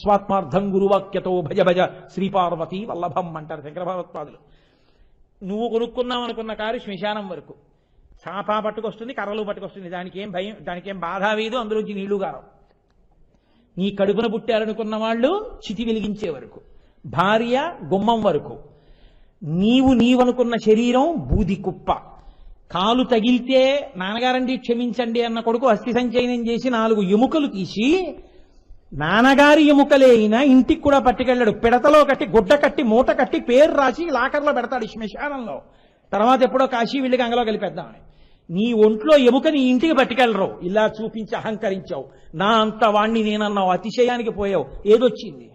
స్వాత్మార్థం గురువాక్యతో భజ భజ శ్రీపార్వతీ వల్లభం అంటారు శంకర భగవత్పాదులు. నువ్వు కొనుక్కున్నావు అనుకున్న కారు శ్మశానం వరకు చాపా పట్టుకొస్తుంది, కర్రలు పట్టుకొస్తుంది. దానికేం భయం, దానికేం బాధ వేదు, అందులోంచి నీళ్లు గారం. నీ కడుపున పుట్టారనుకున్న వాళ్ళు చితి వెలిగించే వరకు, భార్య గుమ్మం వరకు, నీవనుకున్న శరీరం బూది కుప్ప. కాలు తగిలితే నాన్నగారండి క్షమించండి అన్న కొడుకు అస్థి సంచయనం చేసి 4 ఎముకలు తీసి నాన్నగారి ఎముకలే అయినా ఇంటికి కూడా పట్టుకెళ్ళాడు. పిడతలో కట్టి గుడ్డ కట్టి మూట కట్టి పేరు రాసి లాకర్లో పెడతాడు శ్మశానంలో. తర్వాత ఎప్పుడో కాశీ వెళ్ళి గంగలో కలిపేద్దామని. నీ ఒంట్లో ఎముక నీ ఇంటికి పట్టుకెళ్ళరు. ఇలా చూపించి అహంకరించావు, నా అంత వాణ్ణి నేనన్నావు, అతిశయానికి పోయావు. ఏదొచ్చింది?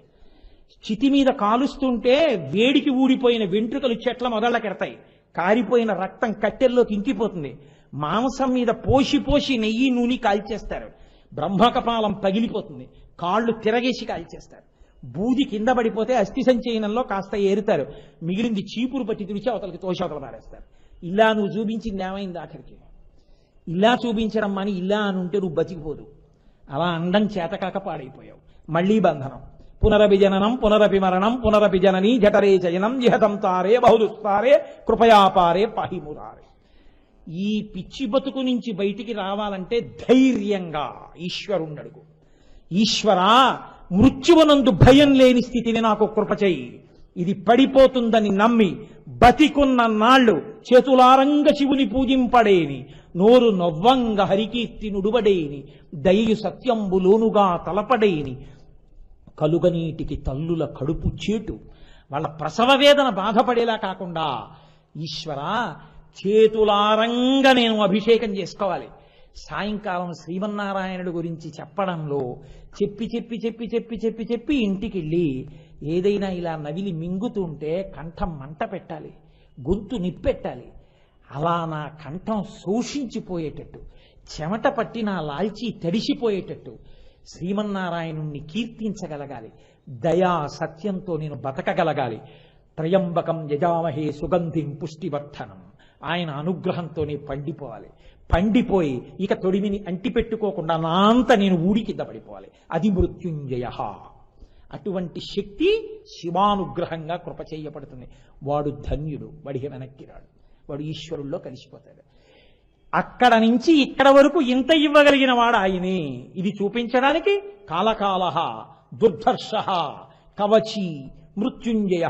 చితి మీద కాలుస్తుంటే వేడికి ఊడిపోయిన వెంట్రుకలు చెట్ల మొదళ్ళకెడతాయి, కారిపోయిన రక్తం కట్టెల్లోకి ఇంకిపోతుంది. మాంసం మీద పోసి పోసి నెయ్యి నూనె కాల్చేస్తారు. బ్రహ్మకపాలం పగిలిపోతుంది, కాళ్ళు తిరగేసి కాల్చేస్తారు. బూది కింద పడిపోతే అస్థి సంచయనంలో కాస్త ఏరుతారు, మిగిలింది చీపురు పట్టి తుడిచి అవతలకి తోషవతలు మారేస్తారు. ఇలా నువ్వు చూపించింది ఏమైంది? ఆఖరికి ఇలా చూపించడం అని ఇలా అని ఉంటే నువ్వు బతికిపోదు. అలా అండం చేతకాక పాడైపోయావు. మళ్లీ బంధనం. పునరపి జననం పునరపి మరణం పునరపి జననీ జఠరే చయనం జిహతం తారే బహుదుస్తారే కృపయాపారే పాహిమురారే. ఈ పిచ్చి బతుకు నుంచి బయటికి రావాలంటే ధైర్యంగా ఈశ్వరుండడుగు. ఈశ్వరా, మృత్యువునందు భయం లేని స్థితిని నాకు కృప చెయ్యి. ఇది పడిపోతుందని నమ్మి బతికున్న నాళ్లు చేతులారంగ శివుని పూజింపడేని, నోరు నవ్వంగ హరికీర్తి నుడువడేని, దయయు సత్యంబులోనుగా తలపడేని, కలుగనీటికి తల్లుల కడుపు చేటు, వాళ్ళ ప్రసవ వేదన బాధపడేలా కాకుండా ఈశ్వరా చేతులారంగా నేను అభిషేకం చేసుకోవాలి. సాయంకాలం శ్రీమన్నారాయణుడి గురించి చెప్పడంలో చెప్పి చెప్పి చెప్పి చెప్పి చెప్పి చెప్పి ఇంటికి వెళ్ళి ఏదైనా ఇలా నవిలి మింగుతుంటే కంఠం మంట పెట్టాలి, గొంతు నిప్పెట్టాలి. అలా నా కంఠం శోషించిపోయేటట్టు, చెమట పట్టి నా లాల్చి తడిసిపోయేటట్టు శ్రీమన్నారాయణుణ్ణి కీర్తించగలగాలి. దయా సత్యంతో నేను బతకగలగాలి. త్రయంబకం యజామహే సుగంధిం పుష్టివర్ధనం, ఆయన అనుగ్రహంతోనే పండిపోవాలి. పండిపోయి ఇక తొడిమిని అంటిపెట్టుకోకుండా నా అంత నేను ఊడి కింద పడిపోవాలి. అది మృత్యుంజయ, అటువంటి శక్తి శివానుగ్రహంగా కృప చేయబడుతుంది. వాడు ధన్యుడు, వాడికి వెనక్కి రాడు, వాడు ఈశ్వరుల్లో కలిసిపోతాడు. అక్కడ నుంచి ఇక్కడ వరకు ఇంత ఇవ్వగలిగిన వాడు ఆయనే. ఇది చూపించడానికి కాలకాలః, దుర్ధర్షః, కవచి, మృత్యుంజయ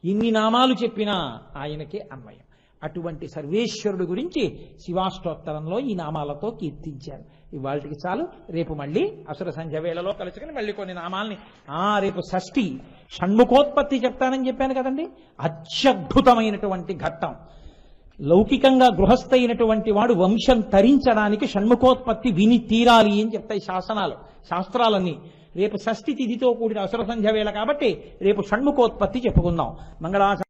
ఇన్ని నామాలు చెప్పినా ఆయనకే అన్వయం. అటువంటి సర్వేశ్వరుడు గురించి శివాష్టోత్తరంలో ఈ నామాలతో కీర్తించారు. ఇవాళకి చాలు. రేపు మళ్ళీ అసుర సంధ్య వేళలో కలుసుకుని మళ్ళీ కొన్ని నామాల్ని రేపు షష్ఠి షణ్ముఖోత్పత్తి చెప్తానని చెప్పాను కదండి. అత్యద్భుతమైనటువంటి ఘట్టం. లౌకికంగా గృహస్థ అయినటువంటి వాడు వంశం తరించడానికి షణ్ముఖోత్పత్తి విని తీరాలి అని చెప్తాయి శాస్త్రాలన్నీ. రేపు షష్ఠి తిథితో కూడిన అసుర సంధ్య వేళ కాబట్టి రేపు షణ్ముఖోత్పత్తి చెప్పుకుందాం. మంగళాచరణ